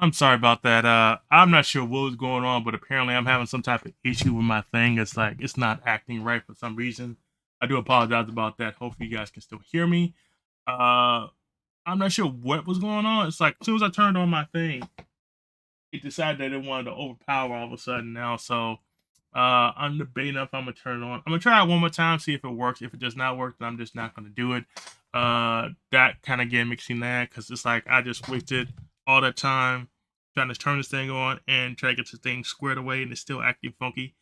I'm sorry about that. I'm not sure what was going on, but apparently I'm having some type of issue with my thing. It's like it's not acting right for some reason. I do apologize about that. Hopefully you guys can still hear me. Uh, I'm not sure what was going on. It's like as soon as I turned on my thing, it decided that it wanted to overpower all of a sudden now. So I'm debating if I'm gonna turn it on. I'm gonna try it one more time, see if it works. If it does not work, then I'm just not gonna do it. That kind of get makes me mad because it's like I just wasted all that time trying to turn this thing on and try to get this thing squared away, and it's still acting funky.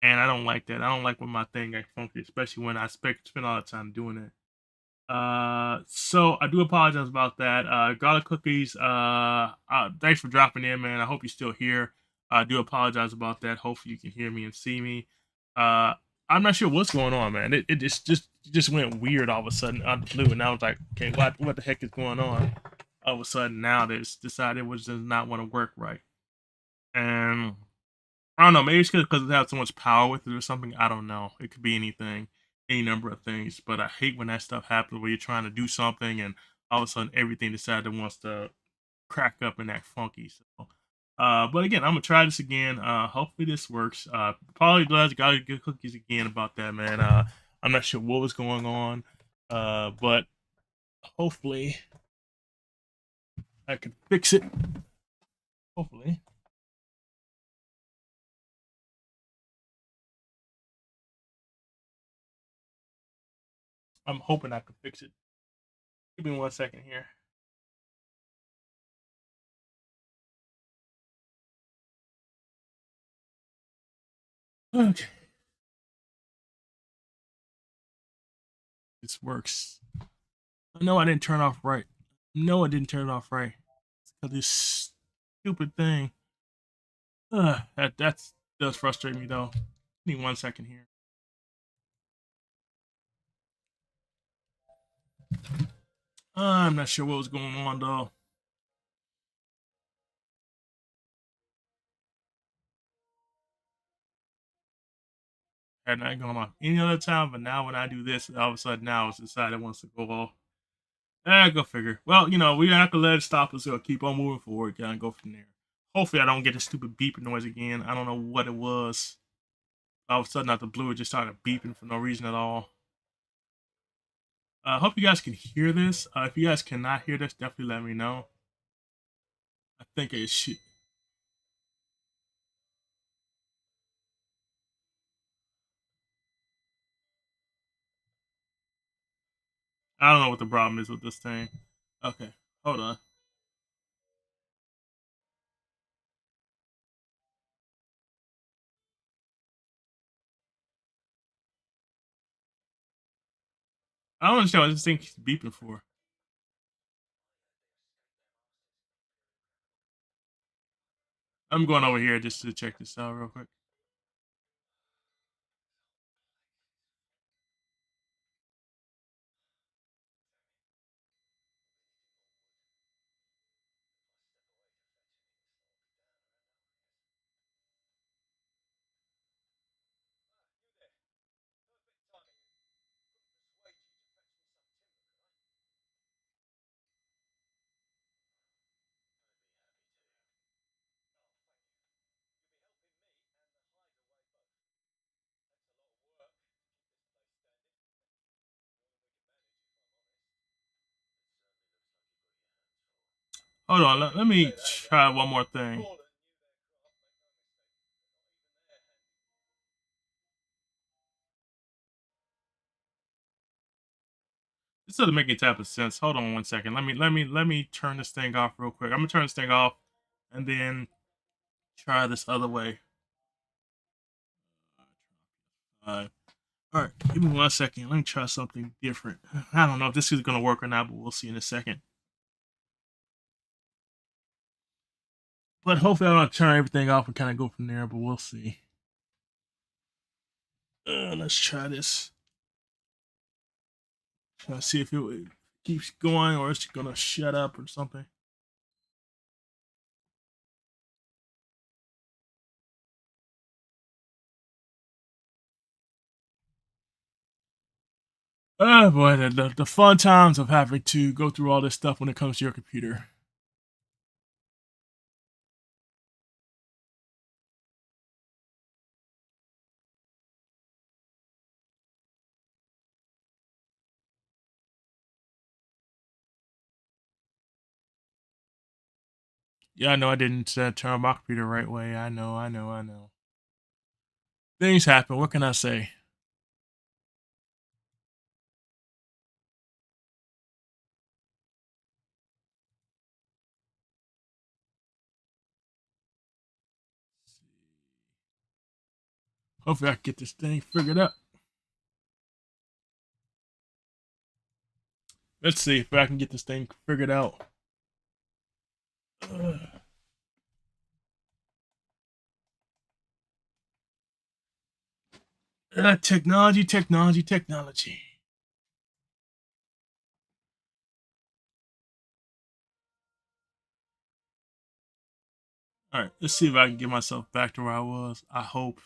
And I don't like that. I don't like when my thing acts funky, especially when I spend all the time doing it. So I do apologize about that. Garlic cookies. Thanks for dropping in, man. I hope you're still here. I do apologize about that. Hopefully you can hear me and see me. Uh, I'm not sure what's going on, man. It just went weird all of a sudden out of the blue, and I was like, okay, what the heck is going on? All of a sudden now it's decided it was just not want to work right, and I don't know. Maybe it's because it has so much power with it or something. I don't know. It could be anything, any number of things. But I hate when that stuff happens where you're trying to do something and all of a sudden everything decided wants to crack up and act funky. So, but again, I'm gonna try this again. Hopefully this works. Probably glad got to get cookies again about that, man. I'm not sure what was going on, but hopefully I can fix it. Hopefully. I'm hoping I can fix it. Give me 1 second here. Okay. This works. No, I didn't turn off right. No, I didn't turn it off right. Because this stupid thing. That does frustrate me though. Give me 1 second here. I'm not sure what was going on though. Had not gone off any other time, but now when I do this, all of a sudden now it's decided it wants to go off. Go figure. Well, we have to let it stop us. So keep on moving forward. And go from there. Hopefully, I don't get a stupid beeping noise again. I don't know what it was. All of a sudden, out the blue, it just started beeping for no reason at all. I hope you guys can hear this. If you guys cannot hear this, definitely let me know. I think it should. I don't know what the problem is with this thing. Okay, hold on. I don't understand what this thing keeps beeping for. I'm going over here just to check this out real quick. Hold on, let me try one more thing. This doesn't make any type of sense. Hold on 1 second. Let me turn this thing off real quick. I'm gonna turn this thing off and then try this other way. Uh, all right, give me 1 second. Let me try something different. I don't know if this is gonna work or not, but we'll see in a second. But hopefully, I'm gonna turn everything off and kind of go from there. But we'll see. Let's try this. Try to see if it keeps going or it's gonna shut up or something. Oh boy, the fun times of having to go through all this stuff when it comes to your computer. Yeah, I know I didn't turn my computer the right way. I know, I know, I know. Things happen. What can I say? Hopefully, I can get this thing figured out. Let's see if I can get this thing figured out. Ugh. Technology, technology, technology. All right, let's see if I can get myself back to where I was. I hope.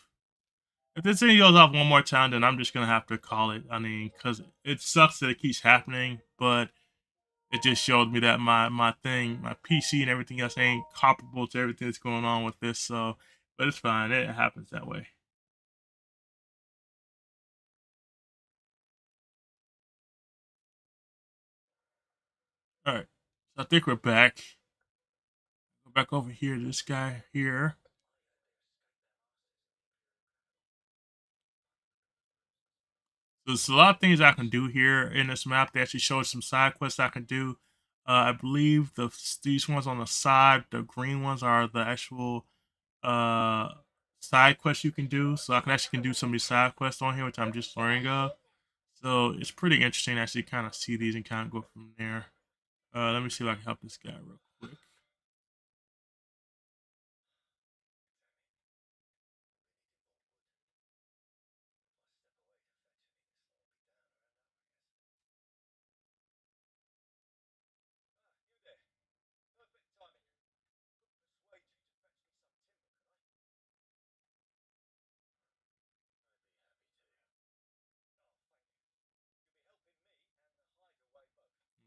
If this thing goes off one more time, then I'm just gonna have to call it. I mean, because it sucks that it keeps happening, but it just showed me that my thing, my PC and everything else ain't comparable to everything that's going on with this. So, but it's fine. It happens that way. All right. So I think we're back. Go back over here to this guy here. So there's a lot of things I can do here in this map. They actually showed some side quests I can do. I believe these ones on the side, the green ones are the actual uh side quests you can do. So I can actually can do some of these side quests on here, which I'm just learning of. So it's pretty interesting to actually kind of see these and kind of go from there. Let me see if I can help this guy real quick.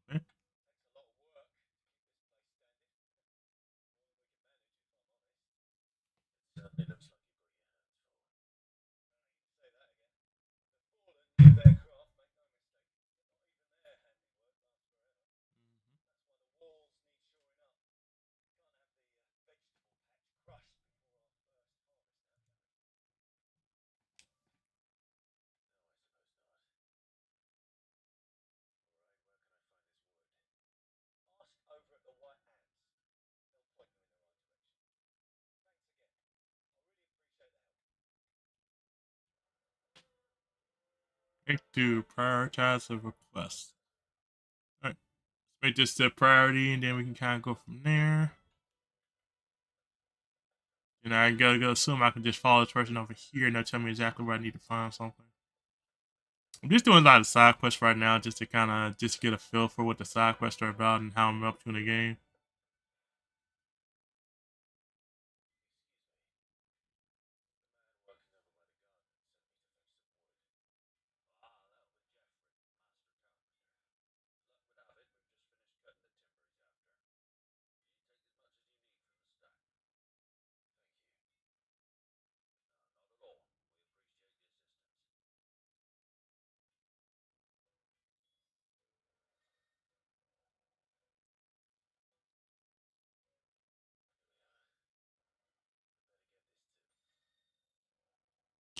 Okay. Okay, to prioritize the request. All right, make this the priority, and then we can kind of go from there. And I gotta go assume I can just follow this person over here and they'll tell me exactly where I need to find something. I'm just doing a lot of side quests right now just to kind of just get a feel for what the side quests are about and how I'm up to in the game.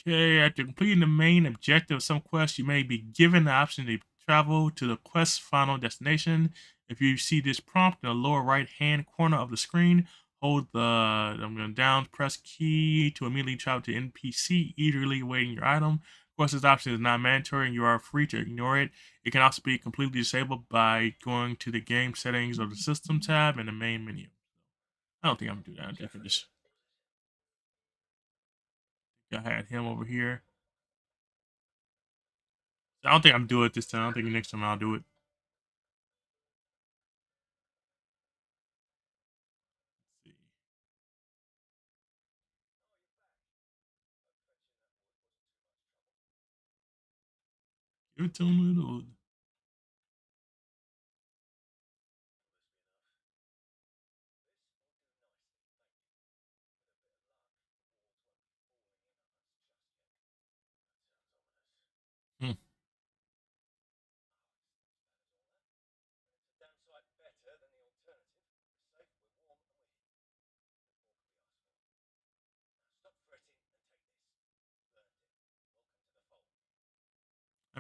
Okay, after completing the main objective of some quests, you may be given the option to travel to the quest's final destination. If you see this prompt in the lower right hand corner of the screen, hold the I'm going down, press key to immediately travel to NPC, eagerly awaiting your item. Of course, this option is not mandatory and you are free to ignore it. It can also be completely disabled by going to the game settings or the system tab in the main menu. I don't think I'm gonna do that. I think I had him over here. I don't think I'm doing it this time. I don't think next time I'll do it. Let's see. Give it to him. Little. Hmm.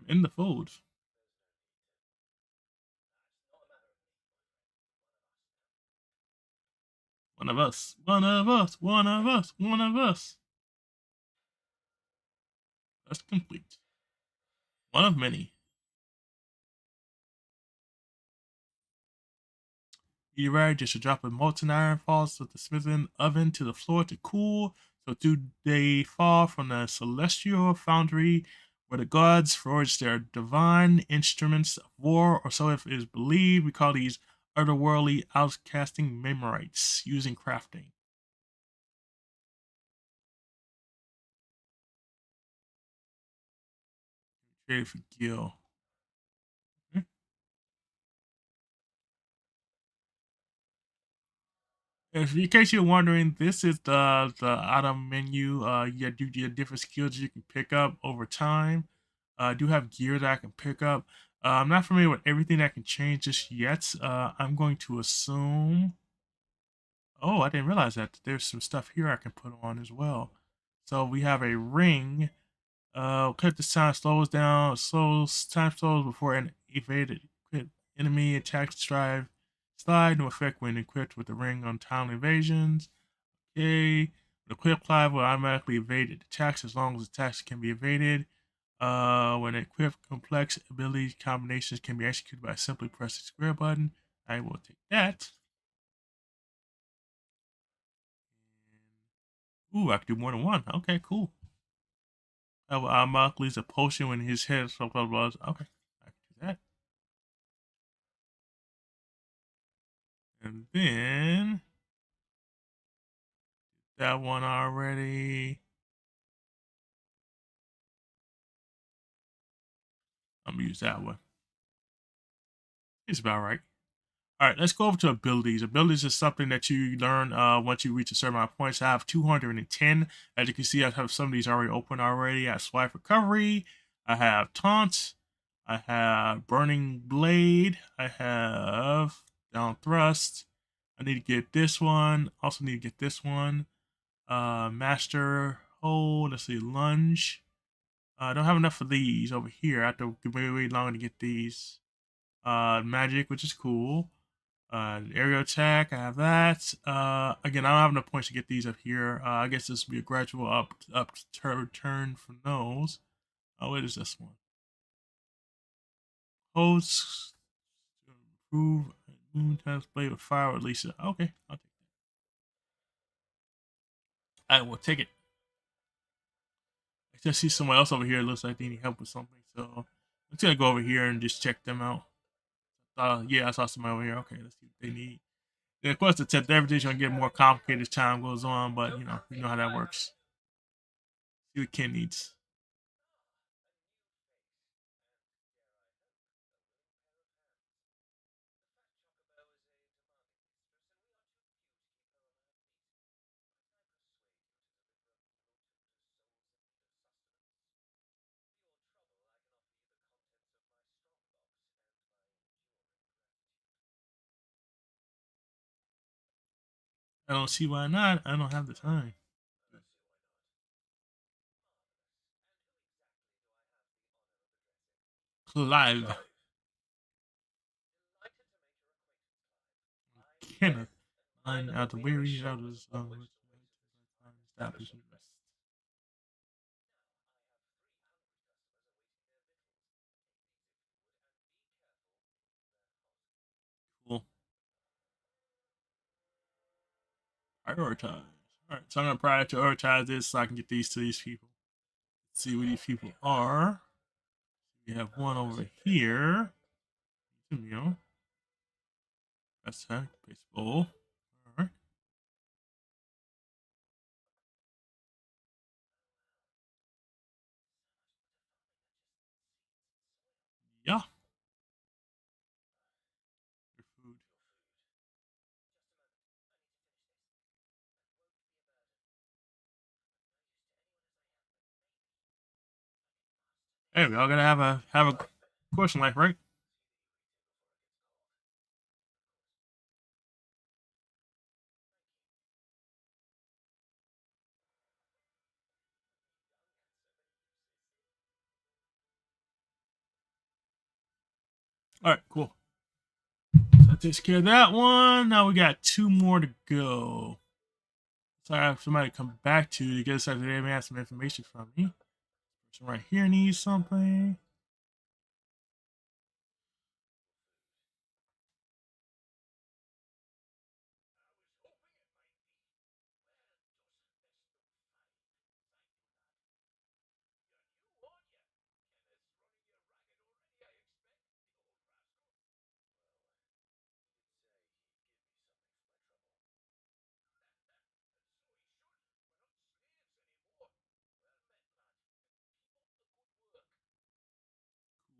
I'm in the fold. One of us. One of us. One of us. One of us. That's complete. One of many. Meteorite just a drop of molten iron falls with the smithing oven to the floor to cool. So do they fall from the celestial foundry where the gods forged their divine instruments of war, or so if it is believed. We call these otherworldly outcasting memorites using crafting. Created for Gil. If in case you're wondering, this is the item menu. You do your different skills you can pick up over time. I do have gear that I can pick up. I'm not familiar with everything that can change just yet. I'm going to assume. Oh, I didn't realize that there's some stuff here I can put on as well. So we have a ring. Clip this time slows down, slows time slows before an evaded enemy attacks drive slide no effect when equipped with the ring on timely evasions. Okay. The quick fly will automatically evade attacks as long as attacks can be evaded. When equipped, complex ability combinations can be executed by simply pressing the square button. I will take that. Ooh, I can do more than one. Okay, cool. I will automatically use a potion when his head is so blah, blah, blah. Okay, I can do that. And then that one already. I'm gonna use that one. It's about right. All right, let's go over to abilities. Abilities is something that you learn once you reach a certain amount of points. I have 210. As you can see, I have some of these already open already. I have Swipe Recovery. I have Taunt. I have Burning Blade. I have Down Thrust. I need to get this one. Also need to get this one. Master Hold. Let's see, Lunge. I don't have enough of these over here. I have to wait longer to get these. Magic, which is cool. Aerial attack, I have that. Again, I don't have enough points to get these up here. I guess this will be a gradual up turn from those. Oh, what is this one? Hosts to improve moon times play with fire release it. Okay, I'll take that. I will take it. I just see someone else over here. Looks like they need help with something, so I'm just gonna go over here and just check them out. Yeah, I saw somebody over here. Okay, let's see what they need. Yeah, of course, the everything's gonna get more complicated as time goes on, but you know how that works. See what Ken needs. I don't see why not. I don't have the time. Clive. Kenneth. Line out the weary out of his establishment. Cool. Prioritize. All right, so I'm gonna prioritize this so I can get these to these people. Let's see where these people are. We have one over here. You know, that's that. Baseball. All right. Yeah. Your food. Hey, we all gotta have a question life, right? All right, cool. So that takes care of that one. Now we got two more to go. So I have somebody to come back to get us they may have some information from me. So right here needs something.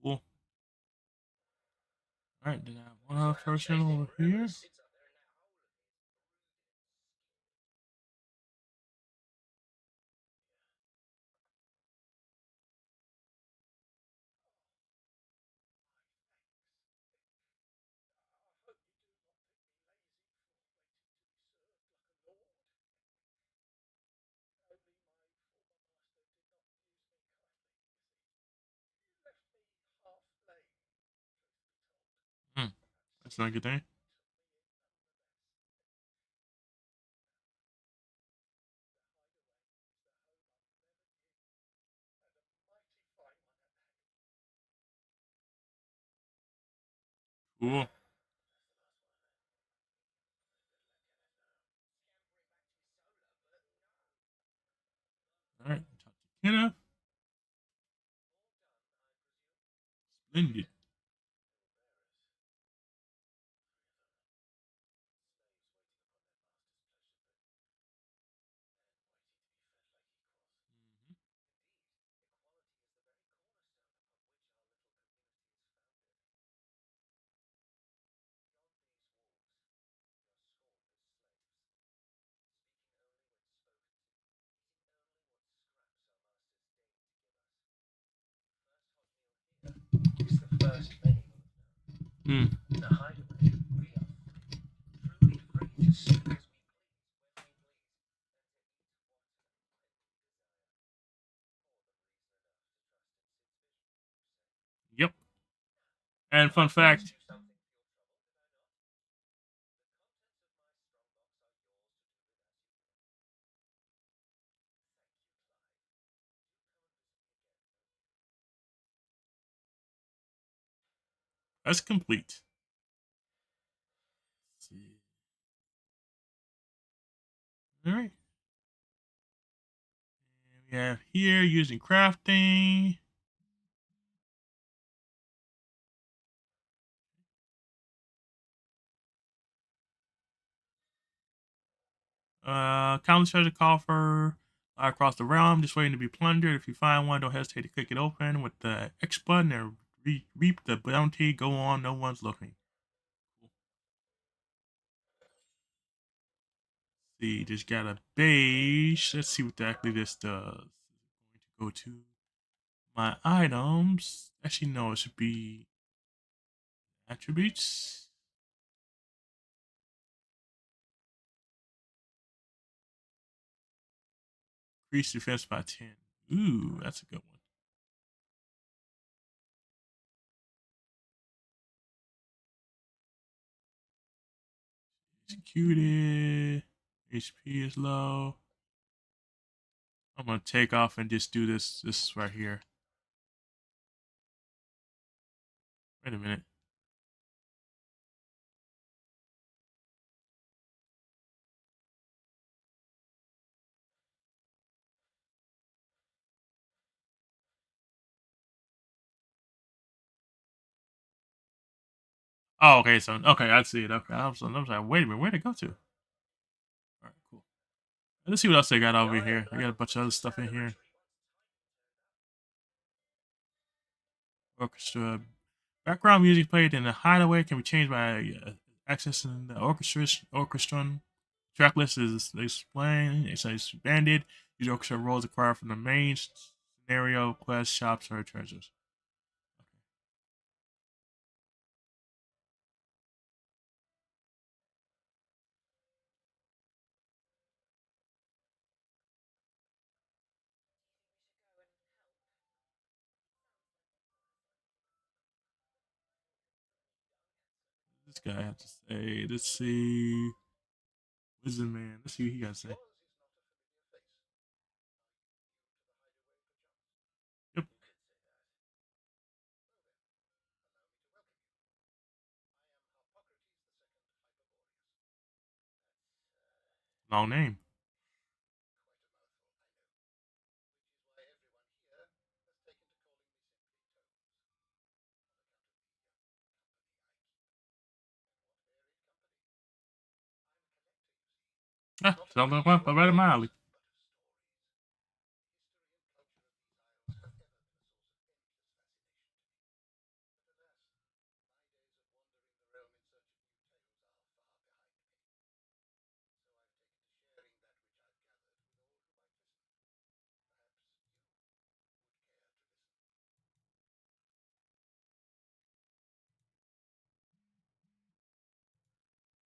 Cool. All right, then I have one other person over here. Hmm. That's not a good thing. Cool. All right, talk to Kenna. Splendid. Hmm. Yep. And fun fact, that's complete. Let's see. All right. And we have here using crafting. Countless treasure coffer across the realm, just waiting to be plundered. If you find one, don't hesitate to click it open with the X button and reap the bounty. Go on, no one's looking. See, just got a beige. Let's see what exactly this does. I'm going to go to my items. Actually, no, it should be attributes. Increase defense by 10. Ooh, that's a good one. Executed. HP is low. I'm gonna take off and just do this right here. Wait a minute. Oh, okay. So okay, I see it. Okay, I'm like, wait a minute, where'd it go to? All right, cool. Let's see what else they got over here. They got a bunch of other stuff in here. Orchestra. Background music played in the hideaway can be changed by accessing the orchestra. Track list is explained. It's expanded. Use orchestra roles acquired from the main scenario, quest, shops, or treasures. This guy have to say? Let's see. Wizard Man. Let's see what he got to say. Yep. Long name. Ah, sounds like right up my alley.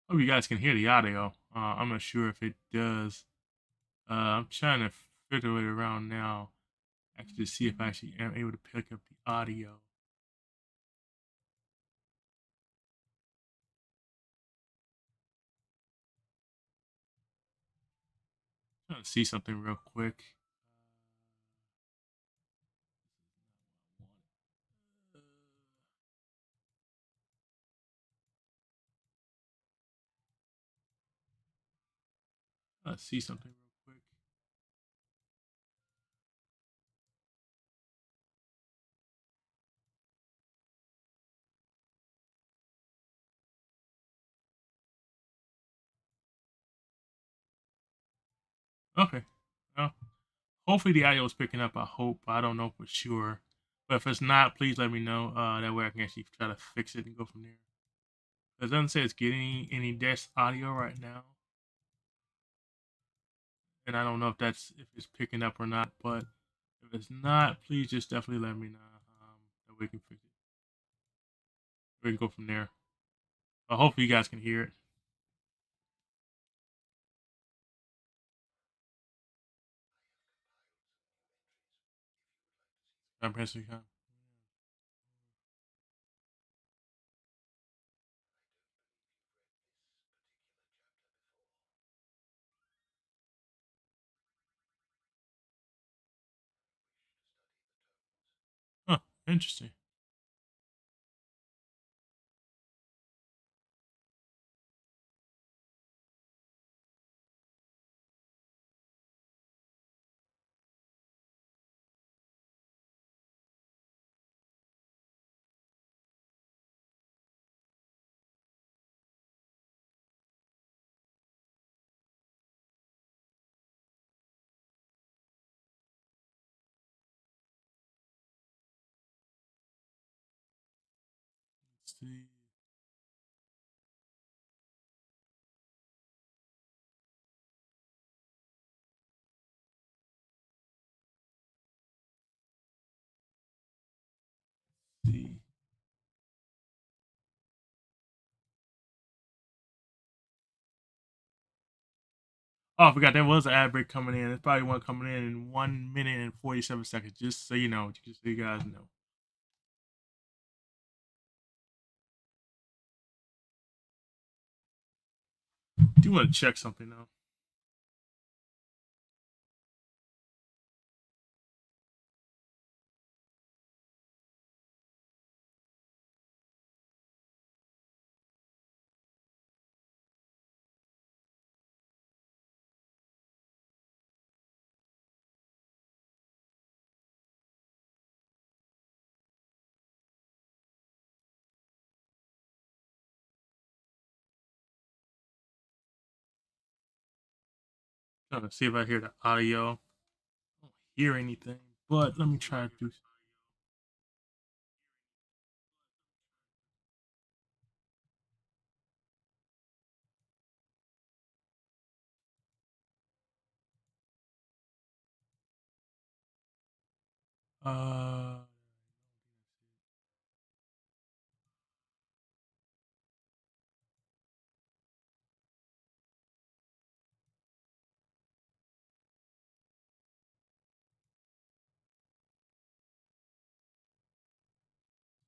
Hope you guys can hear the audio. I'm not sure if it does. I'm trying to figure it around now. Actually, to see if I actually am able to pick up the audio. Trying to see something real quick. Let's see something real quick. Okay. Well, hopefully the audio is picking up. I hope. I don't know for sure. But if it's not, please let me know. That way I can actually try to fix it and go from there. It doesn't say it's getting any desk audio right now. And I don't know if it's picking up or not. But if it's not, please just definitely let me know. That we can fix it. We can go from there. Hopefully you guys can hear it. Comprehensive. Huh. Interesting. Let's see. Let's see. Oh, I forgot there was an ad break coming in. It's probably one coming in 1 minute and 47 seconds. Just so you know, just so you guys know. Do you want to check something though? Trying to see if I hear the audio. I don't hear anything, but let me try to do. Uh,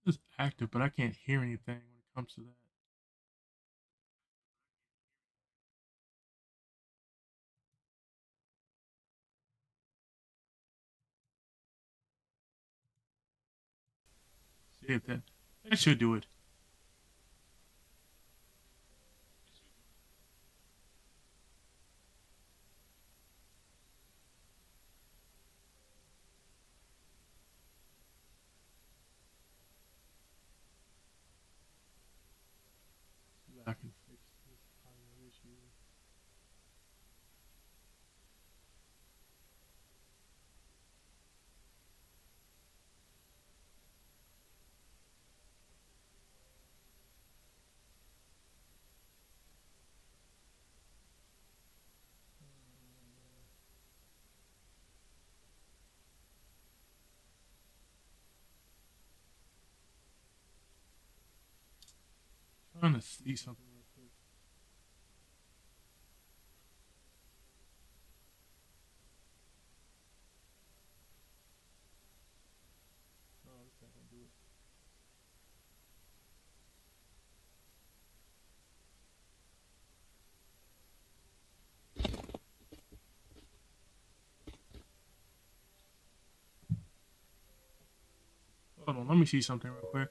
it's active, but I can't hear anything when it comes to that. Hit that. That should do it. I can fix this audio issue. Trying to see something real quick. No, this not gonna do it. Hold on, let me see something real quick.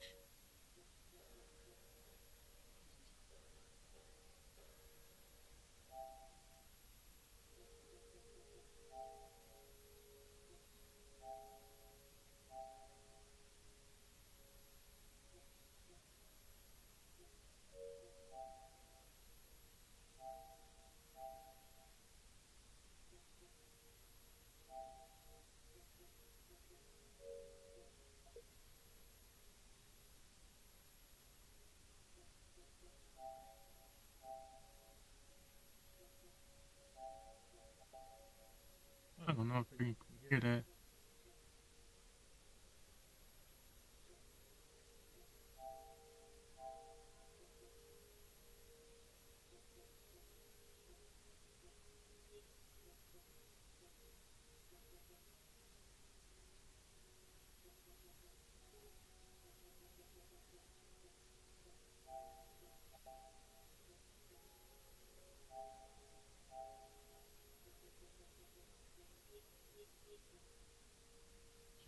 I don't know if you can hear that.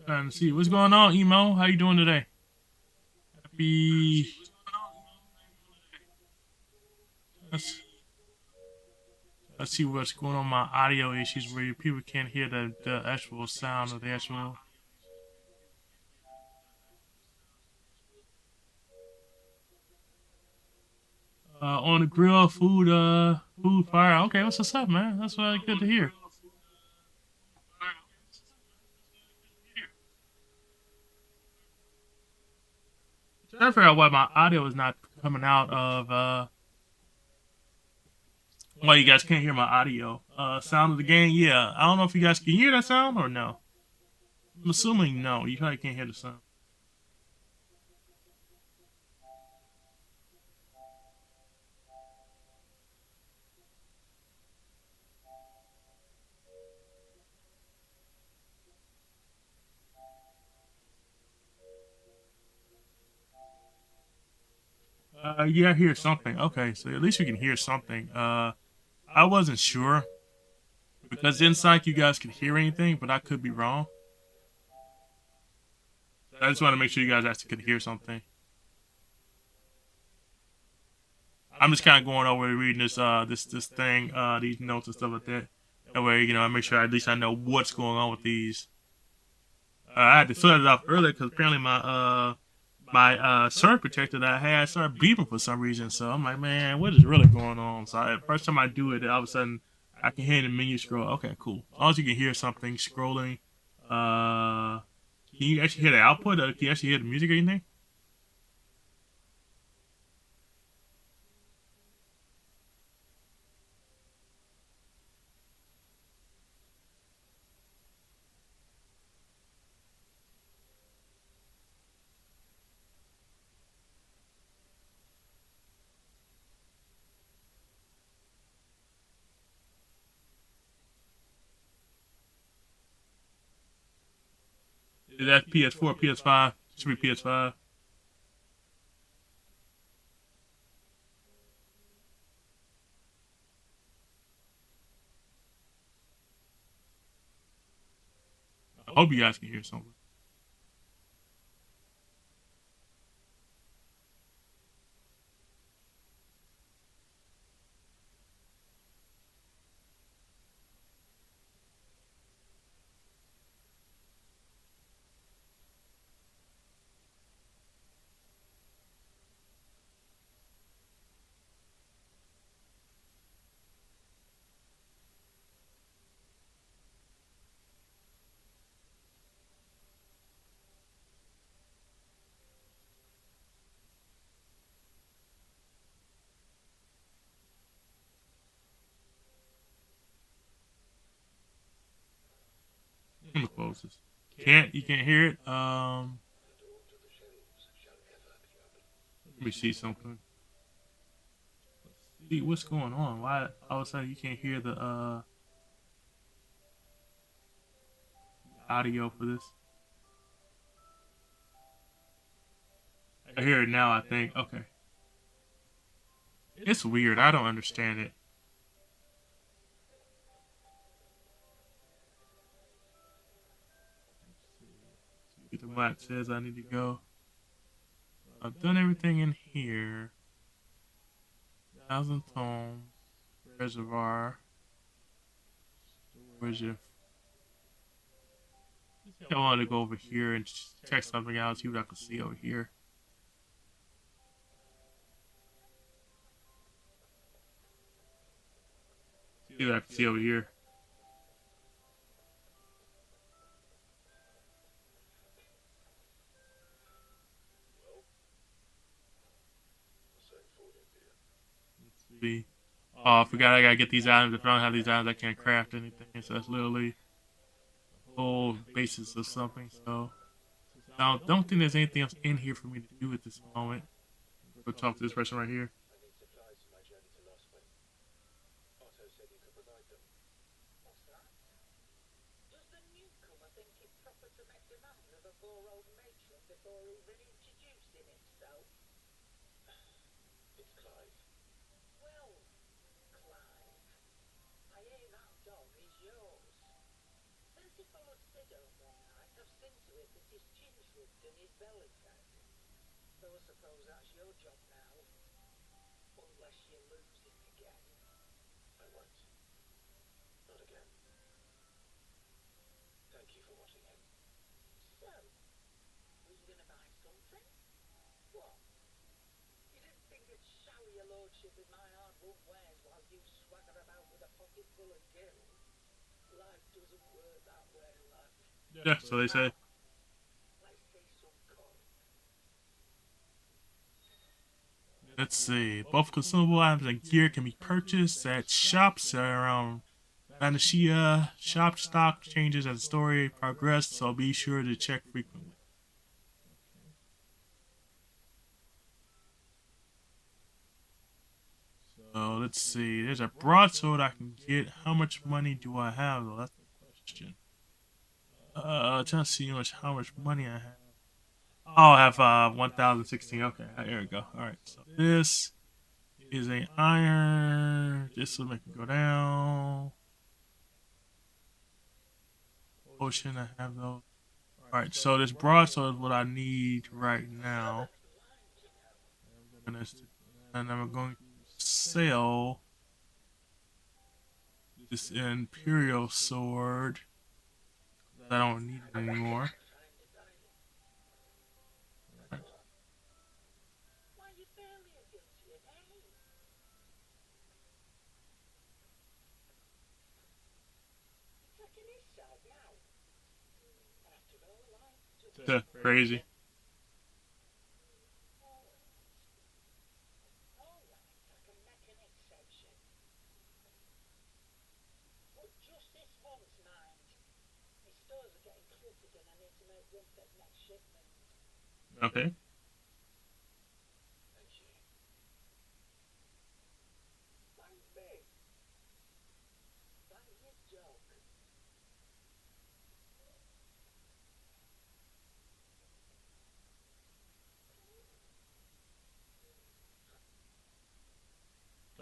Trying to see what's going on, Emo. How you doing today? Happy. Let's, let's see what's going on with my audio issues where people can't hear the actual sound of the actual. On the grill, food fire. Okay, what's up, man? That's good to hear. Trying to figure out why my audio is not coming out of why you guys can't hear my audio. Sound of the game, yeah. I don't know if you guys can hear that sound or no. I'm assuming no. You probably can't hear the sound. Yeah, I hear something. Okay, so at least we can hear something. I wasn't sure because it didn't sound like you guys could hear anything, but I could be wrong. I just want to make sure you guys actually could hear something. I'm just kind of going over reading this thing, these notes and stuff like that. That way, I make sure at least I know what's going on with these. I had to fill it off earlier because apparently my surge protector that I had started beeping for some reason. So I'm like, man, what is really going on? So first time I do it, all of a sudden I can hear the menu scroll. Okay, cool. As long as you can hear something scrolling, can you actually hear the output? Or can you actually hear the music or anything? Is that PS4, PS5? Should be PS5. I hope you guys can hear something. What's this? You can't hear it. Let me see something. Let's see what's going on. Why all of a sudden you can't hear the audio for this? I hear it now, I think. Okay. It's weird. I don't understand it. The map says I need to go. I've done everything in here. 1,000 tomes. Reservoir. Where's your... I wanted to go over here and check something out, see what I can see over here. See what I can see over here. Let's see. Oh, I forgot I gotta get these items. If I don't have these items, I can't craft anything. So that's literally the whole basis of something. So I don't think there's anything else in here for me to do at this moment. Go talk to this person right here. Yeah, so they say. Let's see. Both consumable items and gear can be purchased at shops around Vanishia. Shop stock changes as the story progresses, so be sure to check frequently. So let's see. There's a broadsword I can get. How much money do I have, though? That's the question. Trying to see how much money I have. Oh, I have 1,016. Okay, there we go. All right, so this is a iron. This will make it go down. Potion, I have those. All right, so this broadsword is what I need right now. And I'm going to sell this Imperial sword. I don't need it anymore. Crazy. Okay.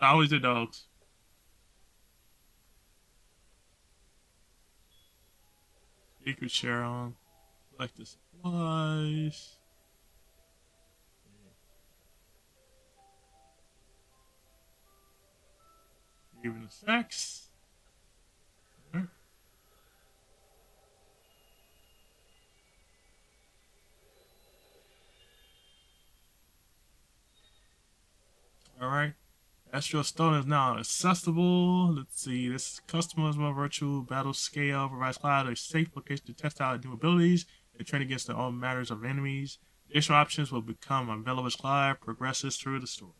Always the dogs. Secret share on. Like the supplies. Even the sex. Alright. Astral Stone is now accessible. Let's see. This customers more virtual battle scale provides Cloud a safe location to test out new abilities and train against their own matters of enemies. Additional options will become available as Cloud progresses through the story.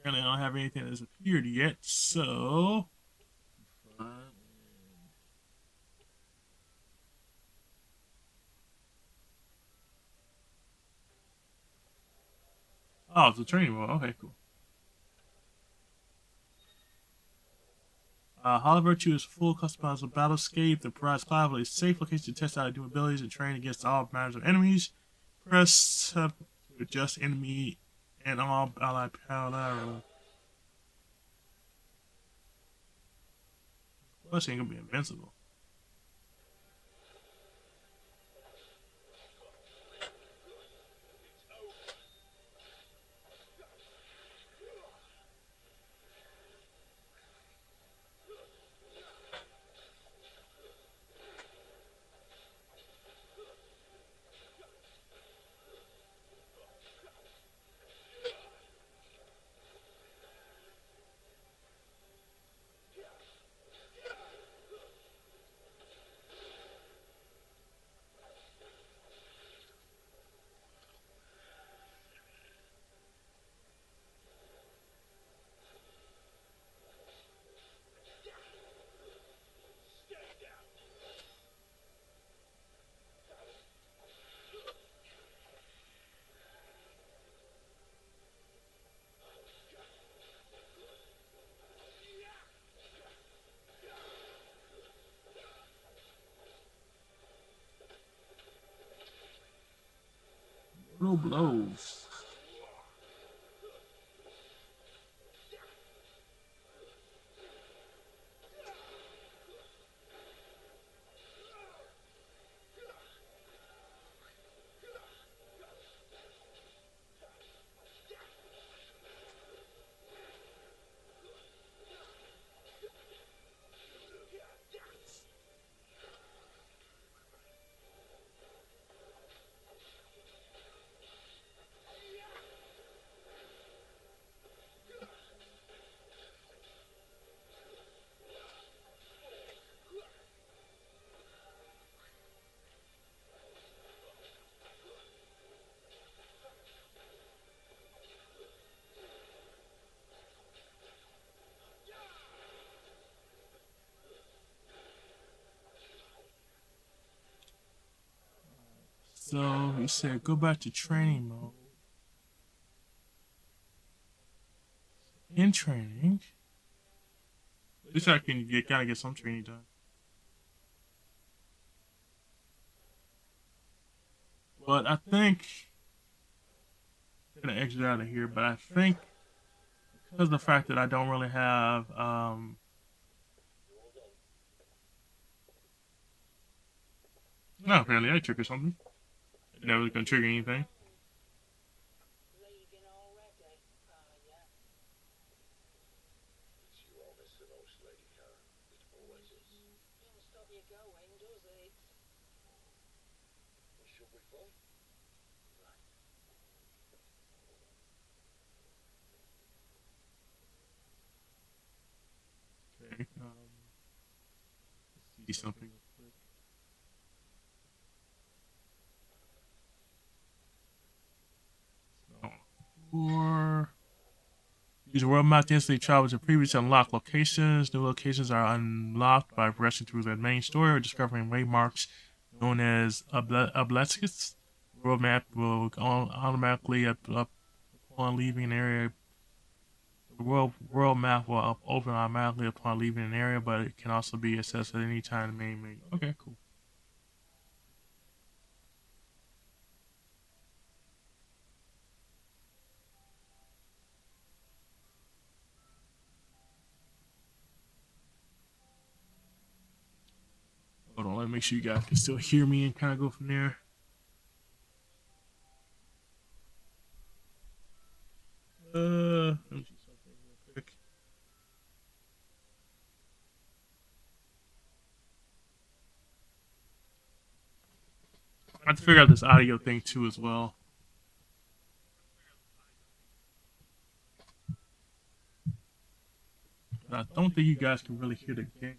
Apparently, I don't have anything that's appeared yet, so. Oh, it's a training mode. Okay, cool. Hollow Virtue is full customizable battlescape that provides Clive with a safe location to test out new abilities and train against all manners of enemies. Press to adjust enemy and all allied power. Plus, ain't gonna be invincible. No blows. So he said, go back to training mode. In training, at least I can kind of get some training done. But I think I'm gonna exit out of here. But I think because of the fact that I don't really have no, apparently I triggered something. It never was gonna trigger anything. Okay. Let's see something real quick. Or use the world map to instantly travel to previously unlocked locations. New locations are unlocked by progressing through the main story or discovering waymarks known as obelisks. The world map will automatically up upon leaving an area. The world map will open automatically upon leaving an area, but it can also be accessed at any time in the main menu. Okay, cool. Hold on, let me make sure you guys can still hear me and kind of go from there. Let me see something real quick. I have to figure out this audio thing too as well. But I don't think you guys can really hear the game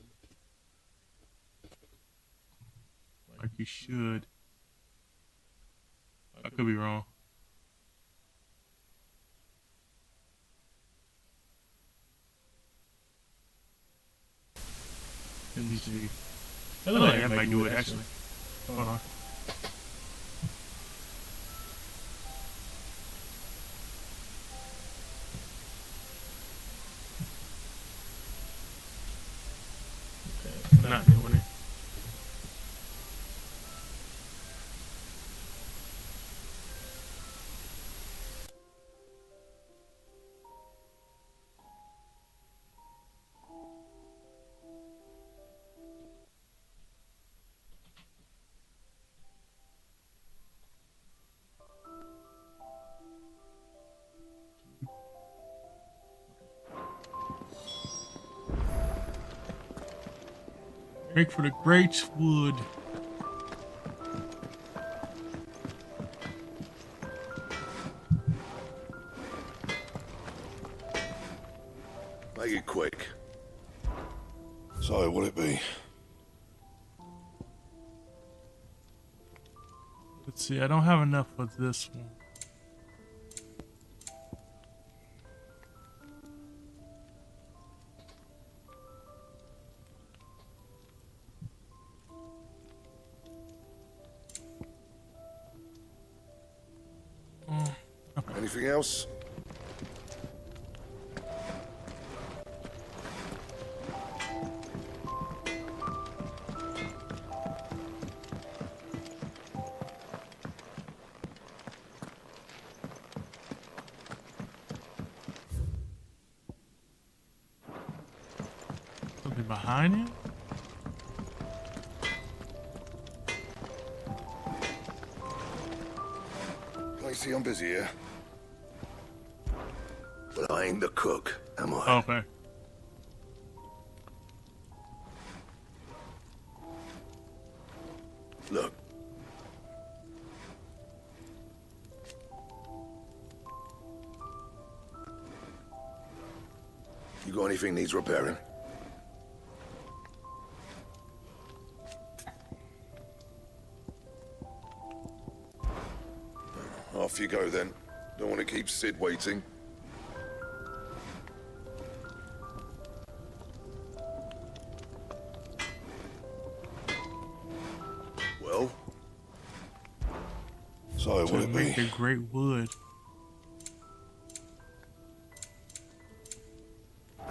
like you should. I could be wrong. Let me see. That looks like that might do it actually. Hold on. Okay, not doing it. Break for the great wood. Make it quick. So, what'll it be? Let's see, I don't have enough for this one. Anything else? Something behind him? I see I'm busy here. But I ain't the cook, am I? Okay. Look. You got anything needs repairing? Off you go then. Don't want to keep Sid waiting. Well? So, To will it make be? a great wood.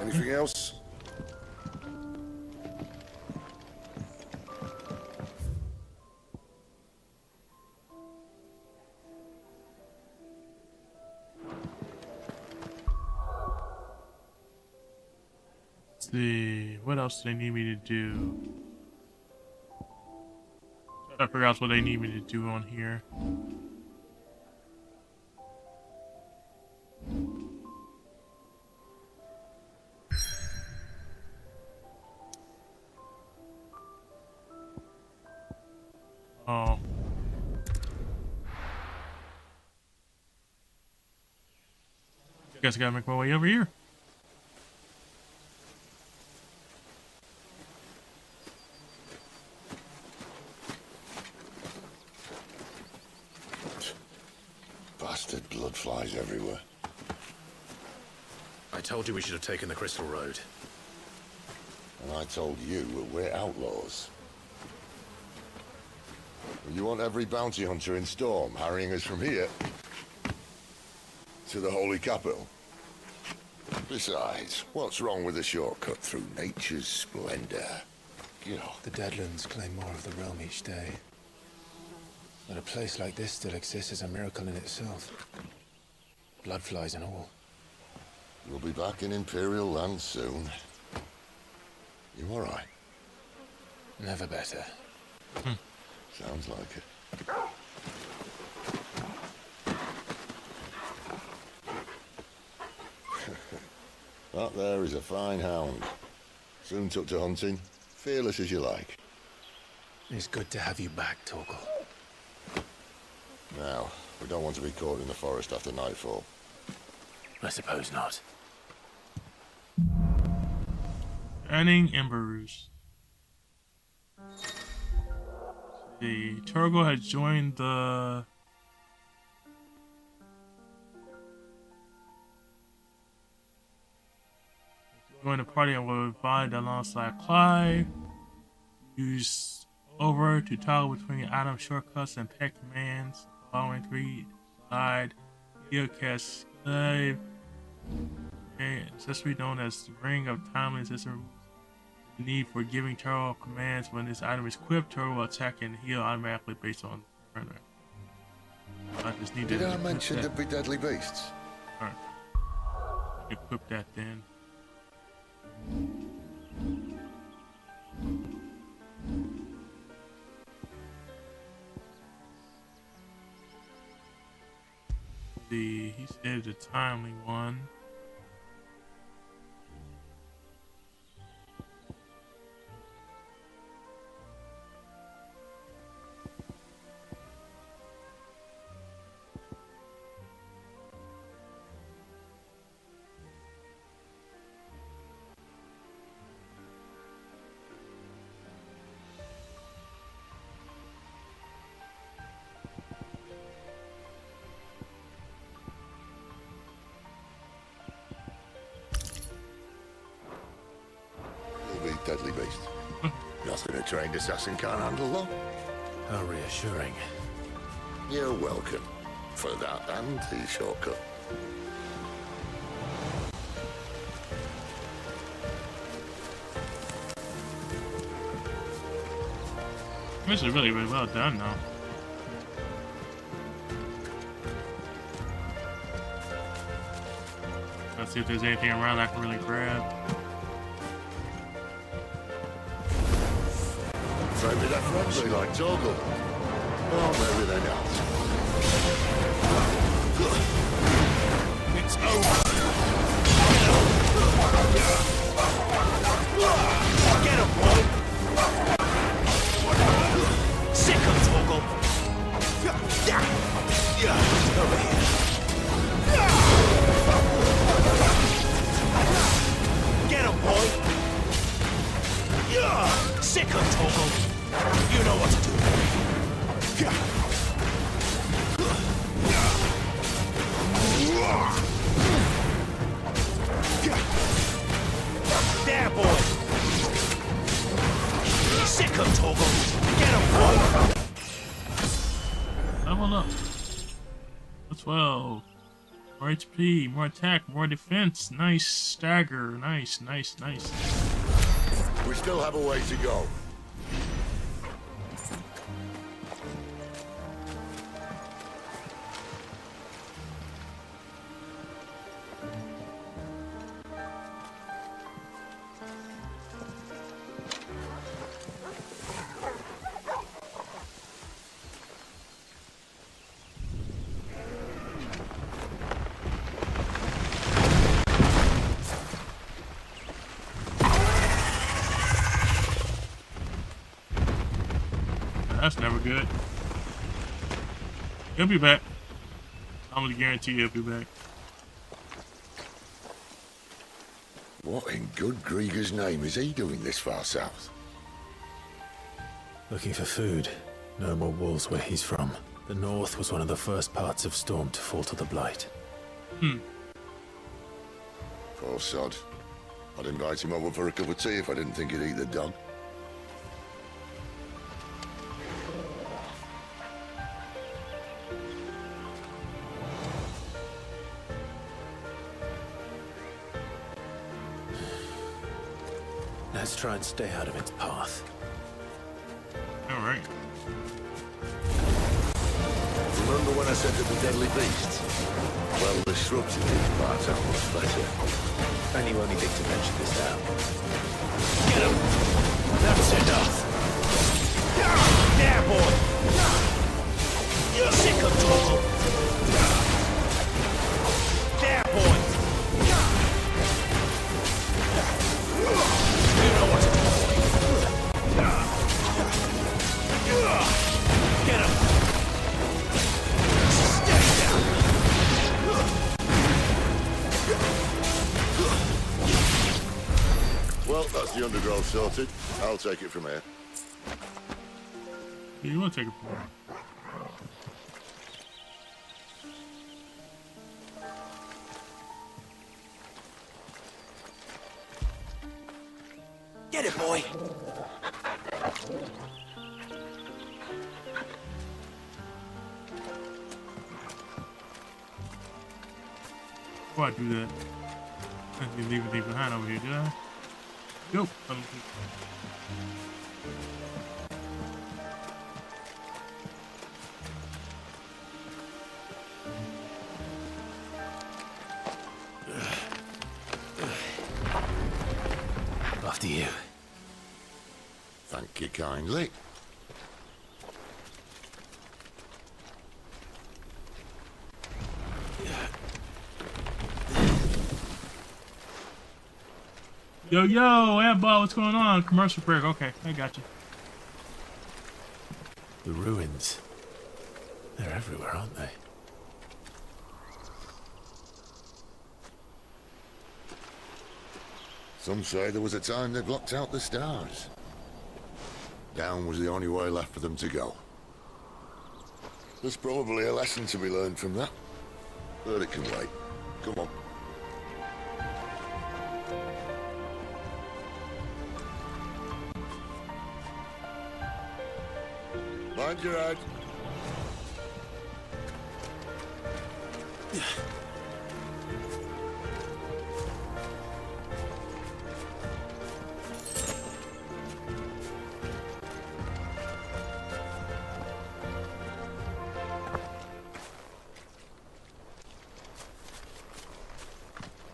Anything else? Let's see, what else do they need me to do? I forgot what they need me to do on here. Oh. Guess I gotta make my way over here. Bastard blood flies everywhere. I told you we should have taken the Crystal Road. And I told you that we're outlaws. You want every bounty hunter in Storm harrying us from here to the Holy Capital? Besides, what's wrong with a shortcut through nature's splendor? You know. The Deadlands claim more of the realm each day. But a place like this still exists is a miracle in itself. Bloodflies and all. We'll be back in Imperial land soon. You all right? Never better. Sounds like it. That there is a fine hound. Soon took to hunting. Fearless as you like. It's good to have you back, Torgal. Now, we don't want to be caught in the forest after nightfall. I suppose not. Earning Embers. The Torgal has joined the party and will find alongside Clive. Use over to toggle between item shortcuts and pet commands. Following 3 slide heal cast slave. Okay, accessory known as the Ring of Timely Accessory. The need for giving Taro commands when this item is equipped. Taro will attack and heal automatically based on turn. I just need Did to I equip mention that. there'd be deadly beasts? Alright. Equip that then. He said the timely one. He'll be deadly beast. Nothing a trained assassin can't handle, though. How reassuring. You're welcome. For that and the shortcut. This is really, really well done though. Let's see if there's anything around I can really grab. Maybe they're friendly like Torgal. Or maybe they're not. It's over. Get him, boy. Sick of Torgal. Over here. Get him, boy. Sick of Torgal. You know what to do. There, boy. Sick of Torgal. Get him, boy. Level up. 12. More HP, more attack, more defense. Nice stagger. Nice, nice, nice. We still have a way to go. That's never good. He'll be back. I'm gonna guarantee he'll be back. What in good Grieger's name is he doing this far south? Looking for food. No more wolves where he's from. The north was one of the first parts of Storm to fall to the Blight. Poor sod. I'd invite him over for a cup of tea if I didn't think he'd eat the dog. Let's try and stay out of its path. Alright. Remember when I said that the deadly beasts? Well, the shrubs in these parts are much better. And you only think to mention this now. Get him! That's enough! There, boy! You're sick of Torgal! There, boy! You know what to do, boy! Get him! Stay down! Well, that's the undergrowth sorted. I'll take it from here. Yeah, you want to take a point. Get it, boy! Before I do that, I didn't leave anything behind over here, did I? Nope. After you. Thank you kindly. Yo, Airball, what's going on? Commercial break. Okay, I got you. The ruins. They're everywhere, aren't they? Some say there was a time they blocked out the stars. Down was the only way left for them to go. There's probably a lesson to be learned from that. But it can wait. Come on. Mind your head.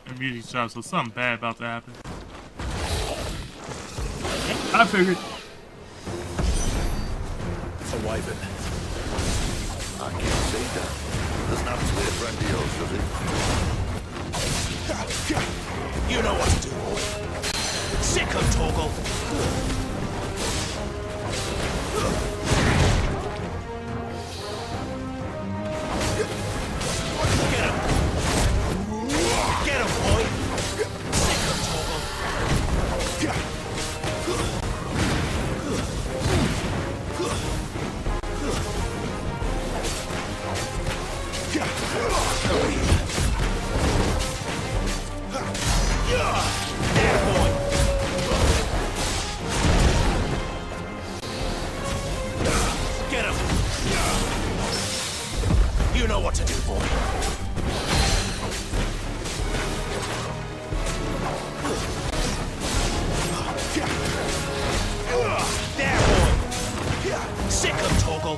The music stopped, so something bad about to happen. I figured. It's a wyvern. I can see that. Doesn't have to be a friend of yours, does it? You know what to do, boy. Sick of Torgal. Get him. Get him, boy. Sick of Torgal. Get him! You know what to do, boy. There, boy! Sick of Torgal!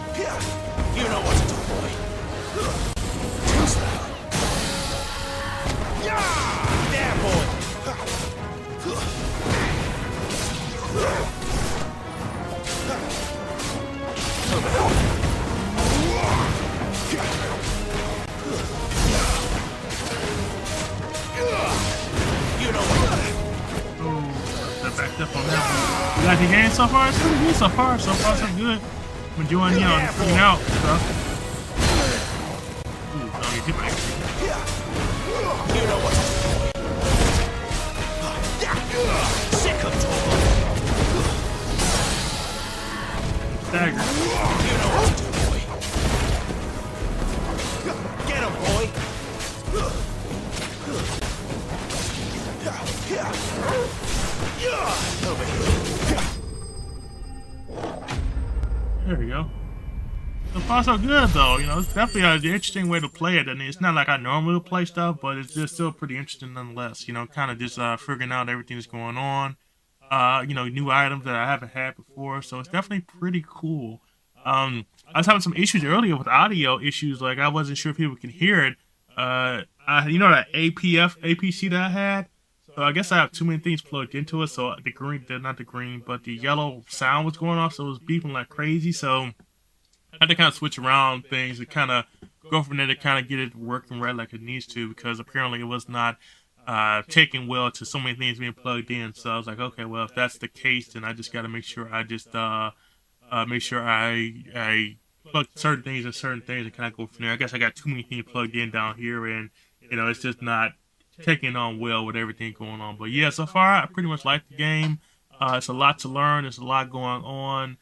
You know what to do, boy. Too slow. There, boy! You know what? Oh, I backed up on that one. You like the game so far? It's pretty good so far. So far, so good. I'm enjoying, you know, freaking out and stuff. Ooh, no, you hit my You know what? Sick of Torgal. stagger. You know what to do, boy. Get him, boy. Over here. There we go. So far, so good, though. You know, it's definitely an interesting way to play it. I mean, it's not like I normally would play stuff, but it's just still pretty interesting nonetheless. You know, kind of just figuring out everything that's going on. You know, new items that I haven't had before. So it's definitely pretty cool. I was having some issues earlier with audio issues. Like, I wasn't sure if people can hear it. You know, that APC that I had? So I guess I have too many things plugged into it. So the green, not the green, but the yellow sound was going off. So it was beeping like crazy. So I had to kind of switch around things to kind of go from there to kind of get it working right like it needs to, because apparently it was not taking well to so many things being plugged in. So I was like, okay, well, if that's the case, then I just got to make sure I just make sure I plug certain things and kind of go from there. I guess I got too many things plugged in down here, and you know, it's just not taking on well with everything going on. But yeah, so far I pretty much like the game. It's a lot to learn. There's a lot going on.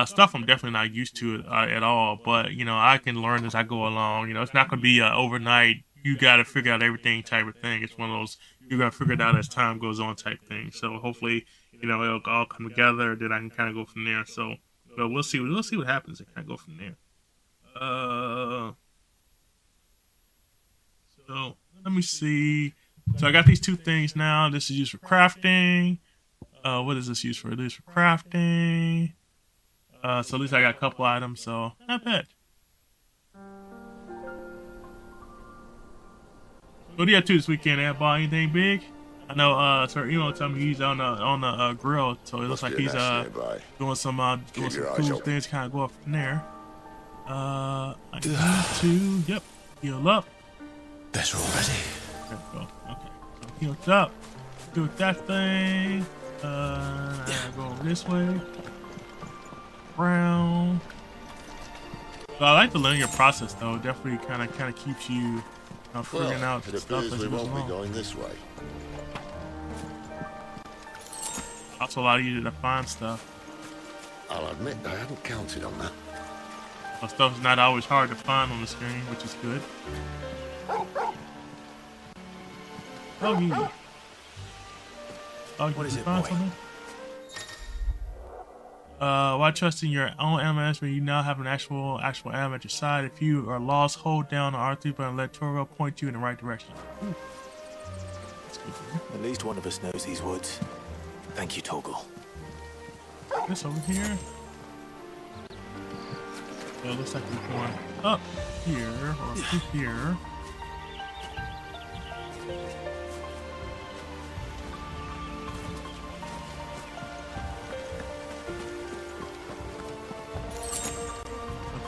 Stuff I'm definitely not used to at all. But you know, I can learn as I go along. You know, it's not going to be overnight. You got to figure out everything type of thing. It's one of those you're going to figure it out as time goes on type thing. So hopefully, you know, it'll all come together. Then I can kind of go from there. So, but we'll see. We'll see what happens and kind of go from there. So let me see. So I got these two things now. This is used for crafting. What is this used for? This is for crafting. So at least I got a couple items. So not bad. What do you have to do this weekend, Ed-Ball? Anything big? I know, Sir Emo told me he's on the grill, so it looks like he's doing some cool things, kind of go up from there. I need to, yep, heal up. Better already. There we go. Okay, so healed up. Do that thing. Go this way. Round. So I like the linear process though. It definitely kind of keeps you figuring out it stuff appears as we you go won't be along. going this way. Also a lot easier to find stuff. I'll admit I hadn't counted on that. So stuff's not always hard to find on the screen, which is good. Oh yeah. Oh, What is it, find boy? something? Why trust in your own animals when you now have an actual animal at your side? If you are lost, hold down the R3 button and let Torgo point you in the right direction. Ooh. That's good for me. At least one of us knows these woods. Thank you, Torgal. This over here. So it looks like we're going up here or through here.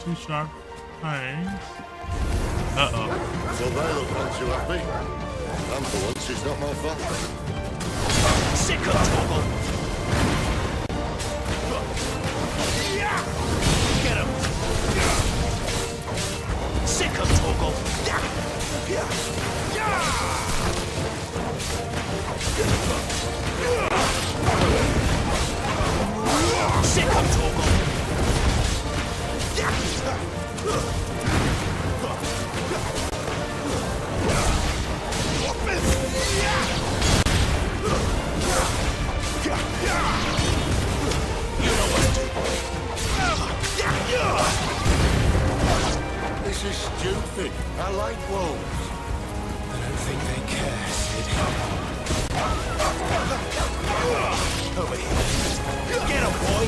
Two sharp fangs. Uh-oh. So they look none too happy. And for once, it's not my fault. Sick of Torgal. Get him. Sick of Torgal. Sick of Torgal. This is stupid. I like wolves. I don't think they care, Sid. Over here. Get him, boy.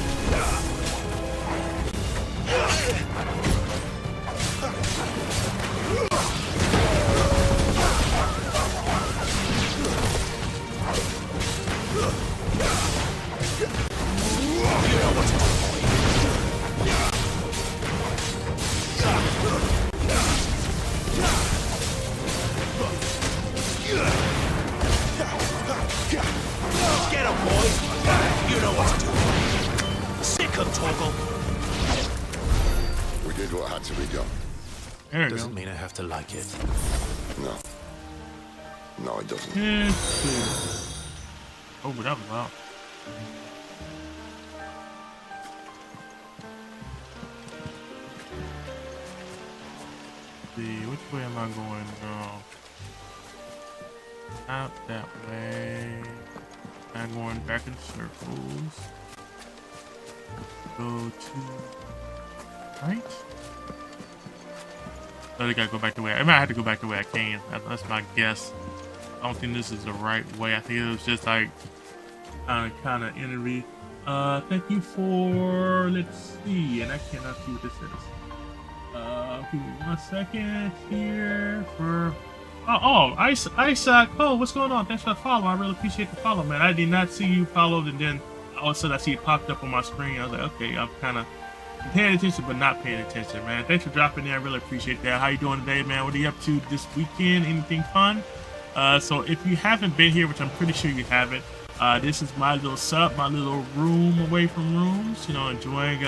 You know what to do, boy. Get him, boy. You know what to do. Sick of Torgal. We did what had to be done. There you go. Doesn't mean I have to like it. No. No, it doesn't. Oh, that was loud. See, which way am I going now? Out that way. I'm going back in circles. Go to right. I think I gotta go back the way. I might have to go back the way I came. That's my guess. I don't think this is the right way. I think it was just like kind of interview. Thank you for, let's see, and I cannot see what this is. Give me 1 second here for. Isaac. Oh, what's going on? Thanks for the follow. I really appreciate the follow, man. I did not see you followed, and then all of a sudden I see it popped up on my screen. I was like, okay, I'm kind of paying attention, but not paying attention, man. Thanks for dropping in. I really appreciate that. How you doing today, man? What are you up to this weekend? Anything fun? So if you haven't been here, which I'm pretty sure you haven't, this is my little sub, my little room away from rooms, you know, enjoying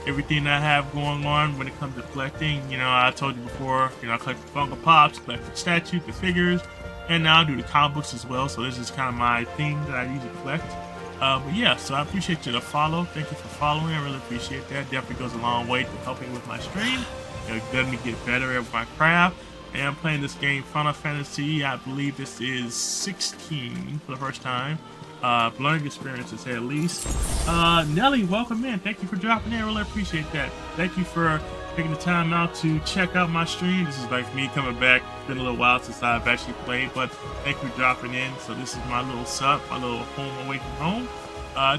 everything I have going on when it comes to collecting. You know, I told you before, you know, I collect the Funko Pops, collect the statues, the figures, and now I do the comic books as well. So this is kind of my thing that I usually collect. But yeah, so I appreciate you to follow. Thank you for following. I really appreciate that. Definitely goes a long way to helping with my stream. It let me get better at my craft. And I'm playing this game, Final Fantasy. I believe this is 16 for the first time. learning experiences here at least. Nelly, welcome in. Thank you for dropping in. Really appreciate that. Thank you for taking the time out to check out my stream. This is like me coming back. It's been a little while since I've actually played, but thank you for dropping in. So this is my little sub, my little home away from home.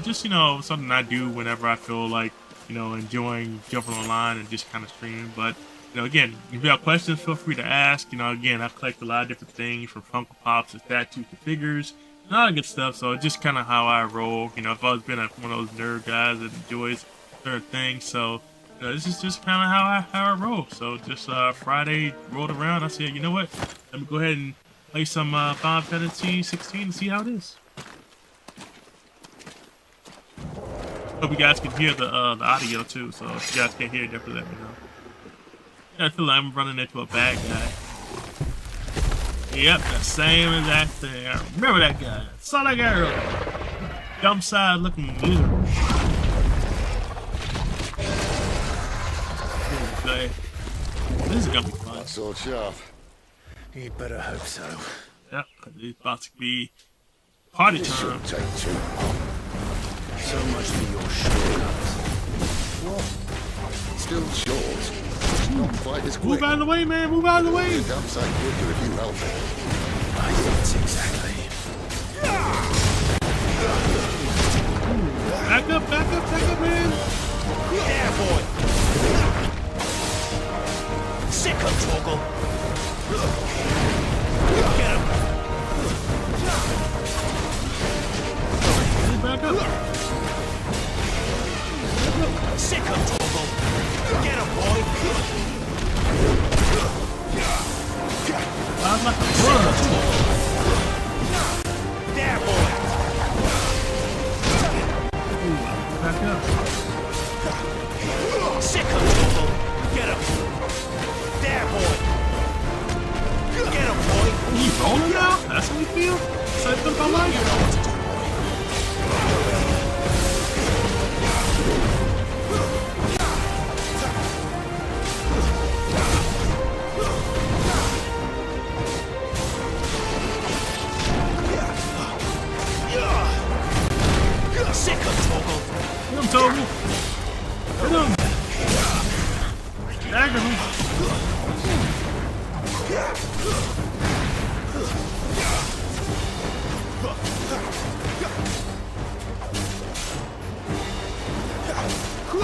Just, you know, something I do whenever I feel like, you know, enjoying jumping online and just kind of streaming. But, you know, again, if you have questions, feel free to ask. You know, again, I collect a lot of different things from Funko Pops to statues to figures, and all that good stuff. So it's just kind of how I roll. You know, I've always been one of those nerd guys that enjoys certain things. So, you know, this is just kind of how I roll. So just Friday rolled around. I said, you know what? Let me go ahead and play some Final Fantasy 16 and see how it is. Hope you guys can hear the audio too. So if you guys can't hear it, definitely let me know. Yeah, I feel like I'm running into a bad guy. Yep, the same exact thing. I remember that guy. Saw that guy earlier. Dumb side looking miserable. Okay. This is gonna be fun. That sword sharp. You better hope so. Yep, it's about to be party This time. should take two. So much for your shortcuts. What? Still short. Not quite as quick. Move out of the way, man. Move out of the way. You're damn sight quicker if you help me. I thought exactly. Back up, man. Yeah, boy. Sick of Torgal. Get him. Back up. Sick of Torgal. Get him, boy. I was like a bug. There, boy. Back up. Sick of Torgal. Get him. There, boy. Get him, boy. He's rolling now? That's what we feel? So it's about life? You know what to do, boy. Sick of Torgal. Hit him, Toby. Hit him. Dagger him.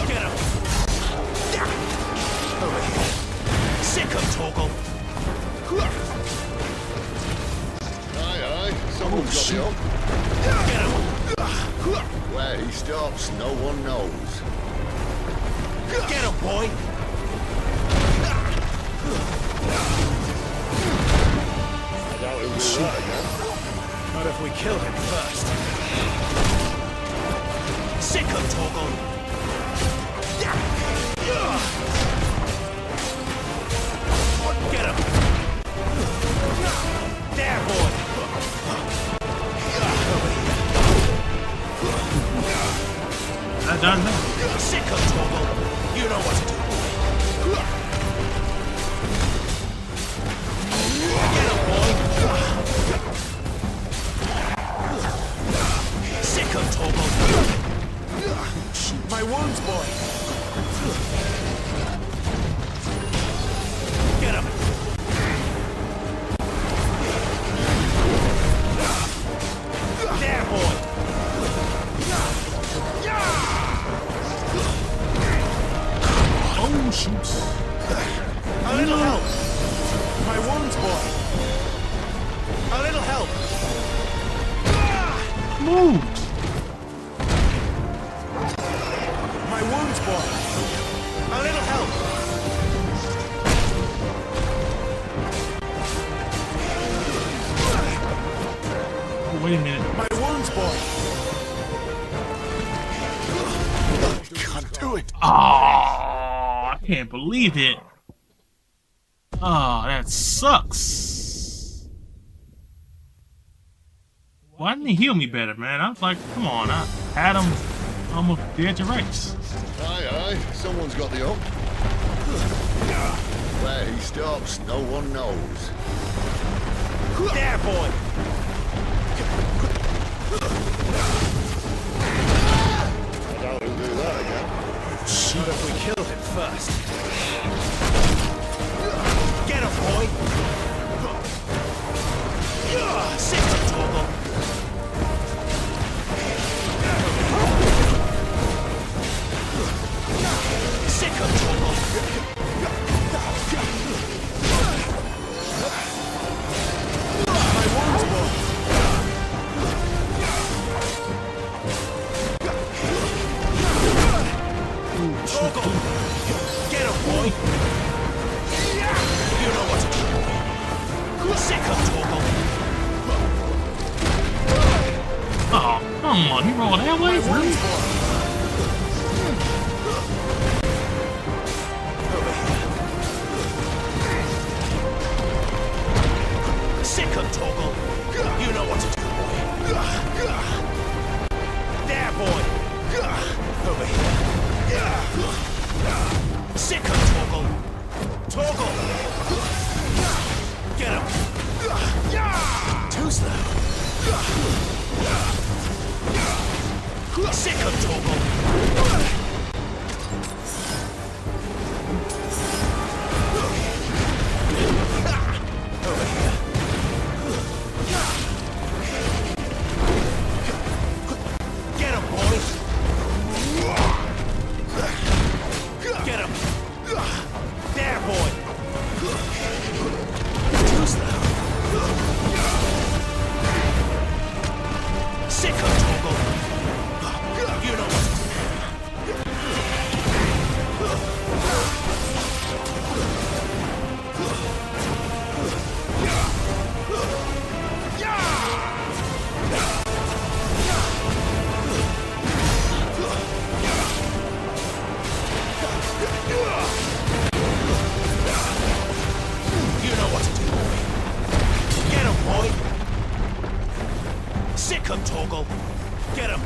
Get him. Sick of Torgal. Aye, aye. Someone's got the up. Get him. Where he stops, no one knows. Get him, boy. I doubt he'll do that again. Not if we kill him first. Sick of Torgal. Get him. There, boy. I done that. Sick of Torgal. You know what to do, boy. Get him, boy. Sick of Torgal. My wounds, boy. Get him. There, boy. Oh, shoot. A little help. My wounds, boy. A little help. Moved. My wounds, boy. A little help. Wait a minute. My wounds, boy. Can't do it. Oh, I can't believe it. Oh, that sucks. Why didn't he heal me better, man? I was like, come on, I had him almost dead to rights. Aye, aye. Someone's got the up. Where he stops, no one knows. There, boy. I doubt he'll do that again. Not if we killed him first. Get him, boy! Sick of Torgal! Sick of Torgal! My wounds, boy! Torgal! Get him, boy! You know what to do. Sick of Torgal! Oh, come on, he rolled that way? Really? Sick of Torgal! You know what to do, boy! There, boy! Over here! Sick of Torgal! Torgal! Get him! Too slow! Sick of Torgal! Over here! Get him, boy! Get him! There, boy! Too slow! Sick of Torgal! You know what to do. You know what to do, boy. Get him, boy! Sick of Torgal! Get him!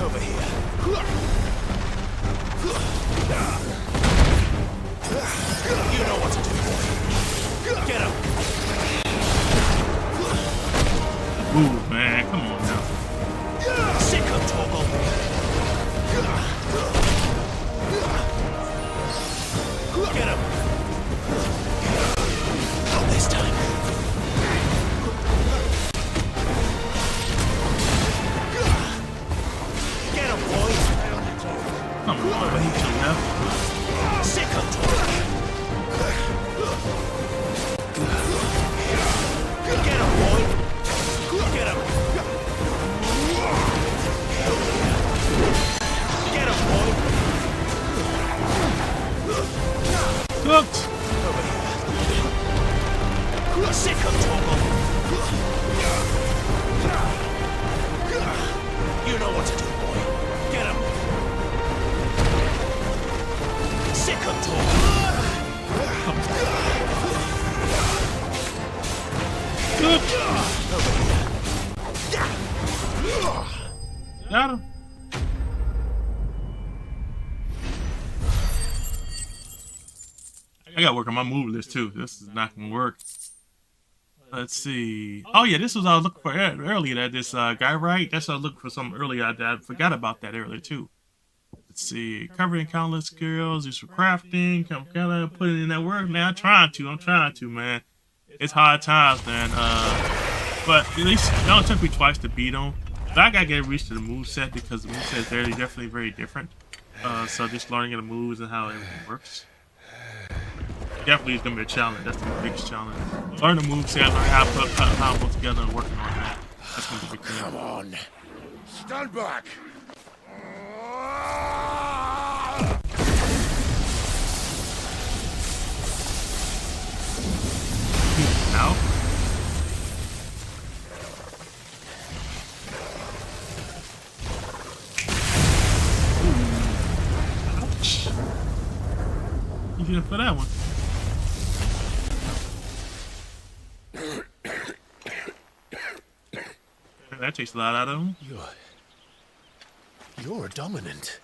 Over here. You know what to do, boy. Get him! Move, man. Come on now. Sick of Torgal! Get him! Not this time. Get him, boy! Come on, man. He should have. Sick of Torgal! Get him, boy! Get him! Get him, boy! Cooked. Sick of Torgal! You know what to do, boy. Get him! Sick of Torgal! Good. Got him. I gotta work on my move list too. This is not gonna work. Let's see. Oh yeah, this was what I was looking for earlier. That this guy, right? That's what I was looking for something earlier. I forgot about that earlier too. Let's see. Covering countless skills, use for crafting. Gotta put it in that work now. I'm trying to, man. It's hard times, man. But at least it only took me twice to beat him. But I gotta get used to the moveset because the moveset is definitely very different. So just learning the moves and how everything works. Definitely is gonna be a challenge. That's the biggest challenge. Learn the moveset, learn how to put combos together and working on that. That's gonna be a big thing. Come on. Stand back! Now. Ouch. You didn't for that one. That takes a lot out of him. You're dominant.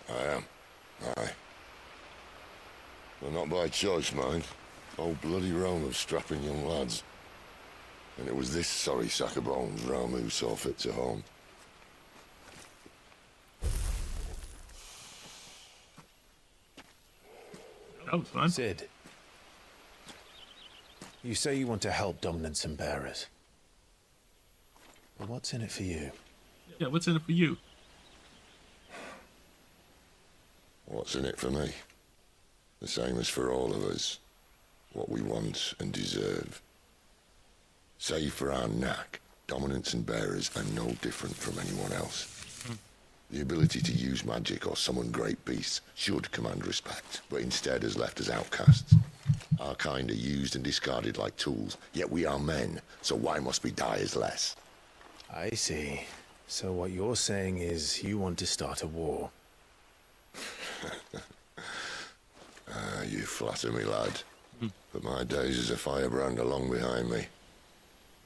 I am. Aye. But not by choice, mind. Old bloody Rome of strapping young lads. And it was this sorry sack of bones Ramu saw fit to home. That was fun. Sid, you say you want to help Dominants and Bearers. But what's in it for you? Yeah, what's in it for you? What's in it for me? The same as for all of us. What we want and deserve. Save for our knack, Dominants and Bearers are no different from anyone else. The ability to use magic or summon great beasts should command respect, but instead has left us outcasts. Our kind are used and discarded like tools, yet we are men, so why must we die as less? I see. So what you're saying is you want to start a war. You flatter me, lad. But my days as a firebrand are long behind me.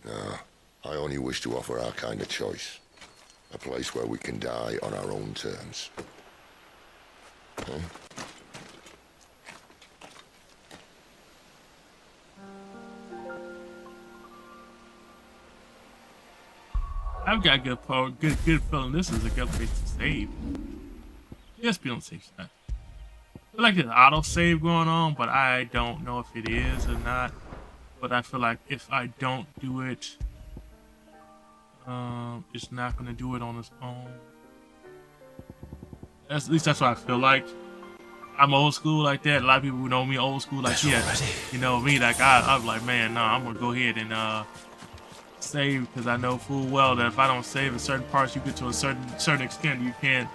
No, I only wish to offer our kind a choice. A place where we can die on our own terms. Huh? I've got good feeling this is a good place to save. Yes, be on the safe side. I feel like there's auto save going on, but I don't know if it is or not. But I feel like if I don't do it, it's not gonna do it on its own. At least that's what I feel like. I'm old school like that. A lot of people who know me old school like yeah, you know me like I'm like man, no, I'm gonna go ahead and save because I know full well that if I don't save in certain parts, you get to a certain extent, you can't,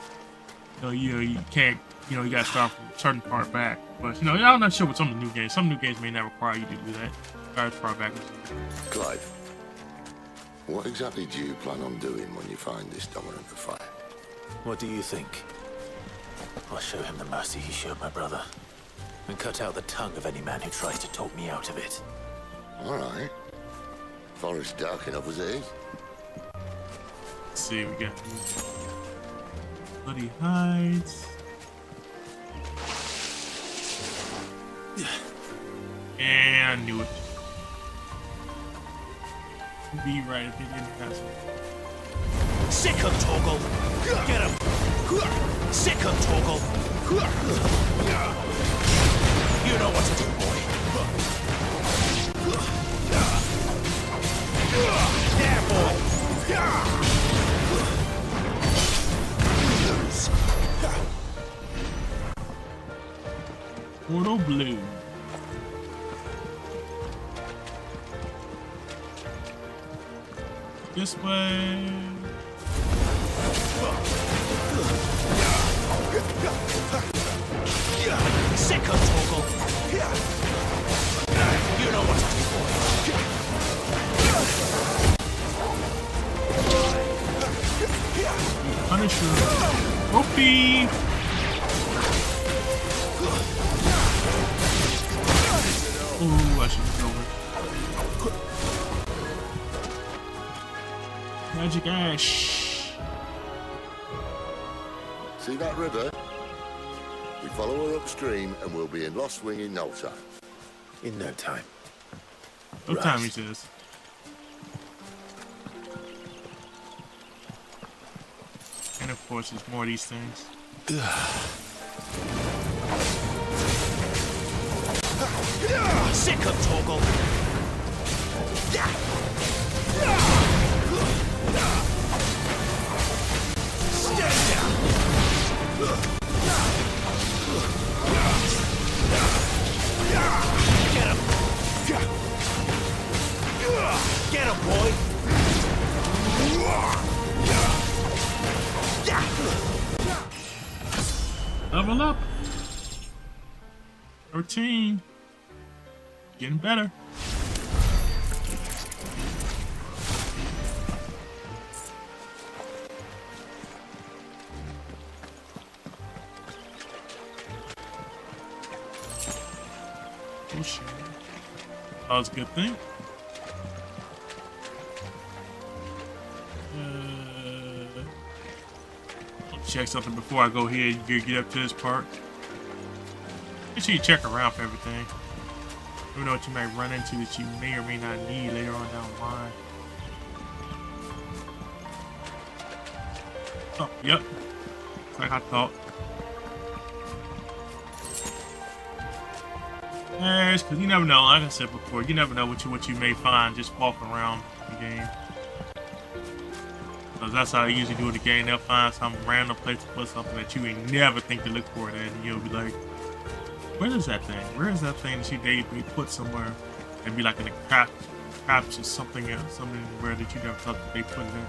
you can't, you gotta start from a certain part back. But I'm not sure with some of the new games. Some new games may not require you to do that. As far back as Clive, what exactly do you plan on doing when you find this Dominant of Fire? What do you think? I'll show him the mercy he showed my brother, and cut out the tongue of any man who tries to talk me out of it. All right. Forest dark enough as it is. let's see, we got Bloody Hides. And I knew it. Be right if they didn't pass it. Sick of Torgal! Get him! Sick of Torgal! You know what to do, boy. There, boy! Portal Blue. This way. Sick of Torgal! You know what to do, boy. Punisher. Whoopee! Ooh, I should have over. Magic Ash. See that river? We follow her upstream and we'll be in Lost Wing in no time. In no time. No time, he says. And of course, there's more of these things. Sick of Torgal! Stand down! Get him! Get him, boy! Level up. 13. Getting better. Oh shit. That was a good thing. Check something before I go ahead and get up to this part. Make sure you check around for everything. You know what you might run into that you may or may not need later on down the line. Oh, yep. Like I thought. Yeah, it's because you never know. Like I said before, you never know what you may find just walking around the game. Because that's how they usually do in the game. They'll find some random place to put something that you ain't never think to look for it at, and you'll be like, "Where is that thing? Where is that thing that they put somewhere?" And be like in a craft or something else, something where that you never thought that they put it in.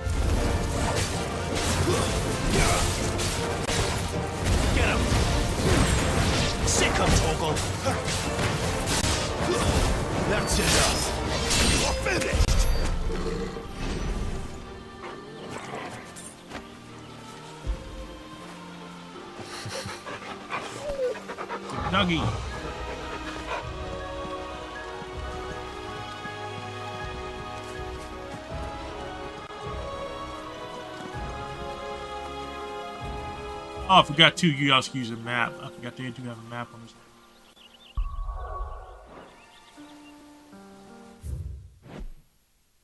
Get him! Sick him, Torgal! That's enough! You're finished! Dougie! Oh, I forgot too. You also use a map. I forgot they do have a map on this.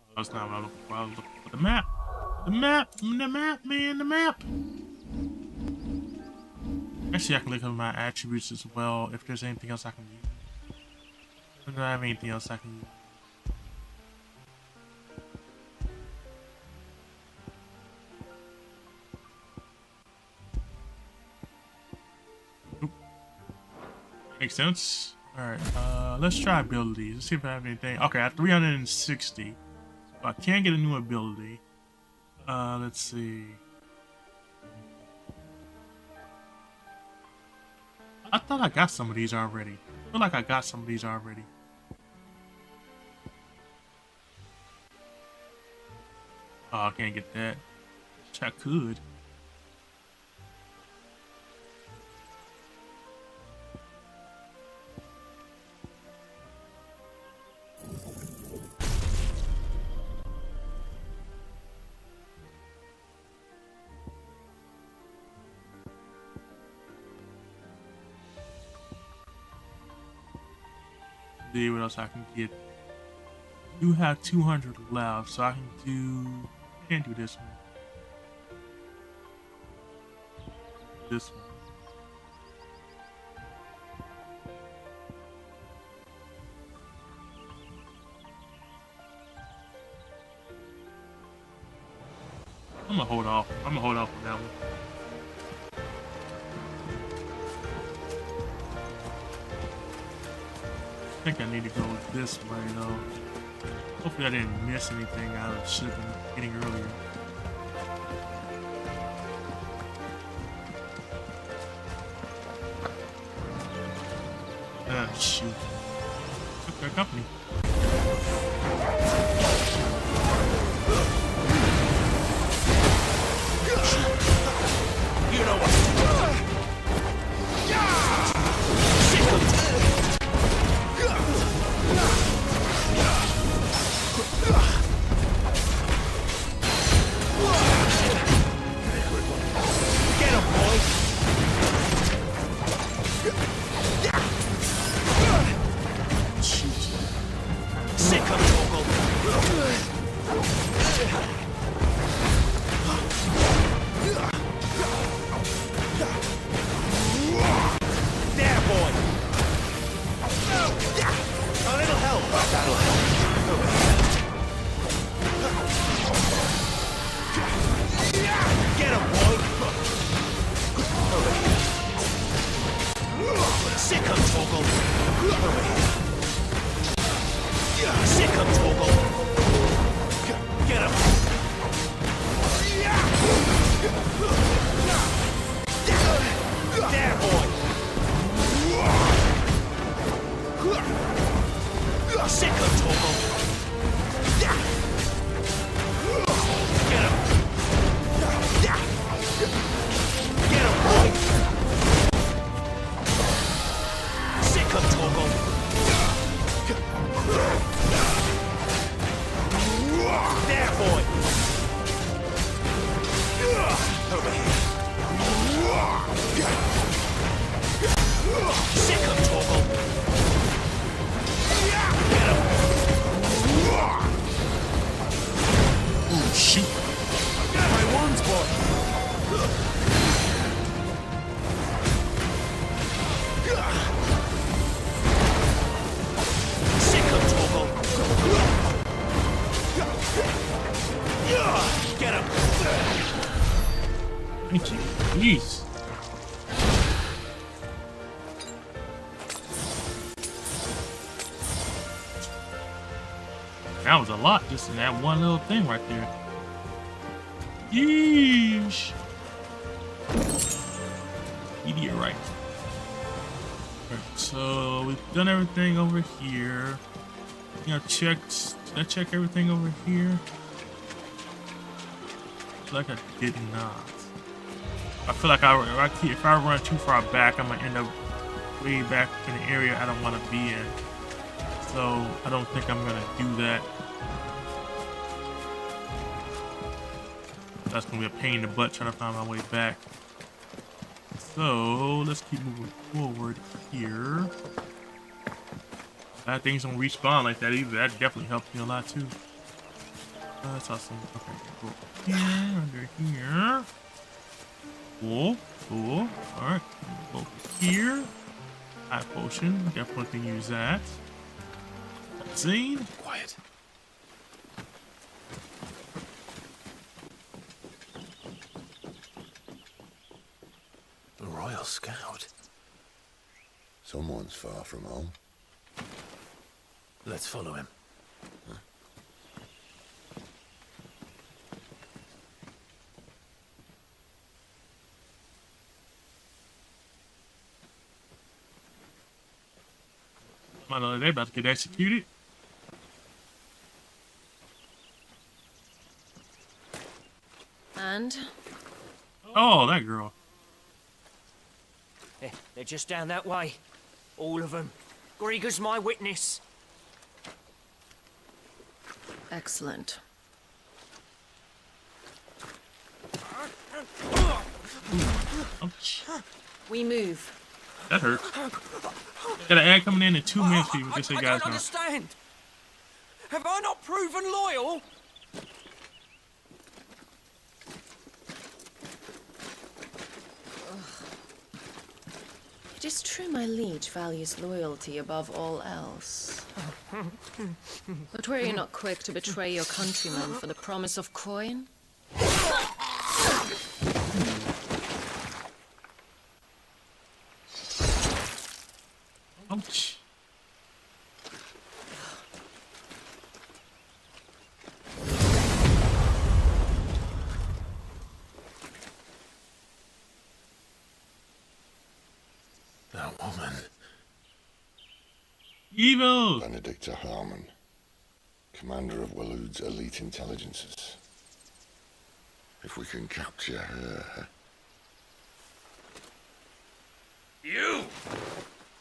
Oh, that's not what I was looking for. I was looking for the map. The map, man, the map. Actually, I can look at my attributes as well. If there's anything else I can use. I don't have anything else I can use. Makes sense. Alright, let's try abilities. Let's see if I have anything. Okay, I have 360. So I can get a new ability. Let's see. I thought I got some of these already. I feel like I got some of these already. Oh, I can't get that. Which I could. See what else I can get. You have 200 left, so I can do. Can't do this one. This one. I'm gonna hold off. I'm gonna hold off on that one. I think I need to go this way though. Hopefully I didn't miss anything I should have been getting earlier. Ah, shoot. Took their company. You know what to do. Sick him! Get him, boy! Sick him, Torgal! There, boy! A little help! That'll help. Get him, boy! Over here. That was a lot just in that one little thing right there. Yeesh. Meteorite. Alright, so we've done everything over here. You know, did I check everything over here? I feel like I did not. I feel like if I run too far back, I'm gonna end up way back in the area I don't want to be in. So I don't think I'm gonna do that. That's gonna be a pain in the butt trying to find my way back. So let's keep moving forward here. That things don't respawn like that either. That definitely helps me a lot too. That's awesome. Okay, cool. Here, under here. Cool, cool. Alright, go here. High potion, definitely can use that. Scene. Quiet. The Royal Scout. Someone's far from home. Let's follow him. My lord, they about to get executed. And? Oh, that girl. They're just down that way. All of them. Grieger's my witness. Excellent. Ouch. We move. That hurt. Got an ad coming in 2 minutes, people. Just so you I guys don't know. understand. Have I not proven loyal? It is true my liege values loyalty above all else. But were you not quick to betray your countrymen for the promise of coin? Ouch. That woman. Evil. Benedicta Harmon, commander of Waloed's elite intelligences. If we can capture her... You!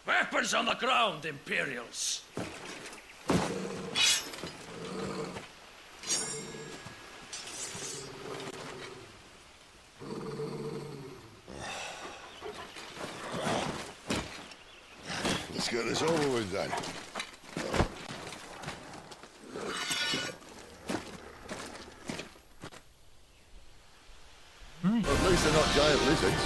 Weapons on the ground, Imperials! Let's get this over with then. At least they're not giant lizards.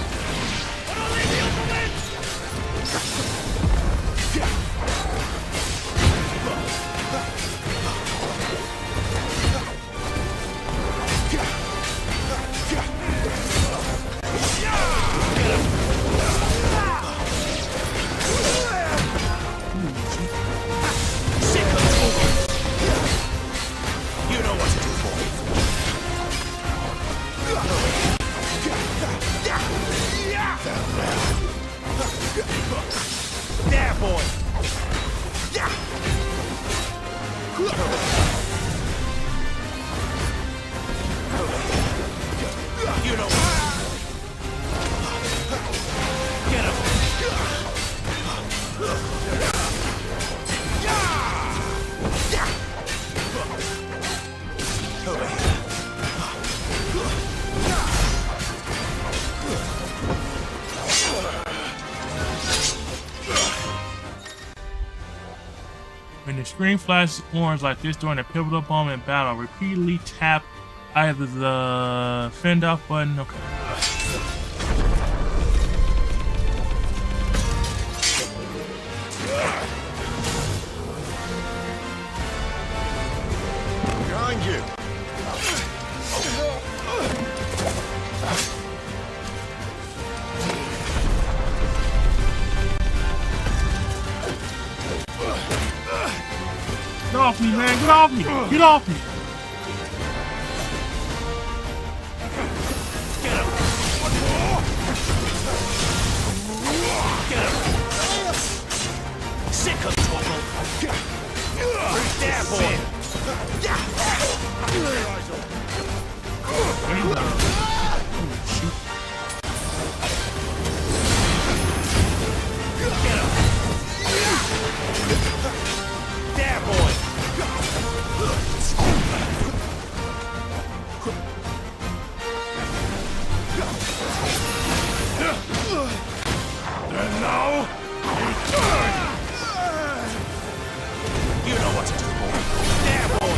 You know what to do, boy. There, boy. You know what? Get him. Over here. When the screen flashes orange like this during a pivotal moment in battle, repeatedly tap either the fend off button. Okay. Behind you! No! off me, man. Get off me. Get off me. Get him! Get him! Sick of Torgal! Who's there, boy? Get him! There, boy! And now, You know what to do, boy. There, boy!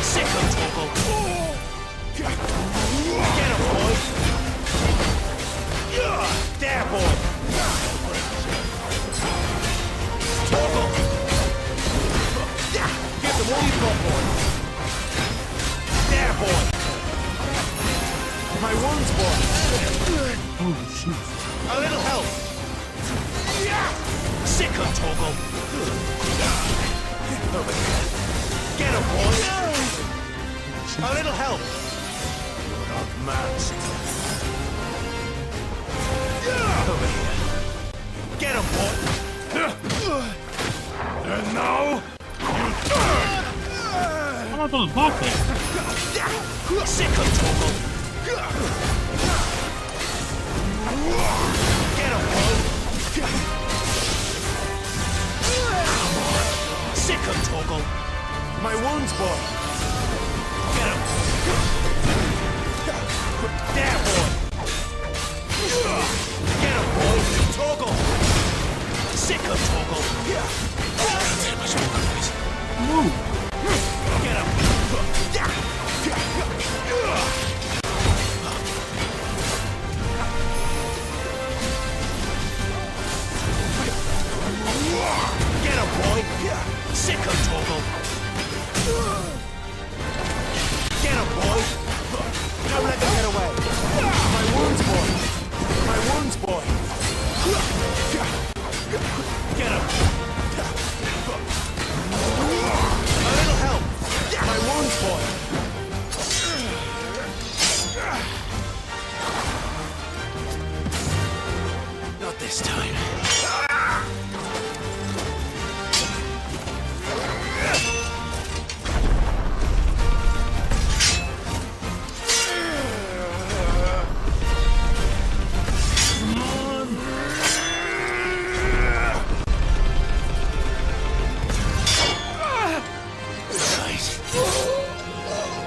Sick of Torgal! Get him, boy! There, boy! Torgal! Give them all you've got, boy! There, boy! My wounds, boy! oh shoot. A little help! Sick of Torgal! Over here. Get him, boy! A little help! Unmasked. Over here. Get him, boy! And now, how am I supposed to block that? Sick of Torgal! Get him, boy! Sick of Torgal! My wounds, boy! Get him! There, boy! Get him, boy! Torgal! Sick of Torgal! Move. Get him! Get him, boy! Sick of Torgal! Get him, boy! Don't let them get away! My wounds, boy! My wounds, boy! Get him! A little help! My wounds, boy! Not this time.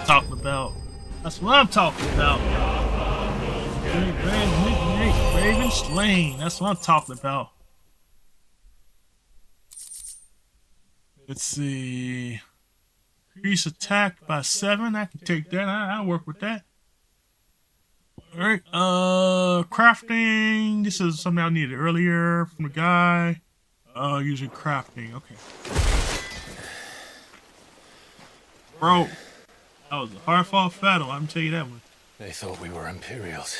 Talking about. That's what I'm talking about. Raven slain. That's what I'm talking about. Let's see. Increase attack by 7. I can take that. I'll work with that. Alright. Crafting. This is something I needed earlier from the guy. Using crafting. Okay. Bro. That was a hard-fought battle, I'm tell you that one. They thought we were Imperials.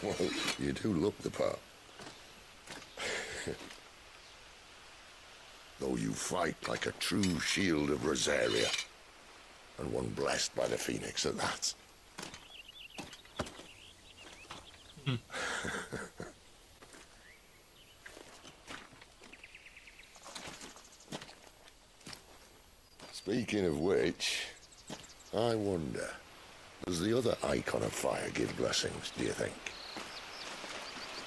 Well, you do look the part. Though you fight like a true shield of Rosaria. And one blessed by the Phoenix at that. Speaking of which, I wonder, does the other icon of fire give blessings, do you think?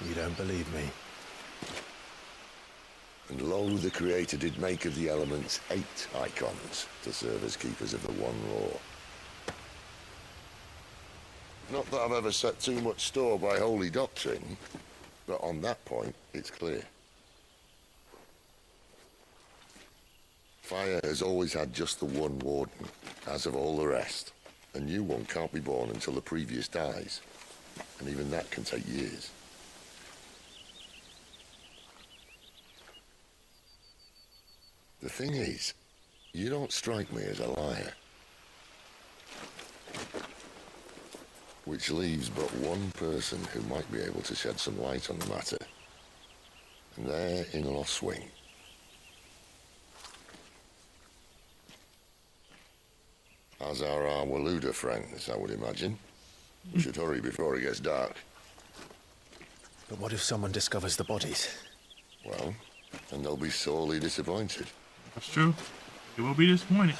You don't believe me? And lo, the Creator did make of the elements 8 icons to serve as keepers of the One Law. Not that I've ever set too much store by holy doctrine, but on that point, it's clear. Fire has always had just the one warden, as of all the rest. A new one can't be born until the previous dies, and even that can take years. The thing is, you don't strike me as a liar. Which leaves but one person who might be able to shed some light on the matter. And they're in Lost Wing. As are our Waluda friends, I would imagine. We should hurry before it gets dark. But what if someone discovers the bodies? Well, then they'll be sorely disappointed. That's true. It will be disappointed.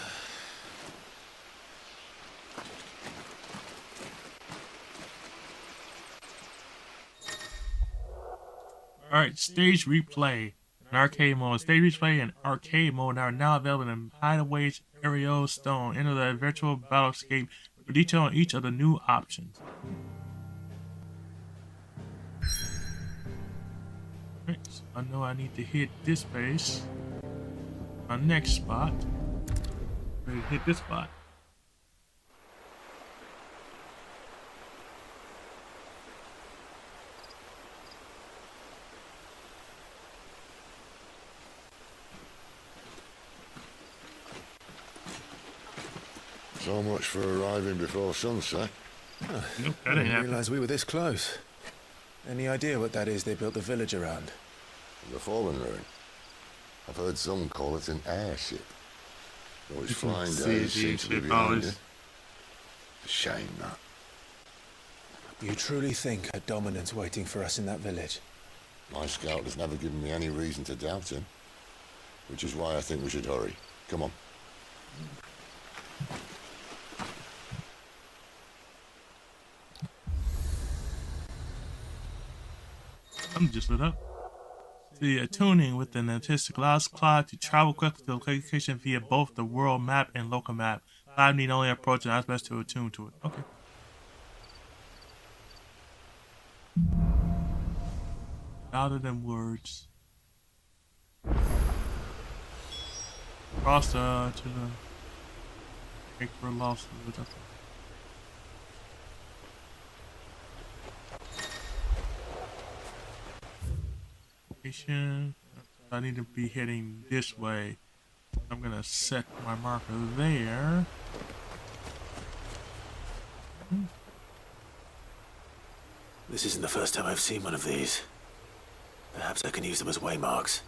Alright, stage replay. An arcade mode. Stage replay and arcade mode are now available in Hideaway's Aerial Stone. Enter the virtual battlescape for detail on each of the new options. Alright, so I know I need to hit this base. My next spot. Ready to hit this spot. So much for arriving before sunset. Nope, I that ain't didn't happening. realize we were this close. Any idea what that is they built the village around? The Fallen Ruin. I've heard some call it an airship. Though its You can flying see days the seem to be ship behind always. it. A shame, that. You truly think a dominant's waiting for us in that village? My scout has never given me any reason to doubt him. Which is why I think we should hurry. Come on. I'm just lit up. The tuning with an artistic allows Clive to travel quickly to the location via both the world map and local map. Clive need only approach an aspect to attune to it. Okay. Louder than words. Cross to the break for lost. I need to be heading this way. I'm gonna set my marker there. This isn't the first time I've seen one of these. Perhaps I can use them as waymarks.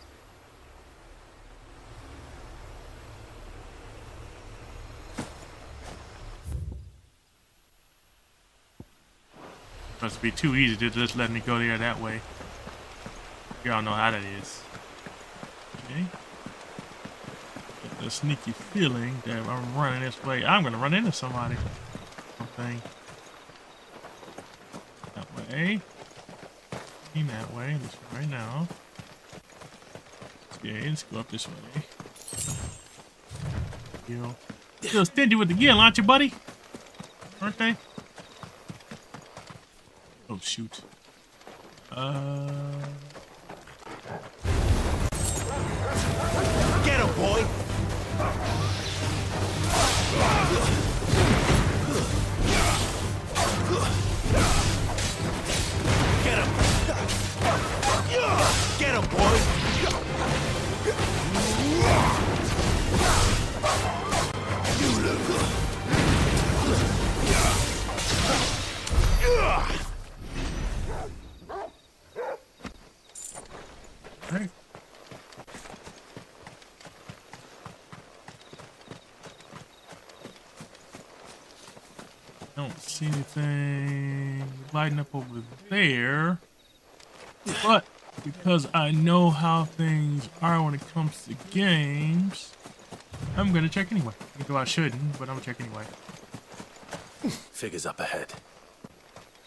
Must be too easy to just let me go there that way. Y'all know how that is. Okay. Get a sneaky feeling that if I'm running this way, I'm gonna run into somebody. Something. That way. In that way, this way right now. Okay, let's go up this way. Yo. Still stingy with the gear launcher, buddy. Aren't they? Oh shoot. Get him, boy! Get him! Get him, boy! Right. Don't see anything lighting up over there. But because I know how things are when it comes to games, I'm gonna check anyway. Though I shouldn't, but I'm gonna check anyway. Figures up ahead.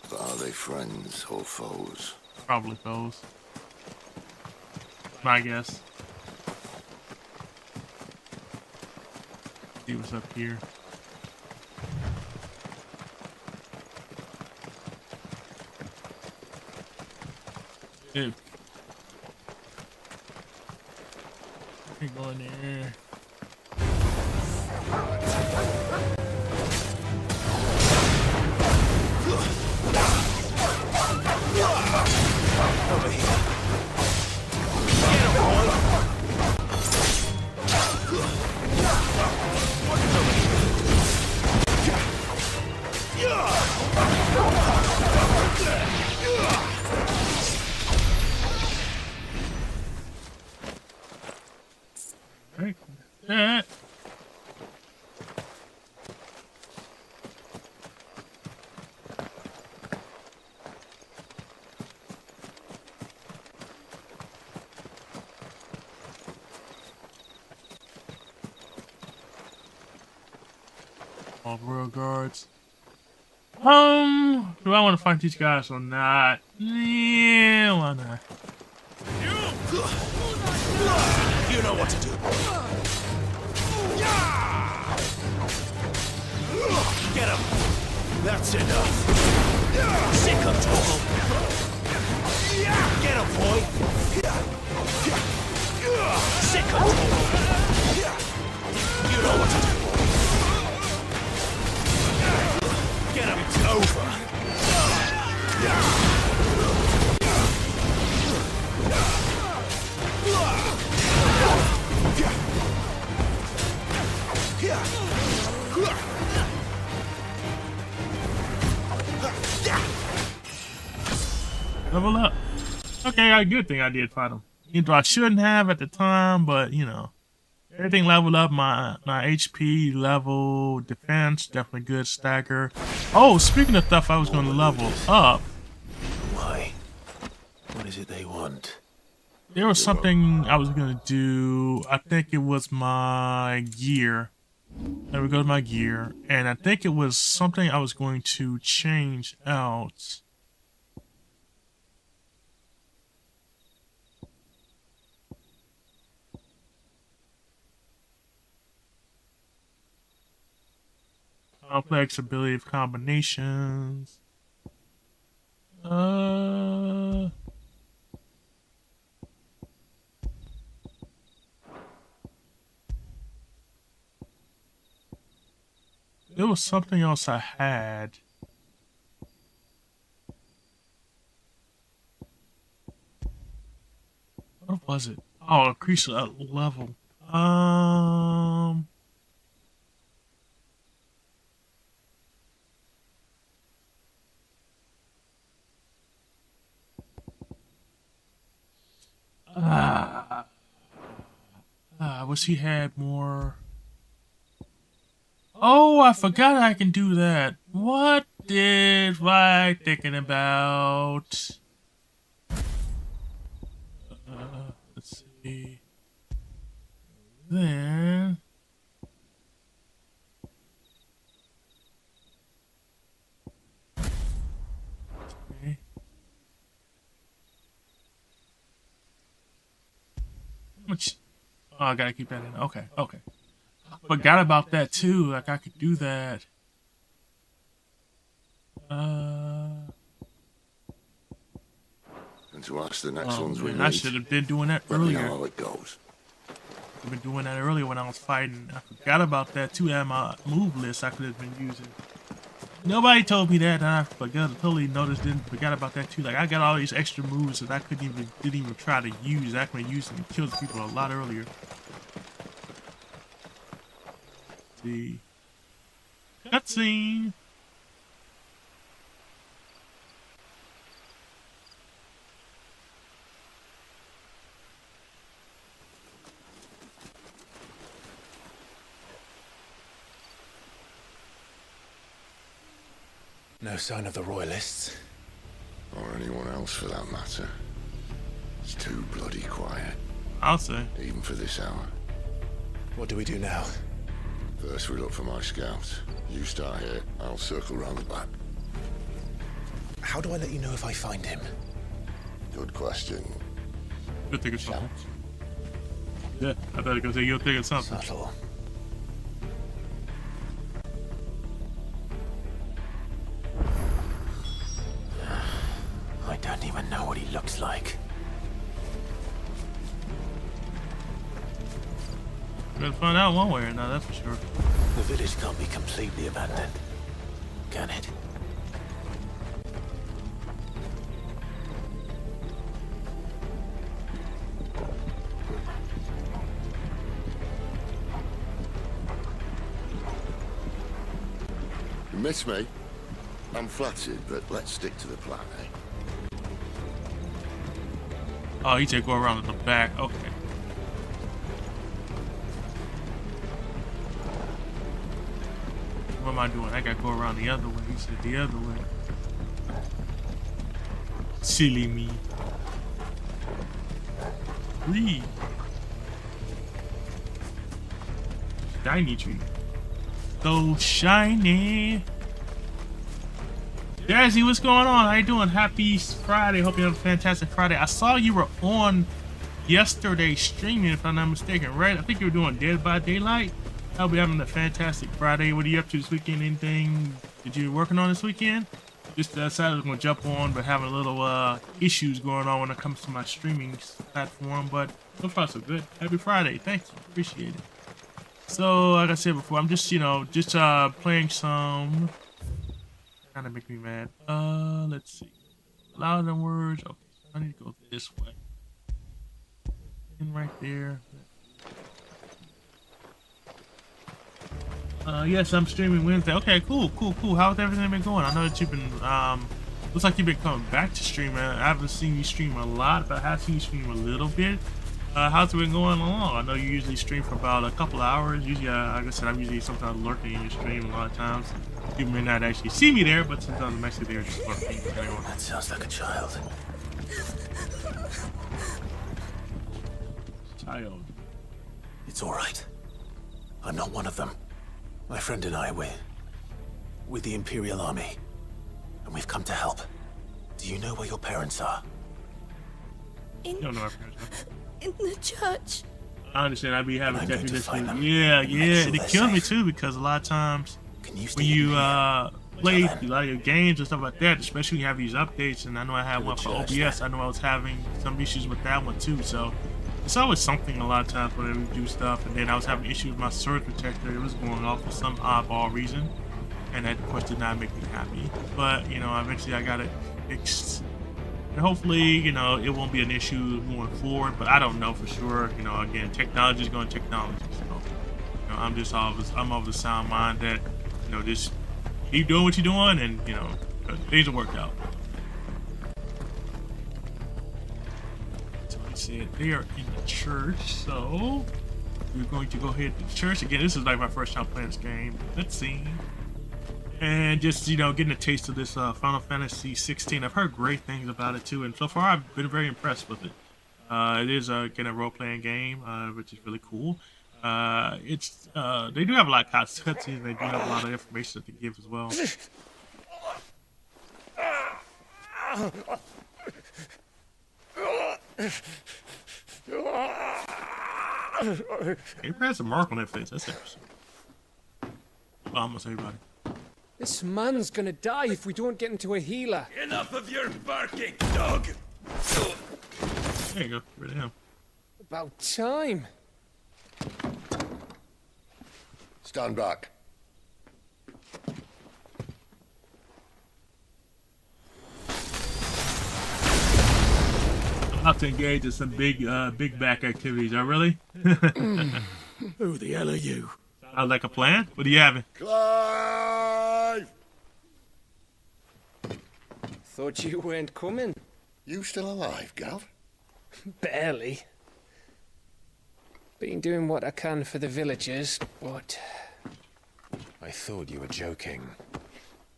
But are they friends or foes? Probably foes. My guess. See what's up here. If we go in there. Over here. Get him, boy! that. All royal guards. Do I want to fight these guys or not? Yeah, why not? You know what to do. Get him. That's enough. Sick of Torgal. Get him, boy. Sick of Torgal. You know what to do. Get him. It's over. Level up. Okay, a good thing I did fight him. You know, I shouldn't have at the time, but you know, everything leveled up. My HP level, defense, definitely good. Stagger. Oh, speaking of stuff I was going to level up, Why? What is it they want? there was something I was going to do. I think it was my gear. There we go, my gear. And I think it was something I was going to change out. Complex ability of combinations. There was something else I had. What was it? Oh, increase level. I wish he had more. Oh, I forgot I can do that. What did I thinking about? Let's see. Then. Okay. How much? Oh, I gotta keep that in. Okay, okay. Forgot about that too. Like I could do that. And to ask the next ones we Man, I meet, should have been doing that let me know earlier. how it goes. I've been doing that earlier when I was fighting. I forgot about that too. At my move list, I could have been using. Nobody told me that, and I forgot. Totally noticed. Didn't forgot about that too. Like I got all these extra moves that I didn't even try to use. I could have used them and killed people a lot earlier. Let's see. Cutscene. No sign of the Royalists. Or anyone else for that matter. It's too bloody quiet, I'll say. even for this hour. What do we do now? First we look for my scouts. You start here, I'll circle round the back. How do I let you know if I find him? Good question. You'll think of something. Yeah, I thought you were gonna say you'll think of something. Subtle. I don't even know what he looks like. We're gonna find out one way or another, that's for sure. The village can't be completely abandoned, can it? You miss me? I'm flattered, but let's stick to the plan, eh? Oh, you take go around to the back. Okay. What am I doing? I gotta go around the other way. He said the other way. Silly me. Read. Shiny tree. So shiny. Jazzy, what's going on? How you doing? Happy Friday. Hope you have a fantastic Friday. I saw you were on yesterday streaming, if I'm not mistaken, right? I think you were doing Dead by Daylight. I'll be having a fantastic Friday. What are you up to this weekend? Anything that you're working on this weekend? Just decided I was going to jump on, but having a little issues going on when it comes to my streaming platform. But so far so good. Happy Friday. Thank you. Appreciate it. So, like I said before, I'm just, playing some... Kind of make me mad. Let's see. Louder than words. Okay, so I need to go this way. And right there. Yes, I'm streaming Wednesday. Okay, cool. How's everything been going? I know that you've been, looks like you've been coming back to streaming. I haven't seen you stream a lot, but I have seen you stream a little bit. How's it been going along? I know you usually stream for about a couple hours. Usually, like I said, I'm usually sometimes lurking in your stream a lot of times. You may not actually see me there, but sometimes I'm actually there just lurking. That sounds like a child. Child. It's all right. I'm not one of them. My friend and I, we're with the Imperial Army, and we've come to help. Do you know where your parents are? You don't know our parents, huh? In the church. I understand. I'd be having I'm going to find them. Yeah. Make sure And it they're kills me safe. too, because a lot of times Can you when you play a lot of your games and stuff like that, especially when you have these updates, and I know I had one for church, OBS, I know I was having some issues with that one too, so it's always something a lot of times whenever we do stuff. And then I was having issues with my surge protector. It was going off for some oddball reason, and that of course did not make me happy. But eventually I got it fixed, and hopefully it won't be an issue moving forward, but I don't know for sure. Again, technology is going to technology, so I'm of the sound mind that just keep doing what you're doing, and things will work out. So he said they are in the church, so we're going to go ahead to the church again. This is like my first time playing this game. Let's see. And just getting a taste of this Final Fantasy 16. I've heard great things about it too, and so far I've been very impressed with it. It is again a role-playing game, which is really cool. They do have a lot of cutscenes. They do have a lot of information that they give as well. He has a mark on that face. That's interesting. Almost everybody. This man's gonna die if we don't get into a healer. Enough of your barking, dog! There you go. Get rid of him. About time. Stand back. I'm about to engage in some big back activities. Oh, really? Who the hell are you? Sounds like a plan. What are you having? Clive! Thought you weren't coming. You still alive, Gav? Barely. Been doing what I can for the villagers, but I thought you were joking.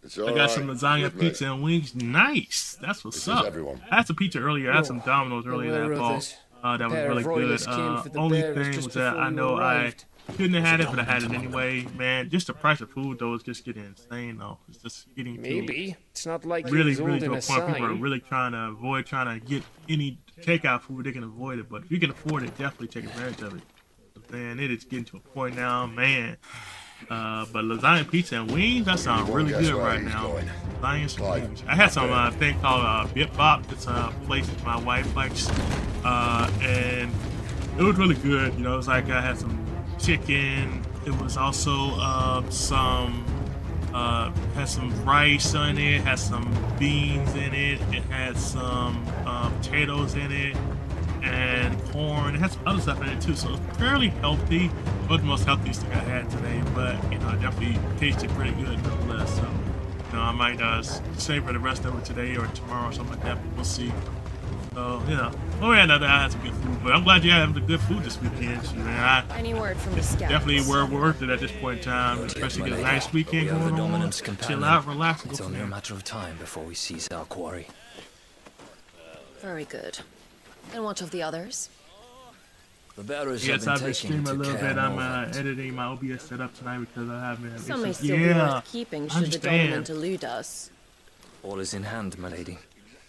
It's all I got right. some lasagna, With me. pizza, and wings. Nice. That's what's This is up. everyone. I had some pizza earlier. I had some Domino's earlier there that I were bought. others. That was Pair really of good. royalists came for the Only bearers thing just was that before I you know I arrived. couldn't have had it, but I had it anyway. Man, just the price of food though is just getting insane though. It's just getting to maybe. It's not like he really was to a holding point. a People are sign. really trying to get any takeout food. They can avoid it, but if you can afford it, definitely take advantage of it. Man, it is getting to a point now, man. But lasagna, pizza, and wings, that sounds You won't really guess good where right he's now. going. Lasagna and some Clive, wings. I had some up thing called Bip Bop. It's a place that my wife likes, and it was really good. It was like I had some chicken. It was also had some rice on it, had some beans in it, it had some potatoes in it, and corn. It had some other stuff in it too, so it's fairly healthy. It wasn't the most healthiest thing I had today, but it definitely tasted pretty good nonetheless. So I might savor the rest of it today or tomorrow or something like that, but we'll see. So, you know. Oh yeah, I had some good food, but I'm glad you had the good food this weekend. Shit, man. Any word from the scouts? Definitely worth it at this point in time, especially get a nice weekend going on. Chill out, relax, and go It's from only a there. matter of time before we seize our quarry. Very good. And what of the others? The bearers Yes, have I've been been taking streaming a to little Care bit. I'm Norvant. editing my OBS setup tonight because I haven't. Some may issues. still be Yeah, worth keeping I should the dominant understand. elude us. All is in hand, my lady.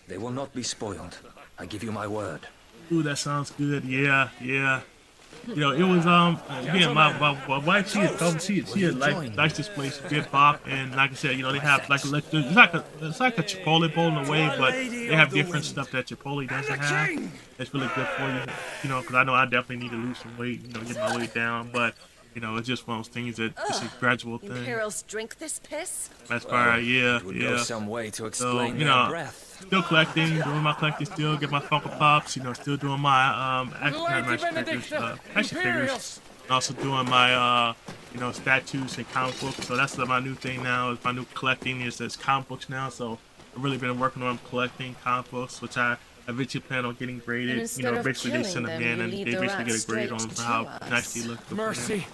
They will not be spoiled. I give you my word. Ooh, that sounds good. Yeah. You know, it was again my wife, she had like likes this place, good pop, and like I said, you know, they have like it's like a Chipotle bowl in a way, but they have different stuff that Chipotle doesn't have. It's really good for you know, because I know I definitely need to lose some weight, you know, get my weight down, but you know, it's just one of those things that it's a gradual thing. Imperials drink this piss? That's fine, yeah. It would go some way to So, explain you their know, breath. still collecting, doing my collecting still, get my Funko Pops, you know, still doing my action figures, action figures. And also doing my you know, statues and comic books. So that's my new thing now, is my new collecting is comic books now. So I've really been working on collecting comic books, which I eventually plan on getting graded. You know, basically they send them in and they basically get a grade on how nice they look. Mercy.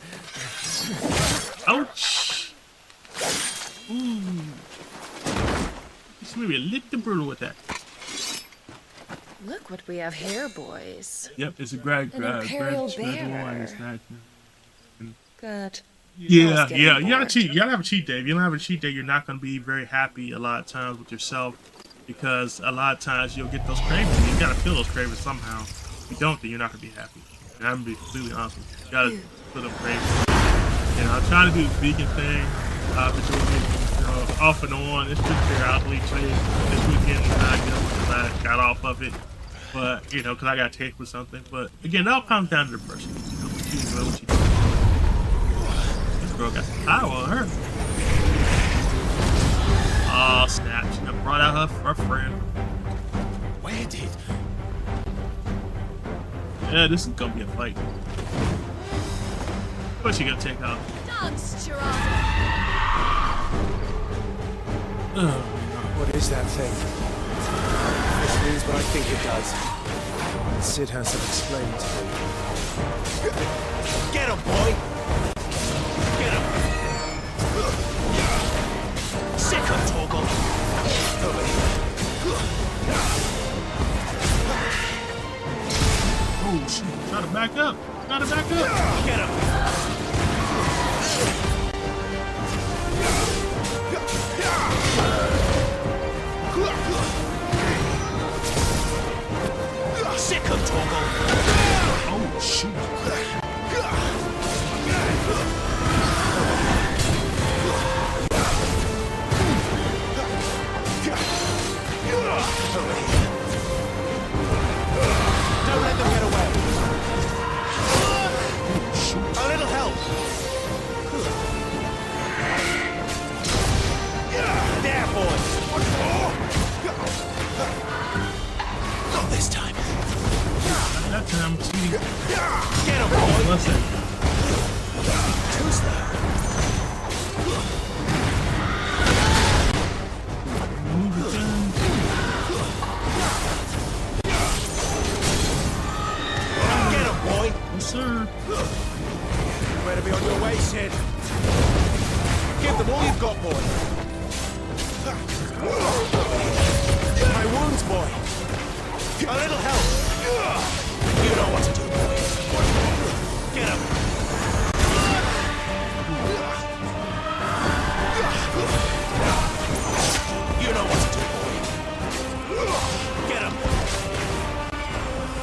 Ouch! Ooh. It's maybe a little brutal with that. Look what we have here, boys. Yep, it's a great, An imperial gradual, bear. and it's not- Good. Yeah, getting yeah. You gotta bored. cheat. You gotta have a cheat day. If you don't have a cheat day, you're not gonna be very happy a lot of times with yourself, because a lot of times you'll get those cravings. You gotta feel those cravings somehow. If you don't, then you're not gonna be happy. And I'm gonna be completely honest with you. You gotta feel them cravings. And I'm trying to do the vegan thing. I've been doing it, you know, off and on. It's been periodically. This weekend is not good because I got off of it. But, you know, because I got taste with something. But again, it all comes down to the person. You know, what you enjoy, what you do. This girl got some power on her. Oh, snap. She done brought out her friend. Where did? Yeah, this is going to be a fight. What's she going to take out? Dogs, Gerard. Oh, What is that thing? This means what I think it does. Sid has to explain to me. Get him, boy! Get him! Sick him, Torgal! Over here. oh shit. Try to back up. Try to back up. Get him! Sick him, Torgal! Oh, shoot. Don't let them get away! A little help! There, boys! Not this time! That time, cheating. Get him, boy! Listen. Who's there? Move it down. Get him, boy! Yes, sir. You better be on your way, Sid. Give them all you've got, boy. My wounds, boy. A little help. You know what to do, boy. Get him. You know what to do, boy. Get him.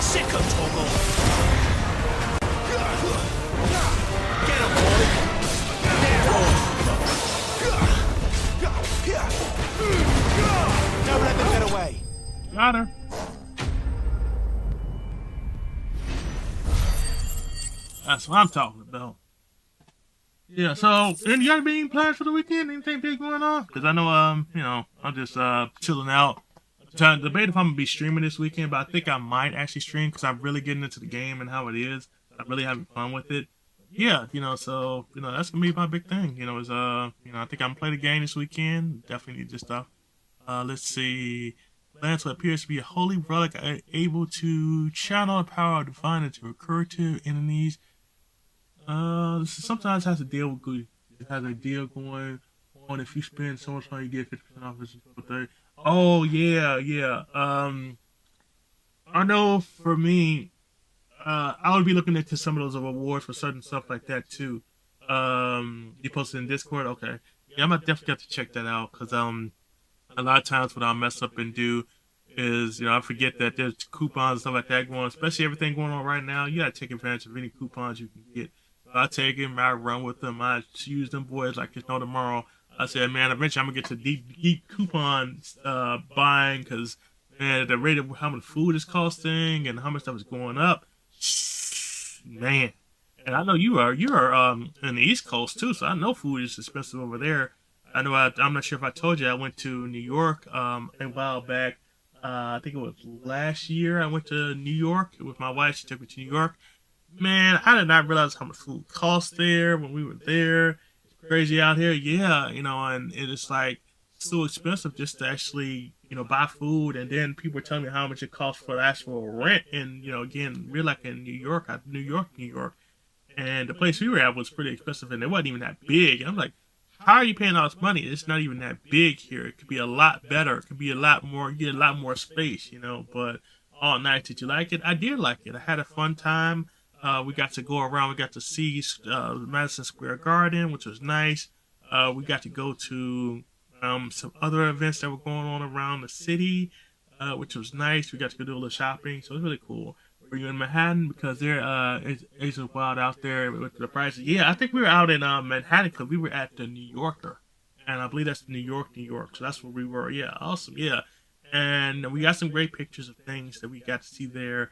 Sick him, Torgal. Get him, boy. There, boy. Don't let them get away. Got her. That's what I'm talking about. Yeah, so, and you got any plans for the weekend? Anything big going on? Because I know, you know, I'm just chilling out. Trying to debate if I'm going to be streaming this weekend, but I think I might actually stream because I'm really getting into the game and how it is. I'm really having fun with it. Yeah, you know, so, you know, that's going to be my big thing. You know, is, you know, I think I'm going to play the game this weekend. Definitely need this stuff. Let's see. lands what appears to be a holy relic able to channel the power of divine into recursive enemies. This sometimes has a deal with good. It has a deal going on. If you spend so much money, you get 50% off. Oh yeah, yeah. I know for me, I would be looking into some of those awards for certain stuff like that too. You posted in Discord, okay? Yeah, I'm gonna definitely have to check that out because a lot of times what I'll mess up and do is, I forget that there's coupons and stuff like that going on, especially everything going on right now. You gotta take advantage of any coupons you can get. So I take them, I run with them, I use them boys like there's no tomorrow. I said, man, eventually I'm gonna get to deep coupon buying because, man, the rate of how much food is costing and how much stuff is going up, man. And I know you're in the East Coast too, so I know food is expensive over there. I know I'm not sure if I told you I went to New York a while back. I think it was last year. I went to New York with my wife. She took me to New York. Man, I did not realize how much food costs there when we were there. It's crazy out here, yeah. And it's like so expensive just to actually buy food, and then people are telling me how much it costs for the actual rent. And again, we're like in New York, and the place we were at was pretty expensive, and it wasn't even that big. And I'm like, how are you paying all this money? It's not even that big here. It could be a lot better. It could be a lot more. You get a lot more space, But all night, did you like it? I did like it. I had a fun time. We got to go around. We got to see Madison Square Garden, which was nice. We got to go to some other events that were going on around the city, which was nice. We got to go do a little shopping, so it was really cool. Were you in Manhattan? Because there it's wild out there with the prices. Yeah, I think we were out in Manhattan because we were at the New Yorker, and I believe that's New York. So that's where we were. Yeah, awesome. Yeah, and we got some great pictures of things that we got to see there.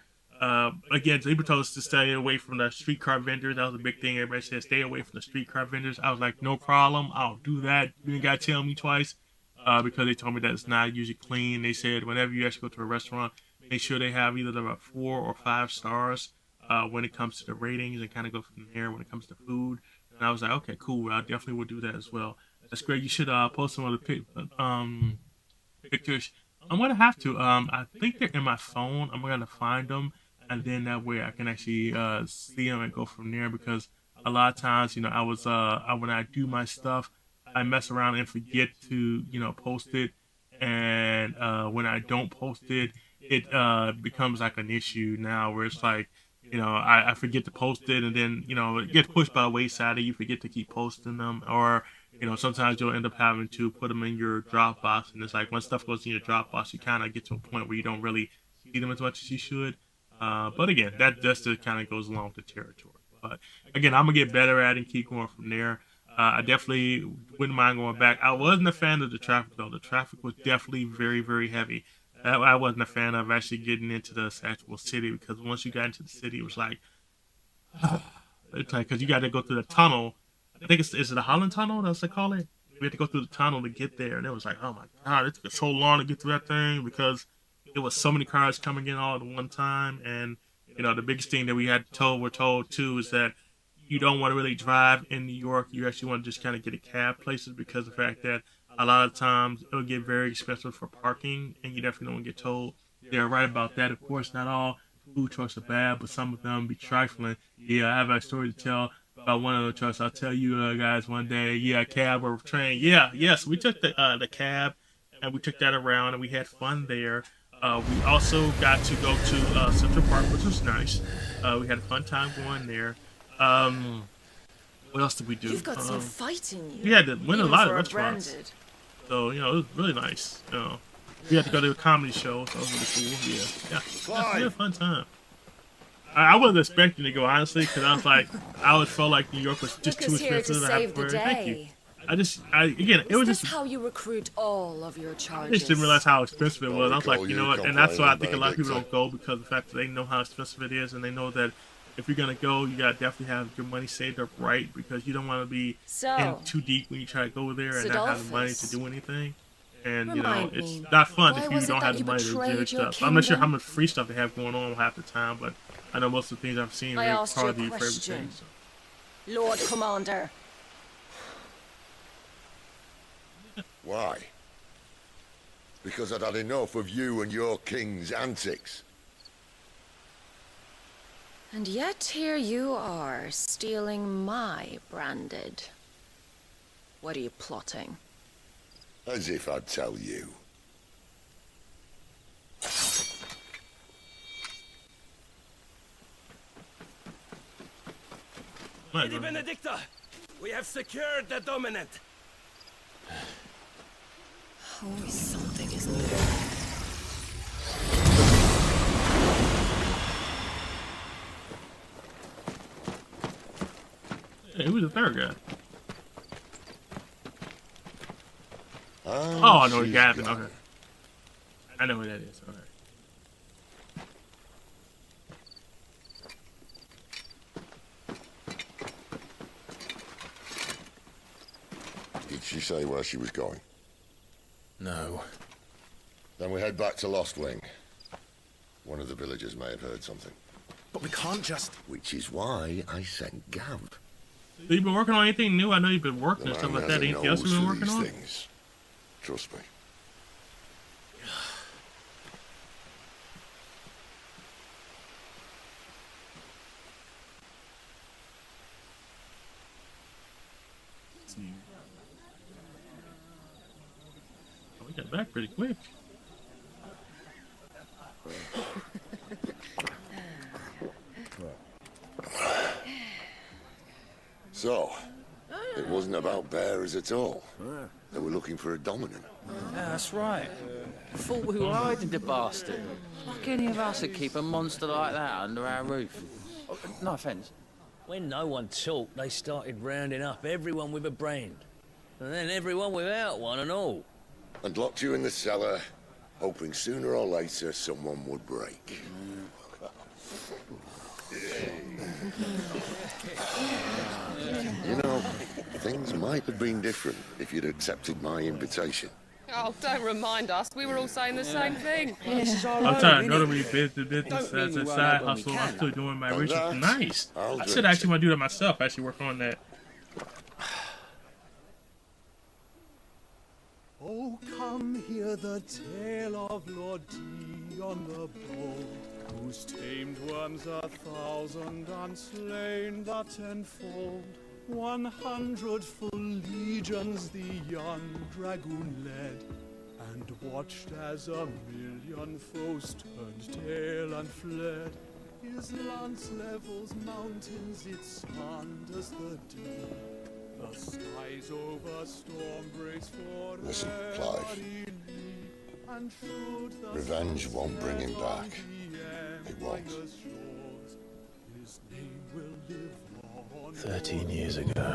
Again, people told us to stay away from the streetcar vendors. That was a big thing. Everybody said stay away from the streetcar vendors. I was like, no problem. I'll do that. You ain't got to tell me twice because they told me that it's not usually clean. They said whenever you actually go to a restaurant, make sure they have either about 4 or 5 stars when it comes to the ratings and kind of go from there when it comes to food. And I was like, okay, cool. I definitely will do that as well. That's great. You should post some of the pictures. I'm going to have to. I think they're in my phone. I'm going to find them. And then that way I can actually see them and go from there, because a lot of times, I was when I do my stuff, I mess around and forget to post it, and when I don't post it, it becomes like an issue now where it's like I forget to post it, and then it gets pushed by the wayside and you forget to keep posting them, or sometimes you'll end up having to put them in your Dropbox, and it's like when stuff goes in your Dropbox, you kind of get to a point where you don't really see them as much as you should. But again, that just kind of goes along with the territory. But again, I'm going to get better at it and keep going from there. I definitely wouldn't mind going back. I wasn't a fan of the traffic, though. The traffic was definitely very, very heavy. I wasn't a fan of actually getting into the actual city, because once you got into the city, it was like, it's like, because you got to go through the tunnel. I think is it the Holland Tunnel? That's what they call it. We had to go through the tunnel to get there, and it was like, oh my God, it took so long to get through that thing because there was so many cars coming in all at one time. And the biggest thing that we're told too is that you don't want to really drive in New York. You actually want to just kind of get a cab places, because of the fact that a lot of times it'll get very expensive for parking, and you definitely don't want to get told. They're right about that. Of course, not all food trucks are bad, but some of them be trifling. Yeah, I have a story to tell about one of the trucks. I'll tell you guys one day. Yeah, cab or train. Yeah, yes, we took the cab, and we took that around, and we had fun there. We also got to go to Central Park, which was nice. We had a fun time going there. What else did we do? You've got some fight in you. We had to win a lot of restaurants. Branded. So, it was really nice. We had to go to a comedy show, so that was really cool. Yeah. It was a fun time. I wasn't expecting to go, honestly, because I was like, I always felt like New York was just too expensive to have to. Thank you. It was just how you recruit all of your charges. I just didn't realize how expensive it was. I was like, you know what, and that's why I think a lot of people don't go, because of the fact that they know how expensive it is, and they know that if you're gonna go, you gotta definitely have your money saved up right, because you don't want to be in too deep when you try to go there and not have the money to do anything. And it's not fun if you don't have the money to do stuff. I'm not sure how much free stuff they have going on half the time, but I know most of the things I've seen they charge you for everything. So. Lord Commander. Why? Because I'd had enough of you and your king's antics. And yet here you are, stealing my branded. What are you plotting? As if I'd tell you. Lady Benedicta, we have secured the dominant. Always something, isn't there? Hey, who's the third guy? And Oh, I know what she's Gavin. gone. Okay. I know who that is. All right. Did she say where she was going? No. Then we head back to Lost Wing. One of the villagers may have heard something. But we can't just... Which is why I sent Gav. So you been working on anything new? I know you've been working The and stuff man like that. has a Anything else nose you've been for working these on? things. Trust me. Oh, we got back pretty quick. So, it wasn't about bears at all. They were looking for a dominant. Yeah, that's right. Thought we were hiding the bastard. Like any of us would keep a monster like that under our roof. Oh, no offence. When no one talked, they started rounding up everyone with a brand. And then everyone without one and all. And locked you in the cellar, hoping sooner or later someone would break. You know, things might have been different if you'd accepted my invitation. Oh, don't remind us. We were all saying the same thing. I'm trying to go to business as a side hustle. I'm still doing my research. Nice. I should actually want to do that myself. Actually work on that. Oh, come hear the tale of Lord Dion the Bold, whose tamed worms 1,000 and slain the tenfold. 100 full legions the young dragoon led, and watched as 1,000,000 foes turned tail and fled. His lance levels mountains, it slanders the deep. The skies over storm breaks for Listen, Clive. Revenge won't bring him back. It won't. 13 years ago,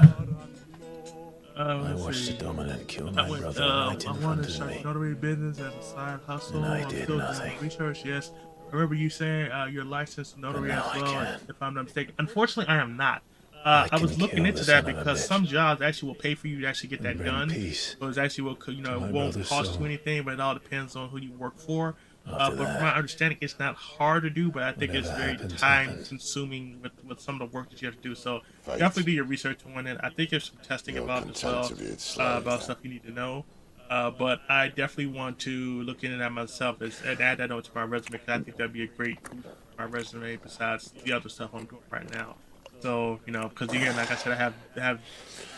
I watched a dominant kill my brother right in I front want to of start me. notary business as a side hustle. And I I'm did still nothing. doing research, yes. I remember you saying you're licensed notary And as now I well, can. if I'm not mistaken. Unfortunately, I am not. I I was can looking kill into the that son of a because bitch. some jobs actually will pay for you to actually get that And bring done. peace So it's actually will, to it my won't brother's cost soul. you anything, but it all depends on who you work for. After But that, from my understanding, it's not hard to do, but I think it's whatever very happens, time happens. consuming with some of the work that you have to do. So Right. definitely do your research on it. I think there's some testing You're involved as well content to be its slave, about then. stuff you need to know. But I definitely want to look into that myself and add that onto my resume because I think that'd be a great boost for my resume besides the other stuff I'm doing right now. So, you know, because again, like I said, I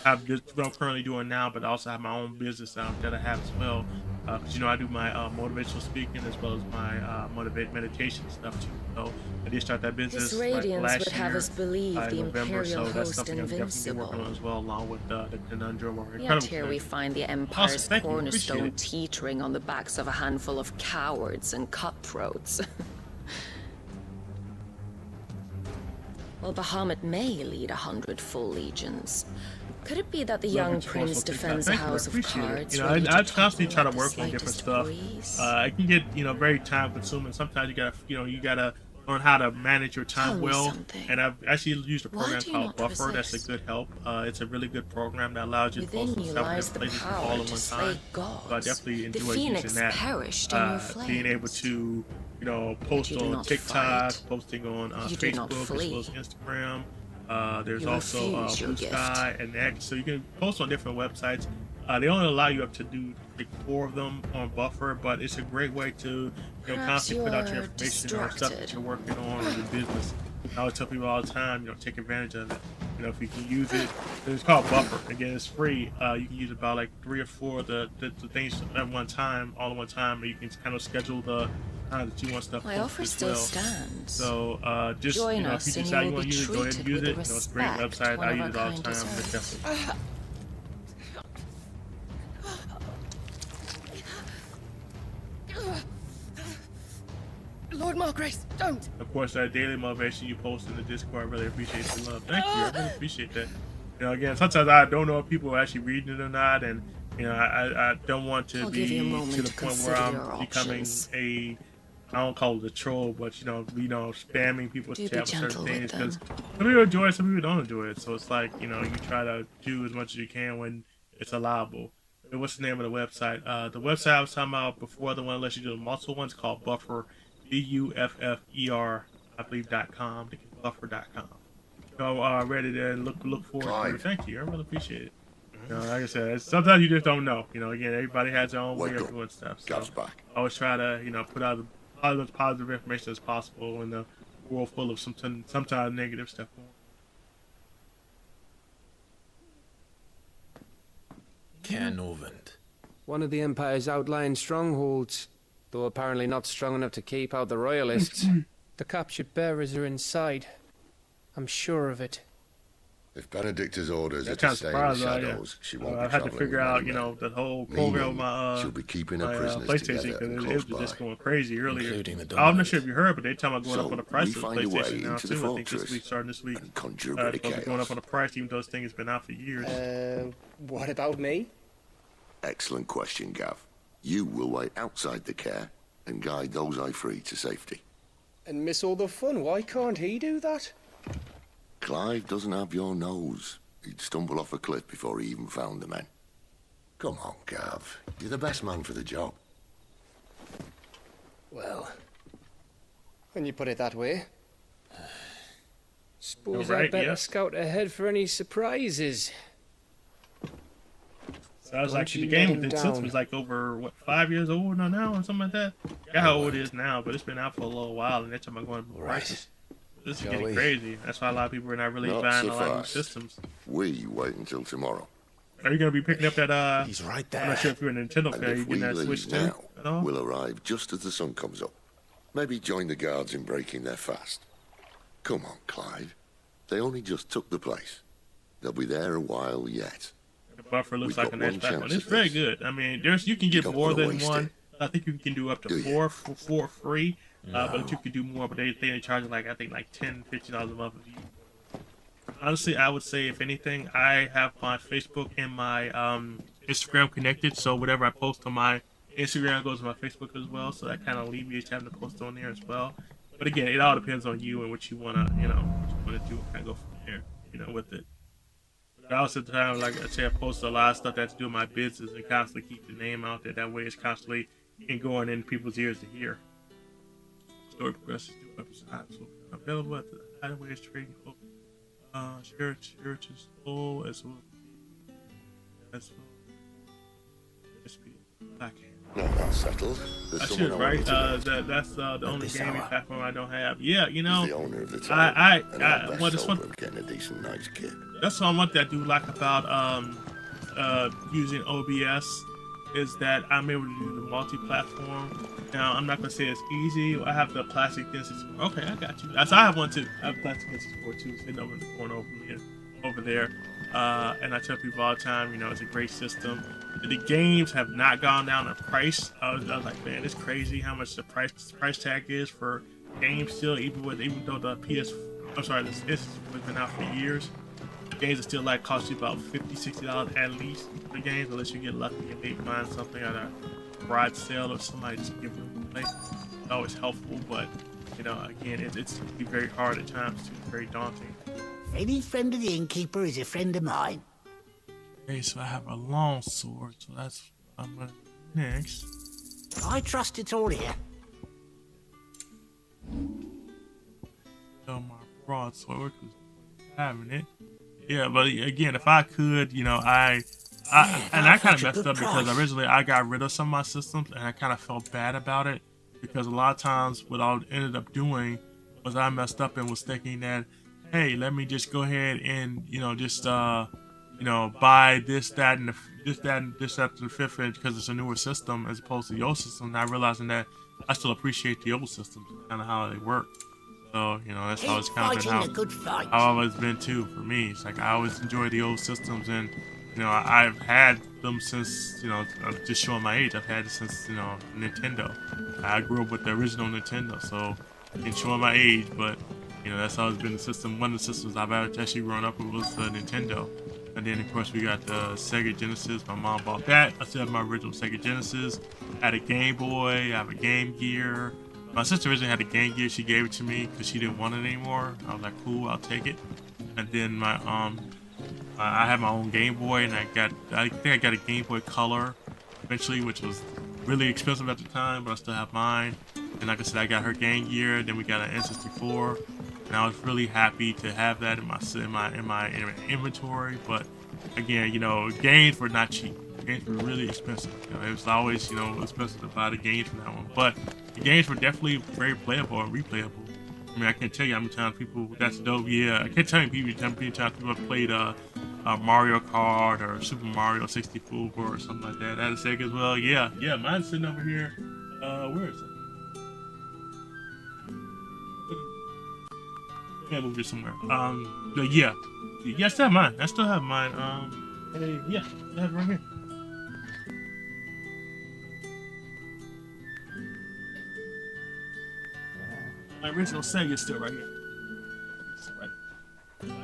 have this what I'm currently doing now, but I also have my own business that I have as well. Because, you know, I do my motivational speaking as well as my motivate meditation stuff too. So I did start that business This like radiance last would have year, us believe in the November. Imperial So that's host something I'm definitely invincible. working on as well, along with the conundrum or Yet incredible. here we Conundrum. find the Empire's thank you. cornerstone Appreciate it. teetering on the backs of a handful of cowards and cutthroats. Well, Bahamut may lead 100 full legions. Could it be that the young Love it, prince also, defends a thank you, I house of appreciate it. cards? You know, ready to I topple constantly try to at the work on different slightest stuff. breeze? It can get very time consuming. Sometimes you gotta learn how to manage your Tell time me well. something. And I've actually used a Why program do you called not Buffer. That's resist? a good help. It's a really good program that allows you to Within post you stuff in lies the places all power at to one slay time. gods. So I definitely The enjoy phoenix using that. perished in your Being able flames. to, post you do on not TikTok, fight. posting on You do not Facebook, as flee. well as Instagram. There's You also refuse your Blue gift. Sky and X, so you can post on different websites. They only allow you up to do like 4 of them on Buffer, but it's a great way to Perhaps constantly put out your you're information or stuff that distracted. you're working on in your business. I always tell people all the time, take advantage of it. If you can use it, it's called Buffer. Again, it's free. You can use about like 3 or 4 of the things at one time, all at one time, and you can kind of schedule the time that you want stuff. My offer still stands. So just Join if us you and decide you you will want be to use it, go ahead and use treated it. with It's a great respect website. one I of use our it all the kind time. But deserves. definitely. Lord Margrace, don't! Of course, that daily motivation you post in the Discord, I really appreciate the love. Thank you. I really appreciate that. Again, sometimes I don't know if people are actually reading it or not, and I don't want to I'll be give you a to moment the to point where consider I'm your becoming options. I don't call it a troll, but spamming people's Do be chat with certain gentle with things them. because some people enjoy it, some people don't enjoy it. So it's like you try to do as much as you can when it's allowable. But what's the name of the website? The website I was talking about before, the one unless you do the multiple ones, called Buffer, BUFFER, I believe .com. Buffer.com. So ready to look forward to it. Thank you. I really appreciate it. Like I said, sometimes you just don't know. Again, everybody has their own way of doing stuff. So Gav's back. I always try to, put out as much positive information as possible in a world full of sometimes negative stuff. Cairnorvend. One of the Empire's outlying strongholds, though apparently not strong enough to keep out the royalists. The captured bearers are inside. I'm sure of it. If Benedicta's orders are That's to kind of stay in the surprised about shadows, she won't be I had to traveling figure with out, many men. the whole program Meaning of my she'll be keeping her my prisoners PlayStation together and because it close was just by, going crazy earlier. including the I'm not dominant. sure if you heard, but they talking about going So, up on the price we of the find a way PlayStation now into the too. I think this fortress week, starting this week, and conjure a it's bit of supposed to be going up chaos. on the price, even though this thing has been out for years. What about me? Excellent question, Gav. You will wait outside the care and guide those I free to safety. And miss all the fun. Why can't he do that? Clive doesn't have your nose. He'd stumble off a cliff before he even found the men. Come on, Gav. You're the best man for the job. Well, when you put it that way. Suppose Right, I'd better yeah. scout ahead for any surprises. So I was Don't actually you the game let him that since down. was like over 5 years old now or something like that. I forgot how old it is now, but it's been out for a little while, and they're talking about going to prices. This is Shall getting we? crazy. That's why a lot of people are not really Not buying so a lot of new fast. systems. We wait until tomorrow. Are you gonna be picking up that? He's right I'm not there. sure if you're a Nintendo And fan. You if we getting that Switch leave too? now, At all? we'll arrive just as the sun comes up. Maybe join the guards in breaking their fast. Come on, Clive. They only just took the place. They'll be there a while yet. The buffer looks We've like got an one Xbox one. chance It's at very this. good. I mean, you can get don't more wanna than waste one. it. I think you can do up Do to you? four free. But you could do more. But they charge like I think like $10, $15 a month. If you honestly, I would say if anything, I have my Facebook and my Instagram connected, so whatever I post on my Instagram goes to my Facebook as well. So that kind of alleviates having to post on there as well. But again, it all depends on you and what you wanna, what you wanna do, and kind of go from there, with it. But I also at the time, like I say, I post a lot of stuff that has to do with my business and constantly keep the name out there. That way, it's constantly going in people's ears to hear. Story progresses through episodes. So available at the Hideaways Trading Book. Church is full as well. SP Black Hand. No, that's settled. There's I someone should, I right? want to That's the only this gaming hour. platform I don't have. Yeah, He's the owner of the town. I and our best well, that's hope one. of getting a decent night's kid. That's one thing I do like about using OBS is that I'm able to do the multi-platform. Now I'm not gonna say it's easy. I have the plastic density. Okay, I got you. I have one too. I have plastic density for too. Sitting over in the corner over there. And I tell people all the time, it's a great system. The games have not gone down in price. I was like, man, it's crazy how much the price tag is for games still, even though the this has been out for years. Games are still cost you about $50-$60 at least for the games, unless you get lucky and maybe find something at a garage sale or somebody just give them away. It's always helpful, but again, it's be very hard at times too, very daunting. Any friend of the innkeeper is a friend of mine. Okay, so I have a long sword, so that's what I'm gonna do next. I trust it's all here. So my broadsword, because having it. Yeah, but again, if I could, I I kind of messed up because originally I got rid of some of my systems and I kind of felt bad about it because a lot of times what I ended up doing was I messed up and was thinking that, hey, let me just go ahead and just buy this, that, and this, that to the fifth inch because it's a newer system as opposed to the old system. Not realizing that I still appreciate the old systems, kind of how they work. So that's always kind of been how I've always been too for me. It's like I always enjoy the old systems, and I've had them since I'm just showing my age. I've had it since Nintendo. I grew up with the original Nintendo, so I'm showing my age, but that's always been the system. One of the systems I've actually grown up with was the Nintendo. And then, of course, we got the Sega Genesis. My mom bought that. I still have my original Sega Genesis. I had a Game Boy. I have a Game Gear. My sister originally had a Game Gear. She gave it to me because she didn't want it anymore. I was like, cool, I'll take it. And then I had my own Game Boy, and I think I got a Game Boy Color eventually, which was really expensive at the time, but I still have mine. And like I said, I got her Game Gear. Then we got an N64. And I was really happy to have that in my inventory. But again, games were not cheap. Games were really expensive. It was always expensive to buy the games from that one. But the games were definitely very playable and replayable. I mean, I can't tell you how many times people. That's dope. Yeah, I can't tell you how many times people have played Mario Kart or Super Mario 64 or something like that. That is Sega as well. Yeah, mine's sitting over here. Where is it? Move it somewhere. Yeah, I still have mine. I still have mine. Yeah, I have it right here. My original Sega is still right here.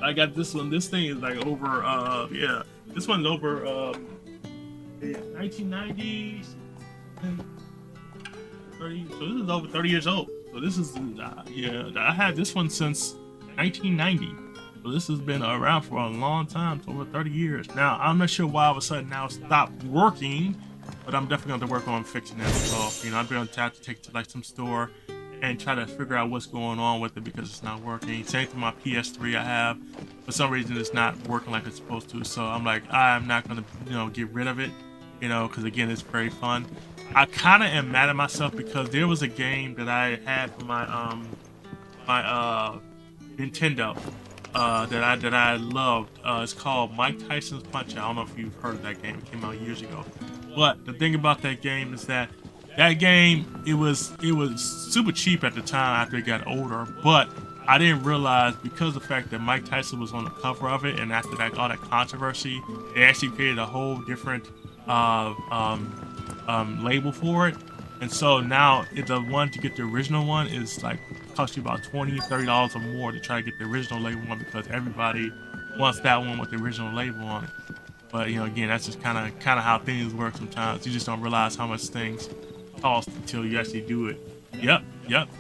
I got this one. This thing is like over. This one's over. 1990s. 30. So this is over 30 years old. So this is I had this one since 1990. So this has been around for a long time, for over 30 years. Now, I'm not sure why all of a sudden now it stopped working, but I'm definitely going to work on fixing that. So, I'm going to have to take it to like some store and try to figure out what's going on with it because it's not working. Same thing with my PS3 I have. For some reason, it's not working like it's supposed to. So I'm like, I'm not going to, get rid of it, because again, it's very fun. I kind of am mad at myself because there was a game that I had for my Nintendo that I loved. It's called Mike Tyson's Punch-Out. I don't know if you've heard of that game. It came out years ago. But the thing about that game is that game it was super cheap at the time after it got older. But I didn't realize because of the fact that Mike Tyson was on the cover of it, and after that all that controversy, they actually created a whole different label for it. And so now the one to get the original one is like cost you about $20-$30 or more to try to get the original label one because everybody wants that one with the original label on it. But again, that's just kind of how things work sometimes. You just don't realize how much things cost until you actually do it. Yep.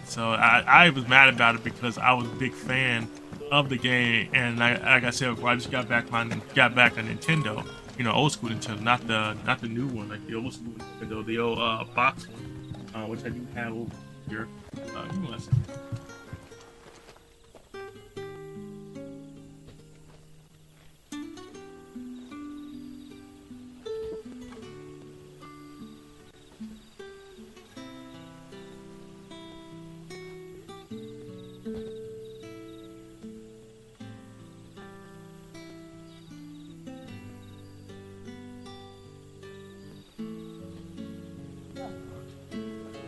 So I was mad about it because I was a big fan of the game, and like I said before, I just got back to Nintendo. Old school Nintendo, not the new one, like the old school Nintendo, the old box one, which I do have over here. Give me one second.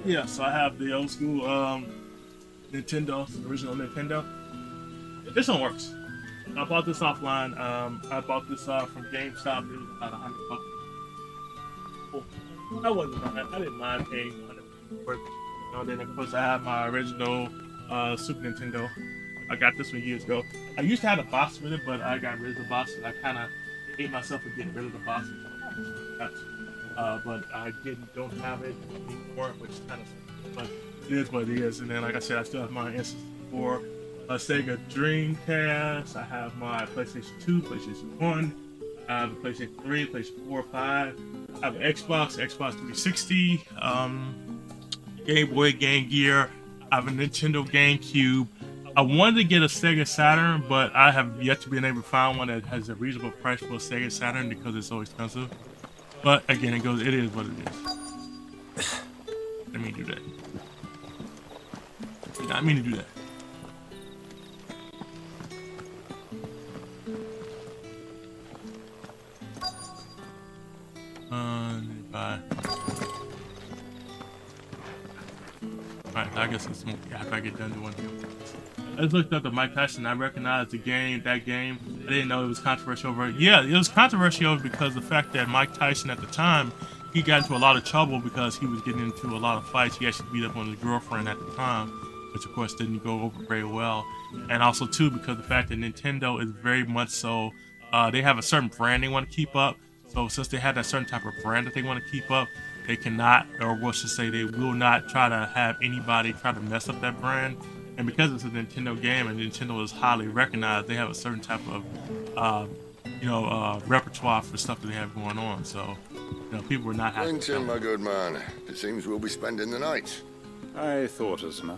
Yeah, so I have the old school Nintendo, the original Nintendo. This one works. I bought this offline. I bought this from GameStop. It was about $100. Cool. I didn't mind paying $100 for it. Then of course I have my original Super Nintendo. I got this one years ago. I used to have a box with it, but I got rid of the box, and I kind of hate myself for getting rid of the box. But I don't have it anymore, which is kind of, but it is what it is. And then, like I said, I still have my N64, Sega Dreamcast. I have my PlayStation 2, PlayStation 1. I have a PlayStation 3, PlayStation 4, 5. I have an Xbox 360, Game Boy, Game Gear. I have a Nintendo GameCube. I wanted to get a Sega Saturn, but I have yet to be able to find one that has a reasonable price for a Sega Saturn because it's so expensive. But again, it is what it is. Let me do that. Yeah, I mean to do that. Bye. Alright, I guess it's after I get done doing it. I just looked up the Mike Tyson. I recognized the game, that game. I didn't know it was controversial over it. Yeah, it was controversial because the fact that Mike Tyson at the time, he got into a lot of trouble because he was getting into a lot of fights. He actually beat up on his girlfriend at the time, which of course didn't go over very well. And also too, because the fact that Nintendo is very much so, they have a certain brand they want to keep up. So since they have that certain type of brand that they want to keep up, they cannot, or what should say, they will not try to have anybody try to mess up that brand. And because it's a Nintendo game and Nintendo is highly recognized, they have a certain type of, repertoire for stuff that they have going on. So, people are not happy. Winter, my good man. It seems we'll be spending the night. I thought as much.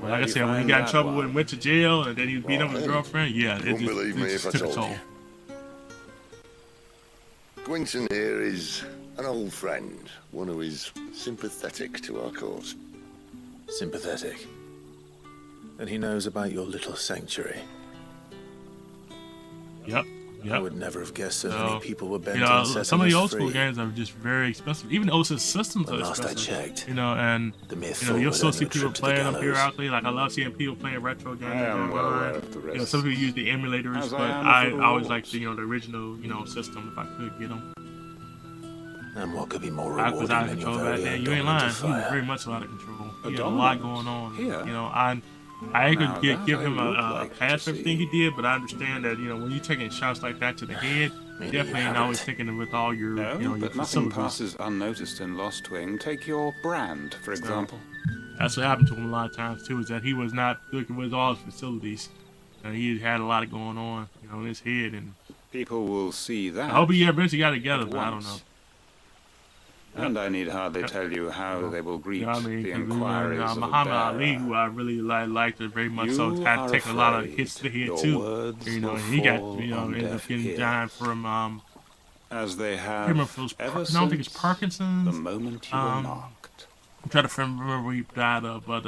Well, like I said, when he got in trouble and went to jail and then he beat up his girlfriend, yeah, you won't believe me if I told you. Gwynton here is an old friend, one who is sympathetic to our cause. Sympathetic? And he knows about your little sanctuary. Yep. I would never have guessed so many people were bent on setting us free. Some of the old school games are just very expensive. Even OS systems are expensive. Last I checked, and you'll still see people playing them periodically. Like I love seeing people playing retro games. Some people use the emulators, but I always like the original system if I could get them. And what could be more rewarding than your very own you ain't lying. He was very much out of control. He had a lot going on. I ain't gonna give him a pass for everything he did, but I understand that when you're taking shots like that to the head, definitely ain't always thinking with all your your but nothing passes unnoticed in Lost Wing. Take your Brand, for example. That's what happened to him a lot of times too. Is that he was not looking with all his facilities. He had a lot going on, in his head, and people will see that. I hope he eventually got together, but I don't know. And I need hardly tell you how they will greet the inquiries of Muhammad Ali, who I really liked it very much, so had taken a lot of hits to the head too. And he got ended up getting died from as they have I don't think it's Parkinson's. The moment you were marked. I'm trying to remember what he died of, but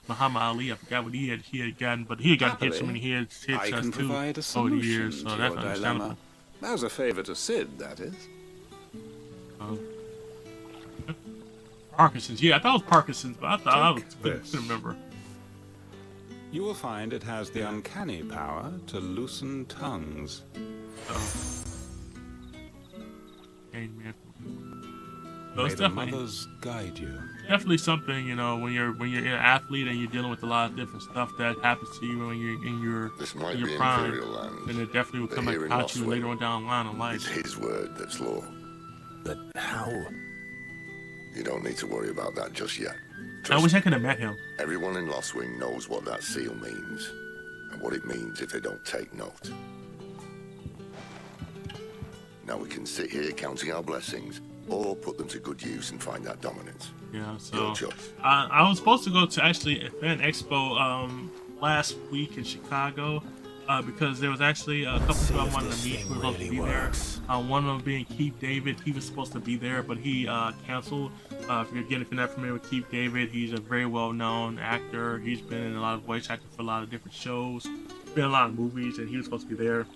Muhammad Ali, I forgot what he had gotten, but he had gotten hit so many headshots too over the years, so that's understandable. As a favor to Sid, that is. Parkinson's, I thought it was Parkinson's, but I couldn't remember. You will find it has the uncanny power to loosen tongues. It's definitely mothers guide you. Definitely something, when you're an athlete and you're dealing with a lot of different stuff that happens to you when you're in your prime, and it definitely will come back to haunt you later on down the line in life. It's his word that's law. But how? You don't need to worry about that just yet. I wish I could have met him. Everyone in Lost Wing knows what that seal means, and what it means if they don't take note. Now we can sit here counting our blessings, or put them to good use and find that dominance. Yeah, so your choice. I was supposed to go to actually a fan expo last week in Chicago. Because there was actually a couple people I wanted to meet who were supposed to be there. One of them being Keith David. He was supposed to be there, but he canceled. If you're not familiar with Keith David, he's a very well-known actor. He's been in a lot of voice acting for a lot of different shows. Been in a lot of movies, and he was supposed to be there.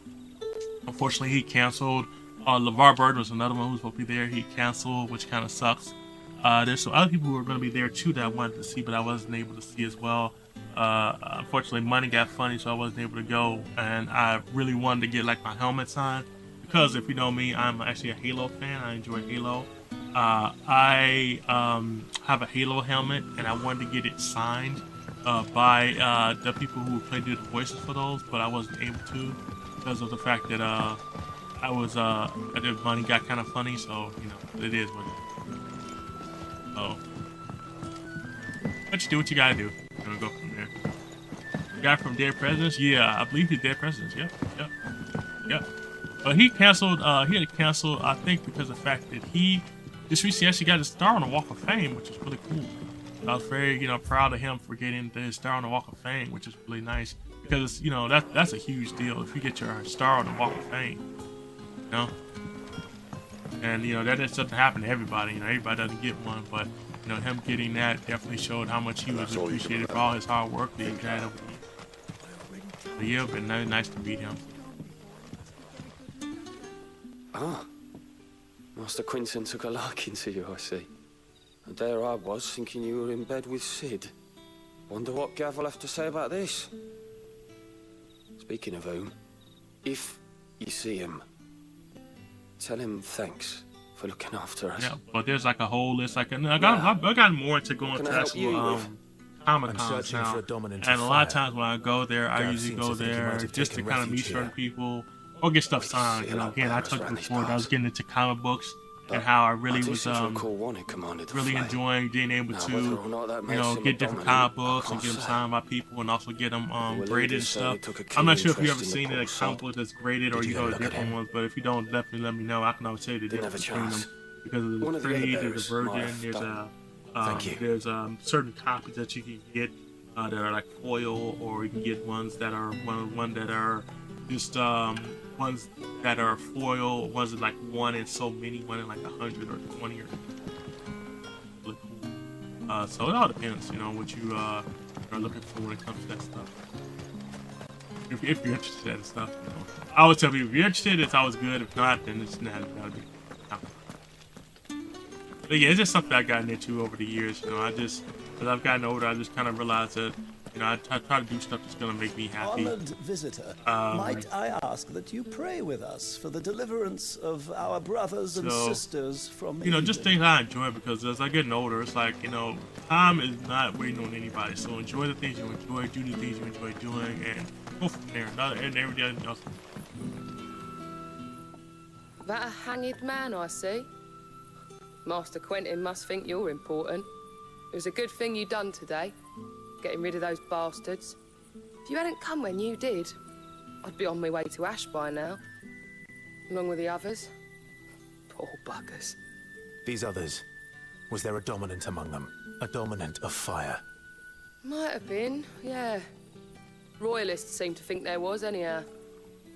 Unfortunately, he canceled. LeVar Burton was another one who was supposed to be there. He canceled, which kind of sucks. There's some other people who were going to be there too that I wanted to see, but I wasn't able to see as well. Unfortunately, money got funny, so I wasn't able to go, and I really wanted to get like my helmet signed because if you know me, I'm actually a Halo fan. I enjoy Halo. I have a Halo helmet, and I wanted to get it signed by the people who played the voices for those, but I wasn't able to because of the fact that the money got kind of funny, so it is what it is. So, but you do what you gotta do. Go from there. The guy from Dead Presidents, I believe he's Dead Presidents. Yep. But he canceled. He had to cancel, I think, because of the fact that he just recently actually got his star on the Walk of Fame, which is really cool. was very, you know, proud of him for getting his star on the Walk of Fame, which is really nice because, you know, that's a huge deal if you get your star on the Walk of Fame, you know. And you know that doesn't happen to everybody. You know, everybody doesn't get one, but you know, him getting that definitely showed how much he was appreciated for all his hard work that he had over the year. But nice to meet him. Ah, Master Quinton took a liking to you, I see. And there I was, thinking you were in bed with Sid. Wonder what Gav will have to say about this. Speaking of whom, if you see him, tell him thanks for looking after us. Yeah, but there's like a whole list. Like, I got more to go into actual Comic-Cons now. And a lot of times when I go there, I usually go there just to kind of meet certain people or get stuff signed. You know, again, I told you before that I was getting into comic books and how I really was really enjoying being able to, you know, get different comic books and get them signed by people and also get them graded and stuff. I'm not sure if you've ever seen a comic book that's graded or you know different ones, but if you don't, definitely let me know. I can always tell you the difference between them because of the Creed, there's a Virgin, there's certain copies that you can get that are like foil, or you can get ones that are one that are just ones that are foil, ones that like one in so many, one in like 100 or 20 or really cool. So it all depends, you know, what you are looking for when it comes to that stuff. If you're interested in that stuff, you know. I always tell people if you're interested, it's always good. If not, then it's not gotta be. But yeah, it's just something I've gotten into over the years. You know, as I've gotten older, I just kind of realized that, you know, I try to do stuff that's gonna make me happy. Honored visitor, might I ask that you pray with us for the deliverance of our brothers and sisters from you know, just things I enjoy, because as I get older, it's like, you know, time is not waiting on anybody. So enjoy the things you enjoy, do the things you enjoy doing, and go from there. And everything else. That a hanged man, I see. Master Quentin must think you're important. It was a good thing you done today, getting rid of those bastards. If you hadn't come when you did, I'd be on my way to Ash by now, along with the others. Poor buggers. These others, was there a dominant among them? A dominant of fire? Might have been, yeah. Royalists seem to think there was, anyhow.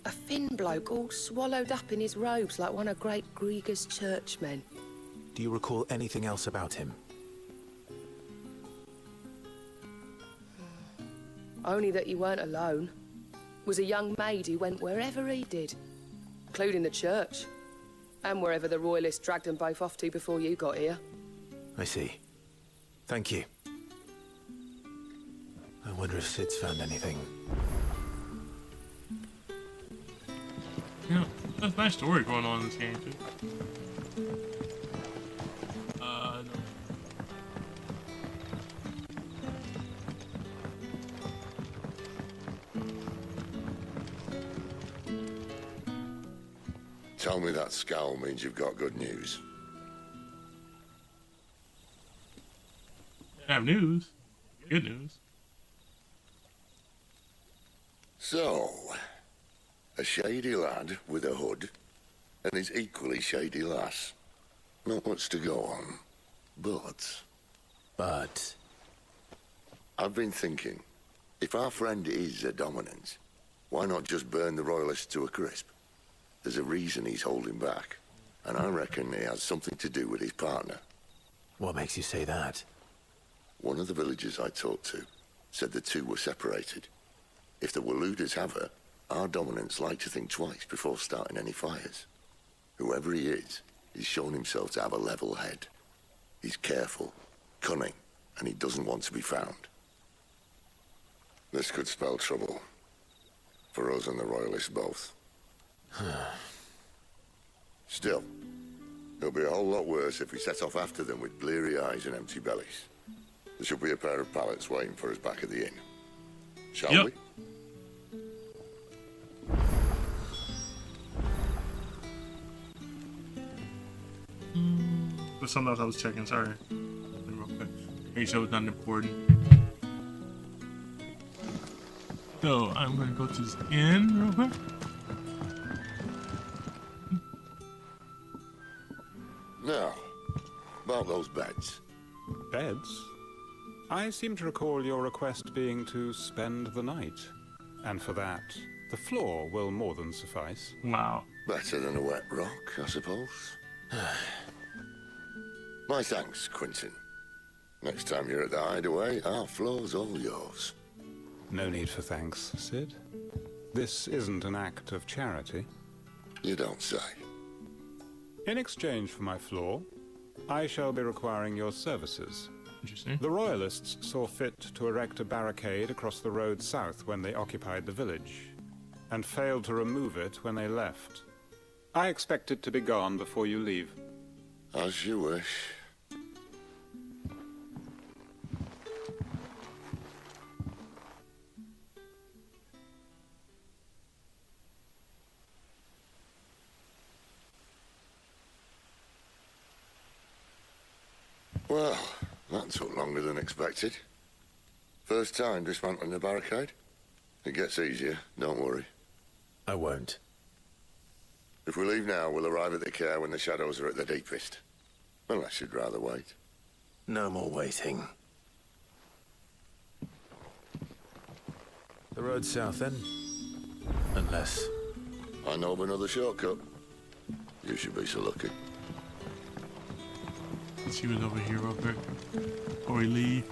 A thin bloke all swallowed up in his robes like one of Great Grieger's churchmen. Do you recall anything else about him? Only that he weren't alone. Was a young maid who went wherever he did, including the church, and wherever the Royalists dragged them both off to before you got here. I see. Thank you. I wonder if Sid's found anything. Yeah, that's a nice story going on in this game too. No. Tell me that scowl means you've got good news. I have news. Good news. So, a shady lad with a hood and his equally shady lass. Not much to go on, but... I've been thinking, if our friend is a dominant, why not just burn the Royalists to a crisp? There's a reason he's holding back, and I reckon he has something to do with his partner. What makes you say that? One of the villagers I talked to said the two were separated. If the Waluders have her, our dominants like to think twice before starting any fires. Whoever he is, he's shown himself to have a level head. He's careful, cunning, and he doesn't want to be found. This could spell trouble. For us and the Royalists both. Still, it'll be a whole lot worse if we set off after them with bleary eyes and empty bellies. There should be a pair of pallets waiting for us back at the inn. Shall we? But something else I was checking, sorry. Real quick. Make sure it was not important. So I'm gonna go to this inn real quick. Now, about those beds. Beds? I seem to recall your request being to spend the night. And for that, the floor will more than suffice. Wow. Better than a wet rock, I suppose. My thanks, Quentin. Next time you're at the Hideaway, our floor's all yours. No need for thanks, Sid. This isn't an act of charity. You don't say. In exchange for my floor, I shall be requiring your services. Interesting. The Royalists saw fit to erect a barricade across the road south when they occupied the village, and failed to remove it when they left. I expect it to be gone before you leave. As you wish. Well, that took longer than expected. First time dismantling the barricade? It gets easier, don't worry. I won't. If we leave now, we'll arrive at the care when the shadows are at the deepest. Unless you'd rather wait. No more waiting. The road south, then? Unless... I know of another shortcut. You should be so lucky. She was over here real quick before we leave.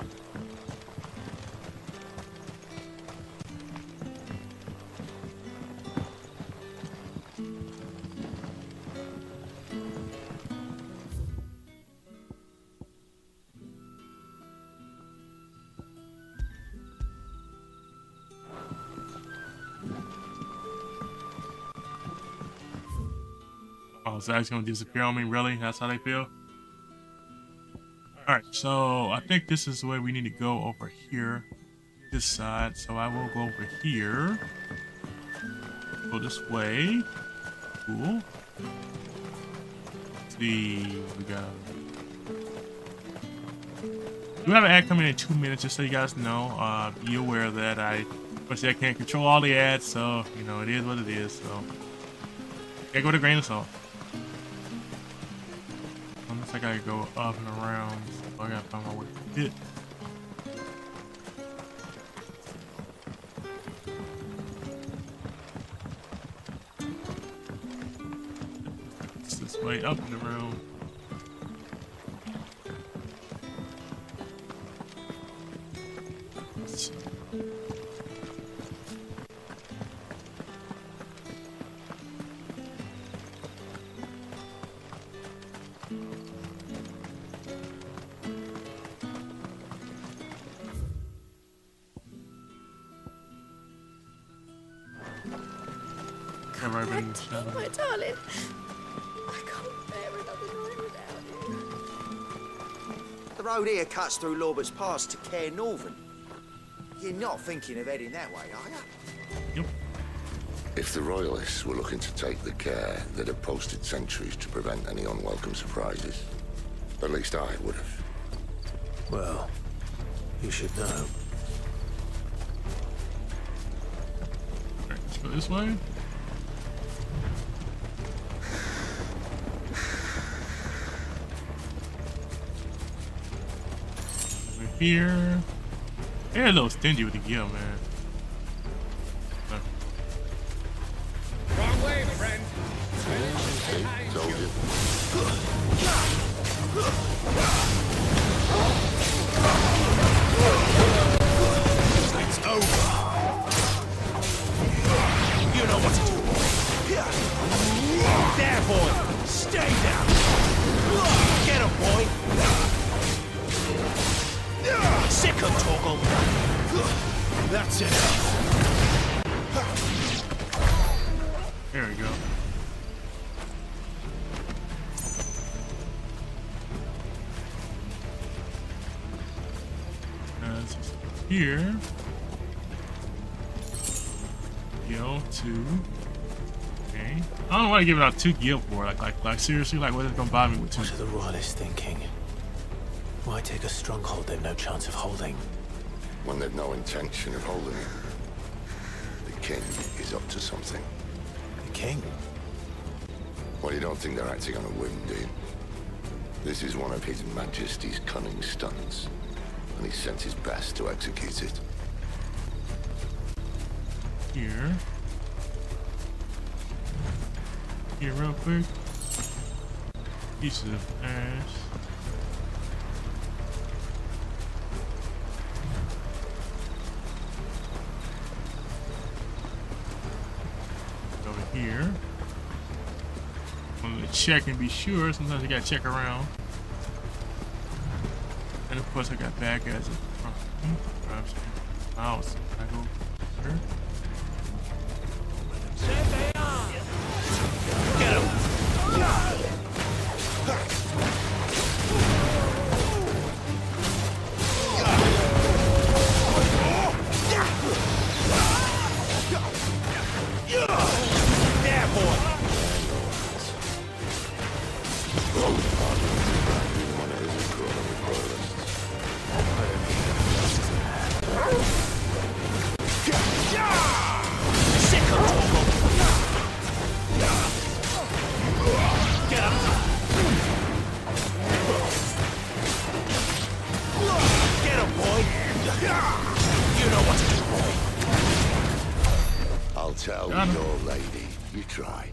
Oh, Zach's gonna disappear on me? Really? That's how they feel? Alright, so I think this is the way we need to go over here. This side. So I will go over here. Go this way. Cool. Let's see. We got... We have an ad coming in 2 minutes, just so you guys know. Be aware that I can't control all the ads, so, you know, it is what it is, so. Gotta go with a grain of salt. Unless I gotta go up and around, so I gotta find my way to hit. It's this way up and around. My darling, I can't bear another night without you. The road here cuts through Lorbert's Pass to Care Northern. You're not thinking of heading that way, are you? Yep. If the Royalists were looking to take the care, they'd have posted sentries to prevent any unwelcome surprises. At least I would have. Well, you should know. Alright, let's go this way. Here. They're a little stingy with the gear, man. Wrong way, friend. Told you. It's over. You know what to do. There, boy. Stay down. Get him, boy. Sick of Toggle. That's it. There we go. Here. Gil 2. Okay. I don't want to give it out 2 Gil for. Like seriously, like what is it gonna buy me with 2? What are the Royalists thinking? Why take a stronghold they've no chance of holding? When they've no intention of holding it. The king is up to something. The king? Well, you don't think they're acting on a whim, do you? This is one of His Majesty's cunning stunts. and he sent his best to execute it. Here real quick. Pieces of ash. Over here. I'm gonna check and be sure. Sometimes you gotta check around. And of course I got bad guys in front of me. Mouse. I go here. Get him! Yeah, boy! I'll tell your lady you tried.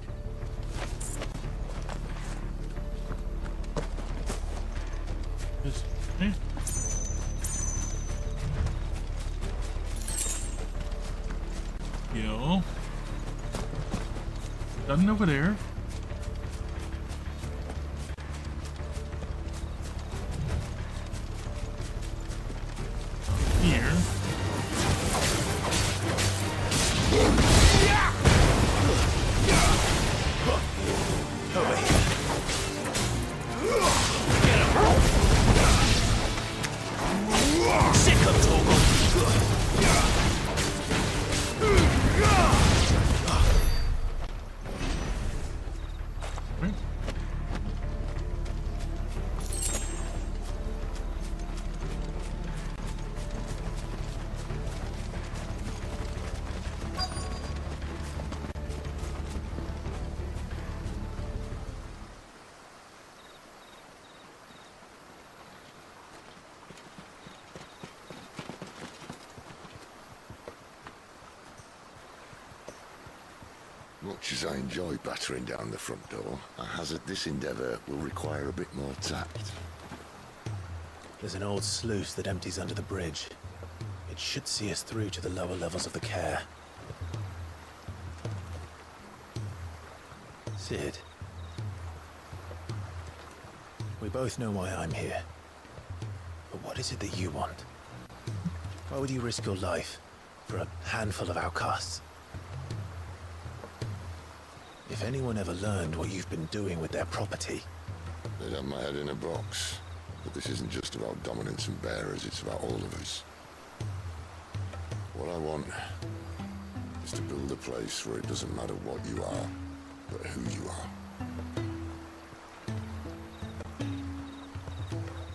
Yo. Nothing over there. Here. Over here. Sick of Torgal. Much as I enjoy battering down the front door, I hazard this endeavour will require a bit more tact. There's an old sluice that empties under the bridge. It should see us through to the lower levels of the care. Sid. We both know why I'm here. But what is it that you want? Why would you risk your life for a handful of outcasts? If anyone ever learned what you've been doing with their property... They'd have my head in a box. But this isn't just about dominance and bearers, it's about all of us. What I want is to build a place where it doesn't matter what you are, but who you are.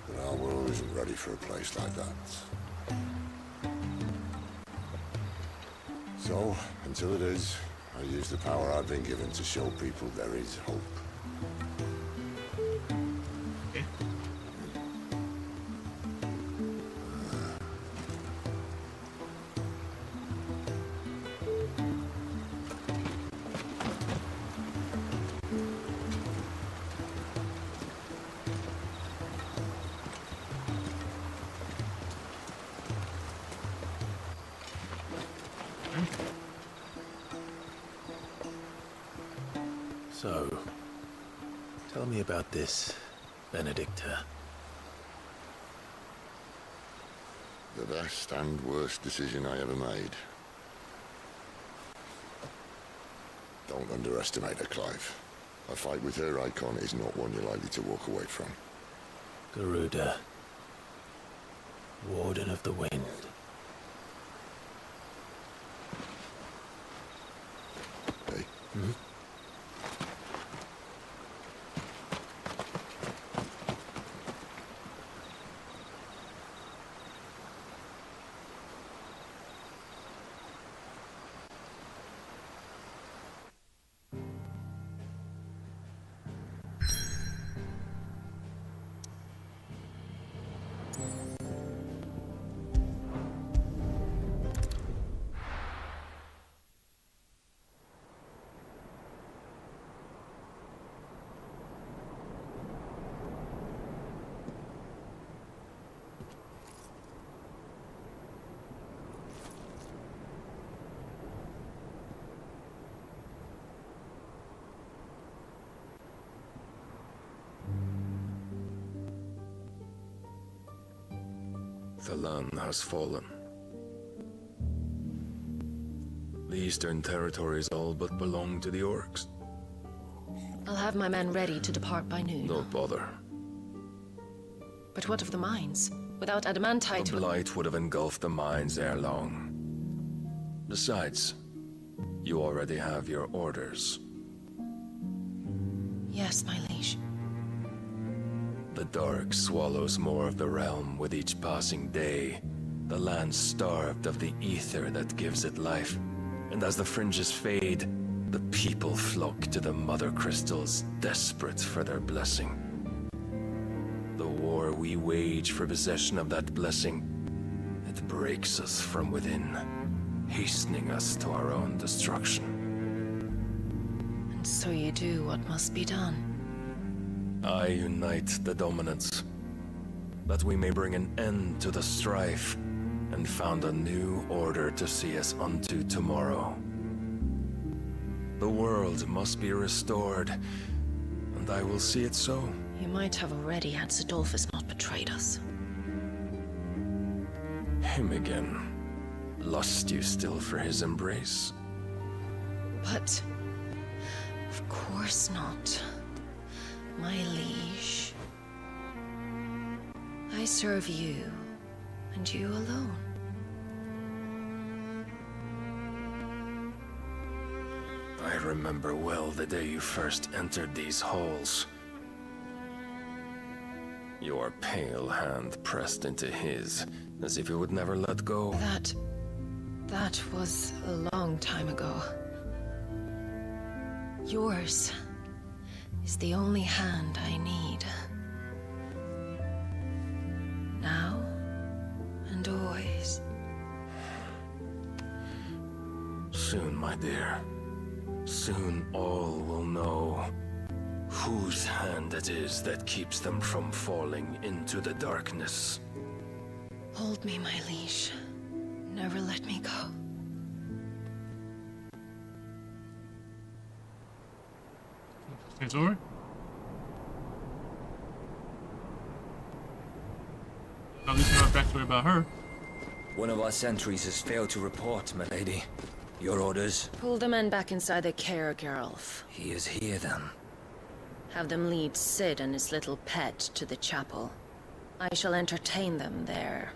But our world isn't ready for a place like that. So, until it is, I use the power I've been given to show people there is hope. So, tell me about this, Benedicta. The best and worst decision I ever made. Don't underestimate her, Clive. A fight with her icon is not one you're likely to walk away from. Garuda. Warden of the Wind. Hey? Hmm? Thalan has fallen. The Eastern Territories all but belong to the Orcs. I'll have my men ready to depart by noon. Don't bother. But what of the mines? Without adamantite... The Blight would have engulfed the mines ere long. Besides, you already have your orders. Yes, my liege. The dark swallows more of the realm with each passing day. The land starved of the ether that gives it life. And as the fringes fade, the people flock to the mother crystals, desperate for their blessing. The war we wage for possession of that blessing, it breaks us from within, hastening us to our own destruction. And so you do what must be done. I unite the dominants, that we may bring an end to the strife, and found a new order to see us unto tomorrow. The world must be restored, and I will see it so. You might have already had Zidolphus not betrayed us. Him again. Lust you still for his embrace? But... of course not. My liege. I serve you, and you alone. I remember well the day you first entered these halls. Your pale hand pressed into his, as if you would never let go. That was a long time ago. Yours is the only hand I need. Now and always. Soon, my dear. Soon all will know whose hand it is that keeps them from falling into the darkness. Hold me, my liege. Never let me go. It's over? At least you're not backstory about her. One of our sentries has failed to report, my lady. Your orders? Pull the men back inside their care, Geralf. He is here, then. Have them lead Cid and his little pet to the chapel. I shall entertain them there.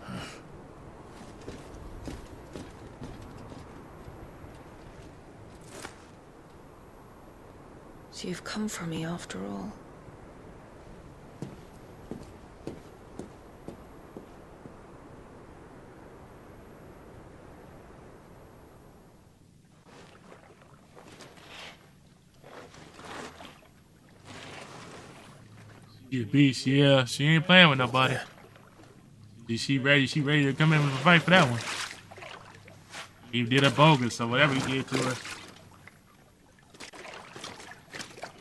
So you've come for me after all. She a beast, yeah. She ain't playing with nobody. She ready to come in with a fight for that one. He did a bogus, so whatever he did to her.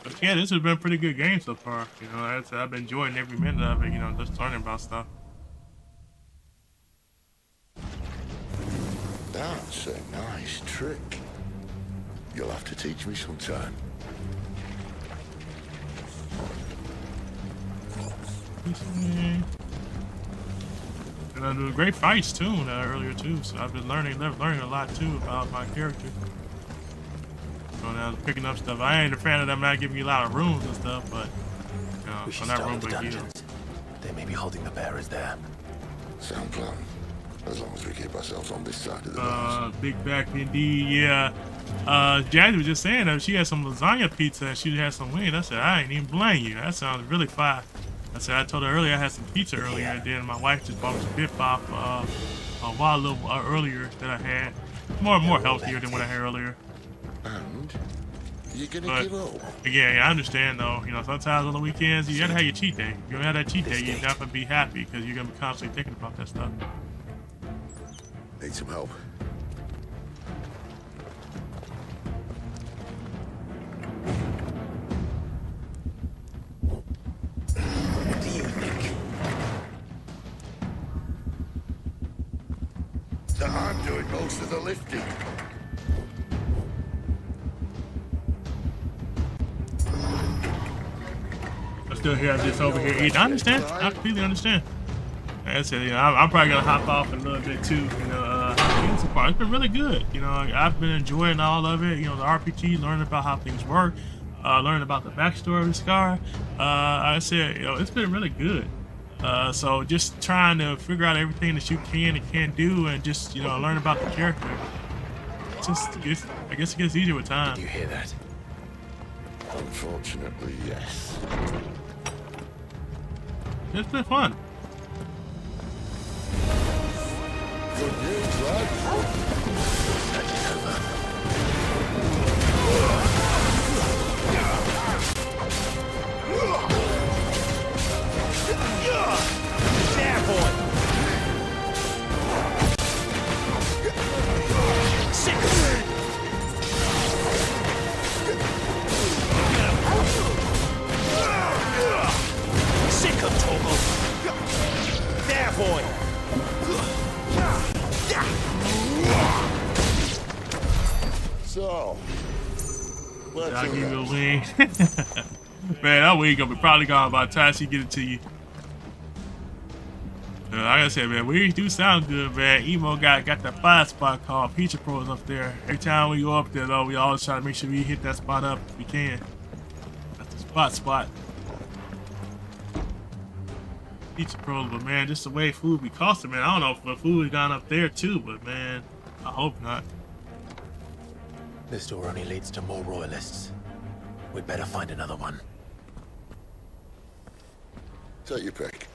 But yeah, this has been a pretty good game so far. You know, I've been enjoying every minute of it, you know, just learning about stuff. That's a nice trick. You'll have to teach me sometime. And I do great fights too earlier too, so I've been learning a lot too about my character. So now I'm picking up stuff. I ain't a fan of them not giving you a lot of rooms and stuff, but you know, We should not start room with the but dungeons. They may be holding the bearers there. Sound plan. As long as we keep ourselves on this side of the bars. Big back indeed, yeah. Jazzy was just saying that she had some lasagna pizza and she had some wings. I said, I ain't even blame you. That sounds really fire. I said, I told her earlier I had some pizza earlier, and then my wife just bought me some Bip Bop a while earlier that I had. More healthier than what I had earlier. And you're gonna give up? Yeah, I understand though. You know, sometimes on the weekends you gotta have your cheat day. You don't have that cheat day, you're not gonna be happy because you're gonna be constantly thinking about that stuff. Need some help. What do you think? So I'm doing most of the lifting. I'm still here, I'm just over here eating. I understand. I completely understand. Like I said, you know, I'm probably gonna hop off in a little bit too. You know, it's been really good. You know, I've been enjoying all of it. You know, the RPG, learning about how things work, learning about the backstory of the Scar. I said, you know, it's been really good. So just trying to figure out everything that you can and can't do, and just, you know, learn about the character. I guess it gets easier with time. Did you hear that? Unfortunately, yes. It's been fun. Good news, lad. There, boy! Sick of Toggle! There, boy! So, let's I'll give you a wing. Man, that wing gonna be probably gone by the time she get it to you. Like I said, man, we do sound good, man. Emo got that fire spot called Pizza Pros up there. Every time we go up there, though, we always try to make sure we hit that spot up if we can. That's the spot. Pizza Pros, but man, just the way food be costing, man. I don't know if the food has gone up there too, but man, I hope not. This door only leads to more royalists. We'd better find another one. Take your pick.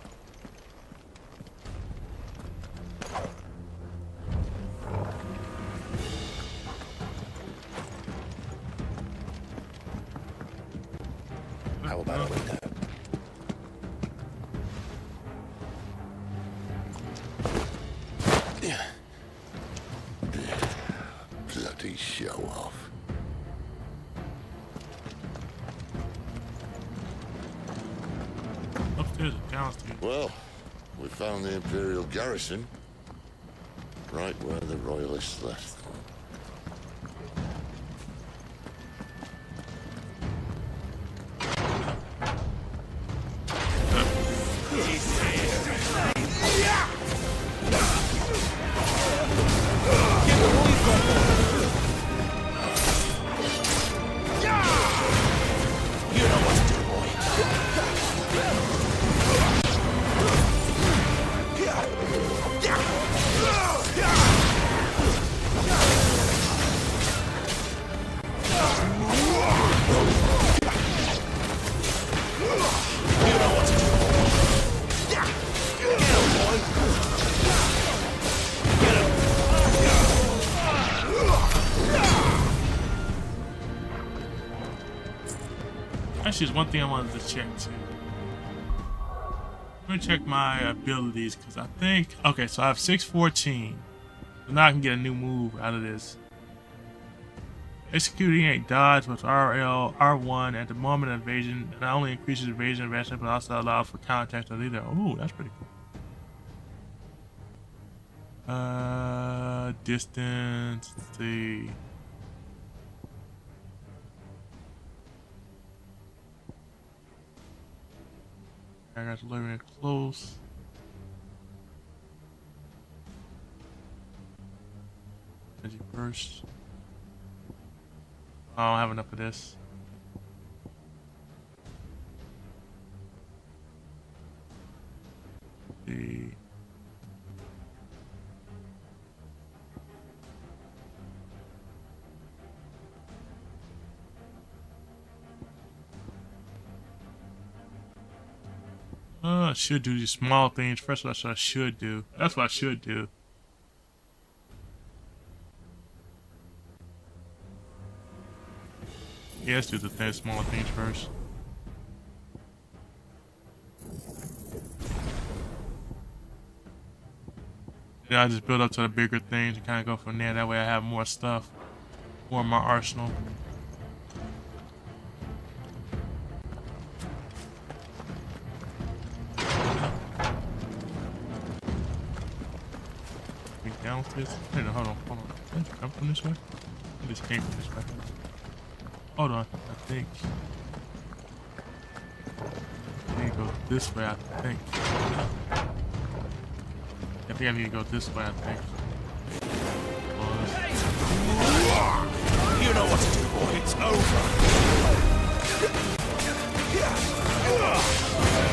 How about a window? Bloody show off. Upstairs or downstairs? Well, we found the Imperial garrison right where the Royalists left. Actually, there's one thing I wanted to check too. I'm gonna check my abilities because I think, okay, so I have 614. So now I can get a new move out of this. Executing a dodge with RL, R1 at the moment of evasion. Not only increases evasion advancement, but also allows for counterattacks or either. Oh, that's pretty cool. Distance, let's see. I got to live in close. Magic burst. I don't have enough of this. The I should do these small things first. That's what I should do. That's what I should do. Yeah, let's do the smaller things first. Yeah, I just build up to the bigger things and kind of go from there. That way I have more stuff, more in my arsenal. Downstairs? Wait, no, hold on. Did you come from this way? I just came from this way. Hold on, I think. I need to go this way, I think. think I need to go this way, I think. You know what to do, boy. It's over.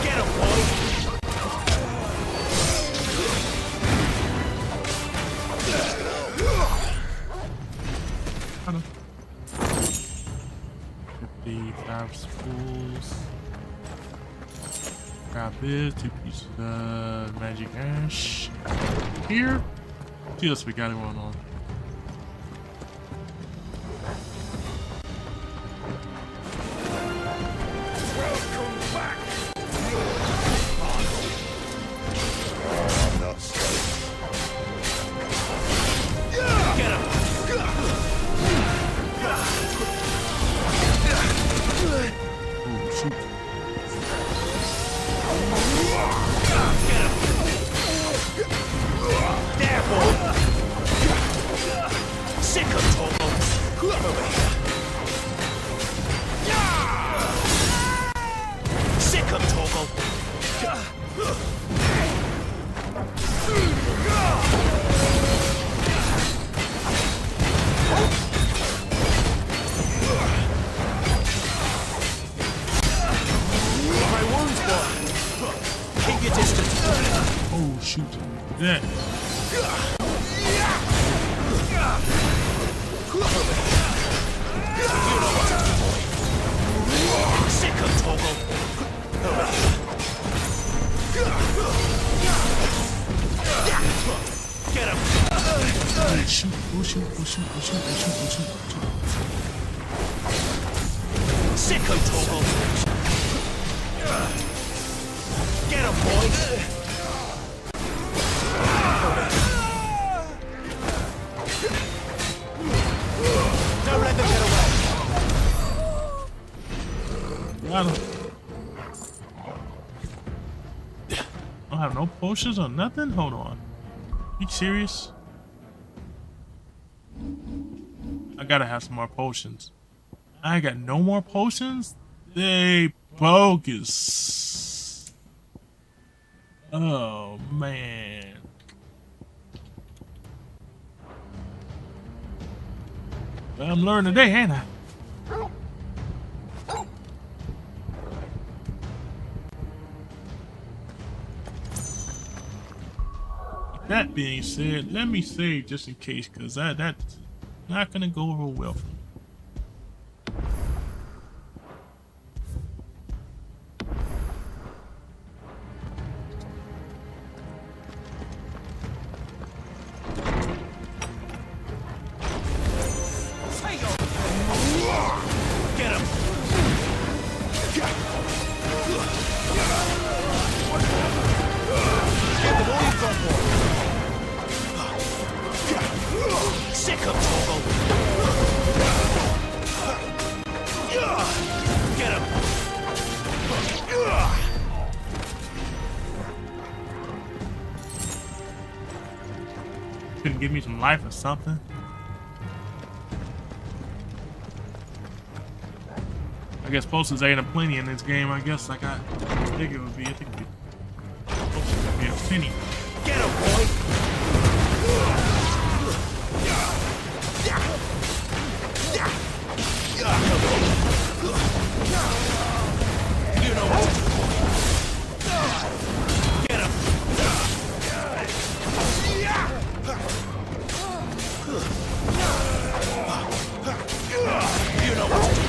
Get him, boy. I know. 55 spools. Grab this, 2 pieces of magic ash. Here. See what we got going on. Oh shoot. That. Get him! Shoot, oh shoot, oh shoot, oh shoot, oh shoot, oh shoot, oh shoot. Sicko Toggle! Get him, boy! Don't let them get away! Got him. I don't have no potions or nothing? Hold on. You serious? I gotta have some more potions. I got no more potions? They bogus. Oh man. Well, I'm learning today, ain't I? That being said, let me save just in case, because that's not gonna go over well for me. Get him! Give them all you've got, boy! Sick of Toggle! Get him! Couldn't give me some life or something. I guess potions ain't a plenty in this game. I guess like I think it would be. I think it would be a penny. Get him, boy! You know what to do, boy. Get him! You know what to do.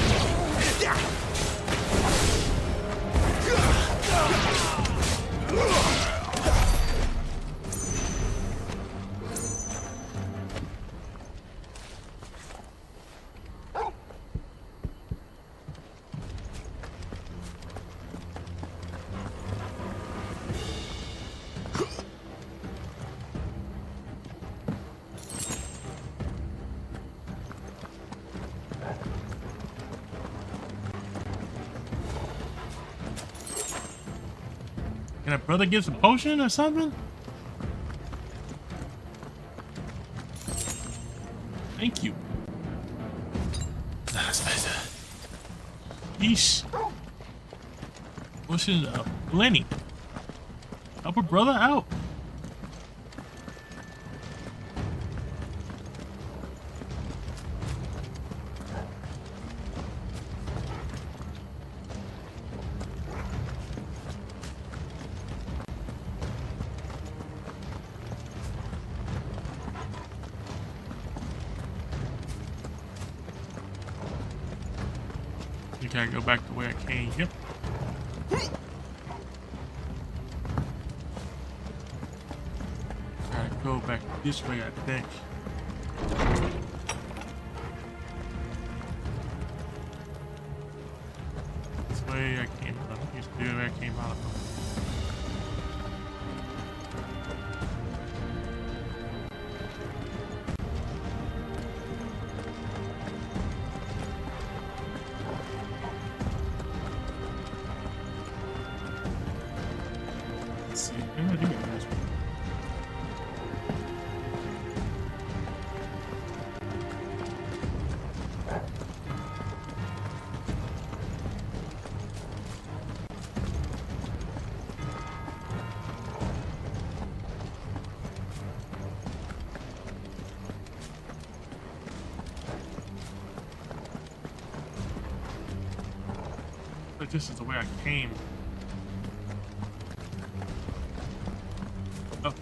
Can a brother get some potion or something? Thank you. That's better. Yeesh. Potion plenty. Help a brother out. Okay, I go back the way I came. Yep. Gotta go back this way, I think. This way I came out. This way I came out. Let's see. I'm gonna do it this way. But this is the way I came. Oh.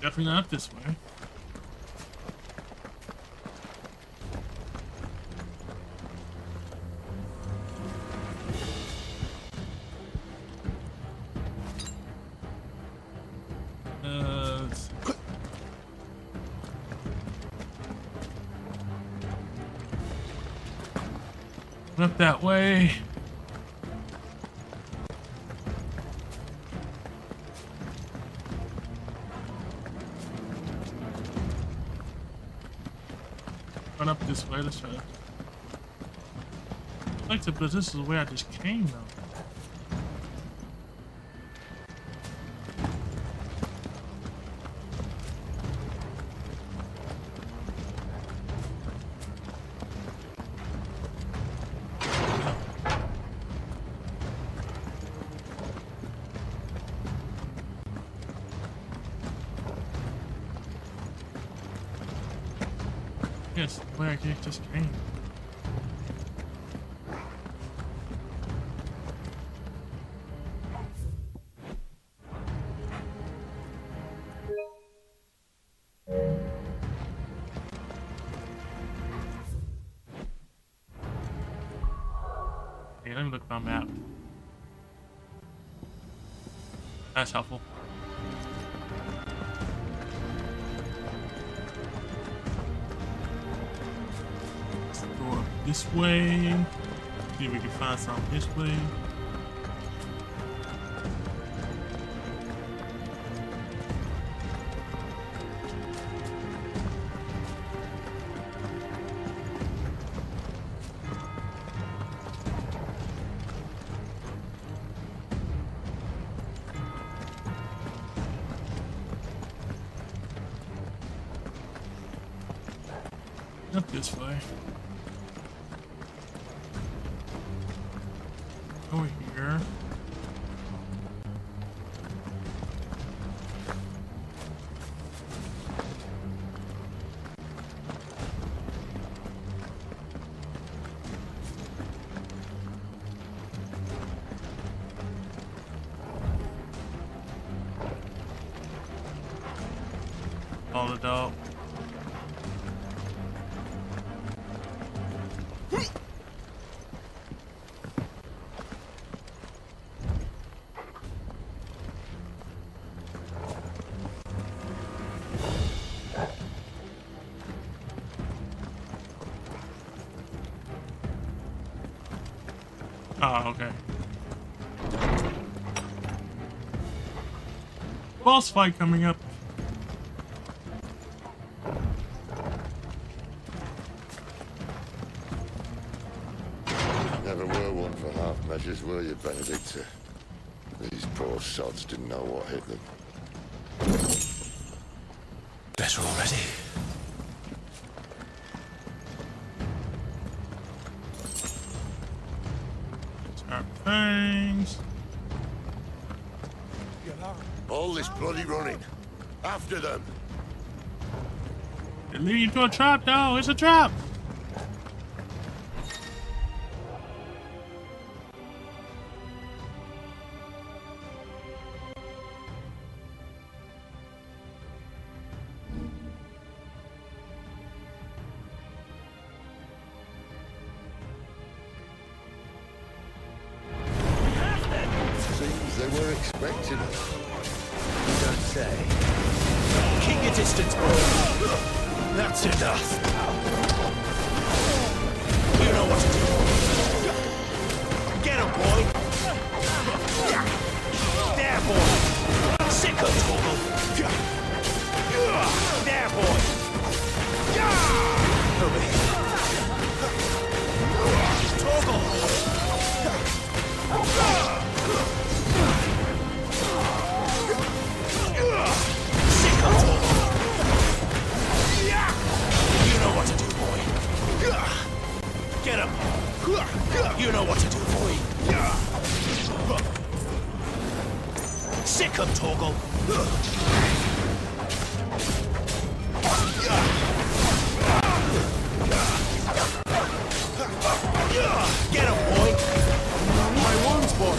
Definitely not this way. Up that way. Run up this way. Let's try. I like to, but this is the way I just came though. Yes, where I just came. Hey, let me look at my map. That's helpful. This way. See if we can find something this way. Up this way. Over here. All it out. Oh, okay. Boss fight coming up. Never were one for half measures, were you, Benedicta? These poor sods didn't know what hit them. Better already. Thanks. All this bloody running. After them. They're leading you to a trap, dog. It's a trap. Seems they were expecting us. You don't say. Keep your distance, boy. That's enough. You know what to do. Get him, boy. There, boy. Sick of Torgal. There, boy. Over here. Torgal. Sick of Torgal. You know what to do, boy. Get him. You know what to do, boy. Sick of Torgal. Get him, boy. My wounds, boy.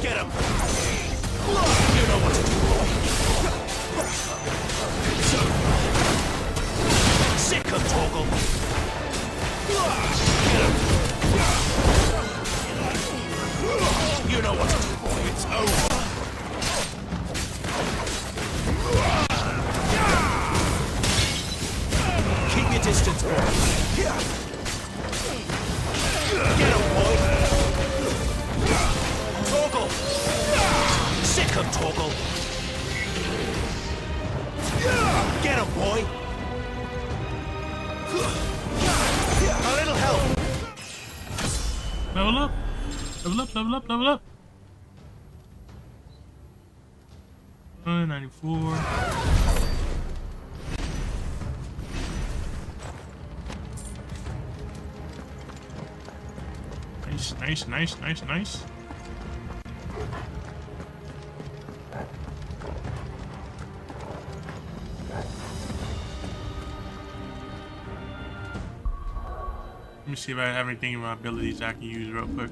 Get him! You know what to do, boy. Sick of Torgal. Get him! You know what to do, boy. It's over. Keep your distance, boy. Get him, boy. Torgal! Sick of Torgal! Get him, boy! A little help! Level up. Level up, level up, level up. 94. Nice, nice, nice, nice, nice. Let me see if I have anything in my abilities I can use real quick.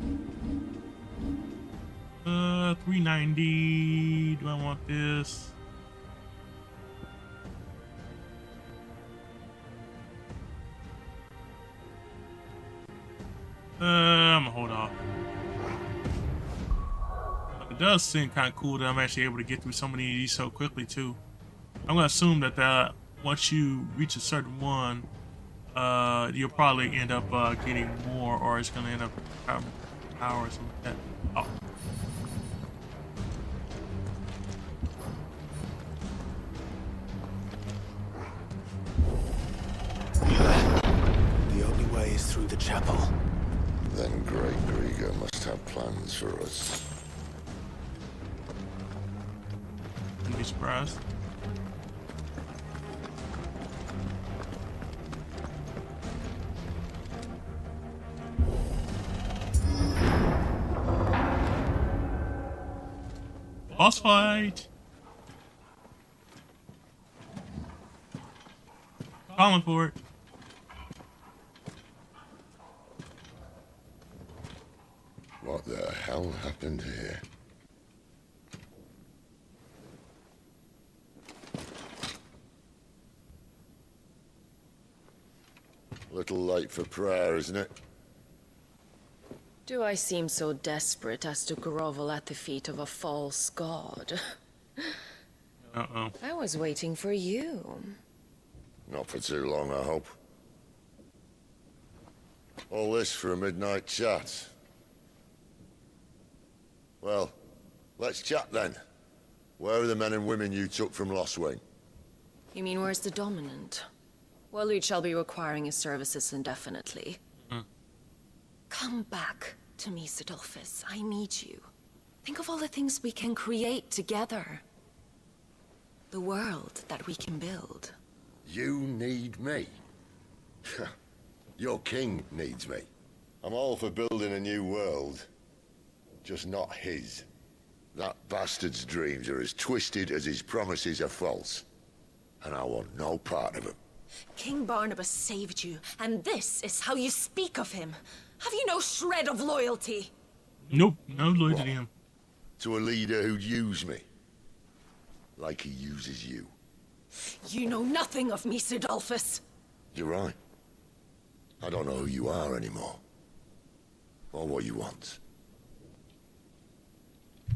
390. Do I want this? I'm gonna hold off. It does seem kind of cool that I'm actually able to get through so many of these so quickly too. I'm gonna assume that once you reach a certain one, you'll probably end up getting more, or it's gonna end up power or something like that. Oh. The only way is through the chapel. Then Great Grieger must have plans for us. Wouldn't be surprised. Boss fight! Calling for it. What the hell happened here? Little late for prayer, isn't it? Do I seem so desperate as to grovel at the feet of a false god? Uh-oh. I was waiting for you. Not for too long, I hope. All this for a midnight chat. Well, let's chat then. Where are the men and women you took from Lostwing? You mean where's the dominant? Waleed shall be requiring his services indefinitely. Come back to me, Sidolphus. I need you. Think of all the things we can create together. The world that we can build. You need me? Your king needs me. I'm all for building a new world. Just not his. That bastard's dreams are as twisted as his promises are false. And I want no part of them. King Barnabas saved you, and this is how you speak of him. Have you no shred of loyalty? Nope, no loyalty to him. To a leader who'd use me. Like he uses you. You know nothing of me, Sidolphus. You're right. I don't know who you are anymore. Or what you want.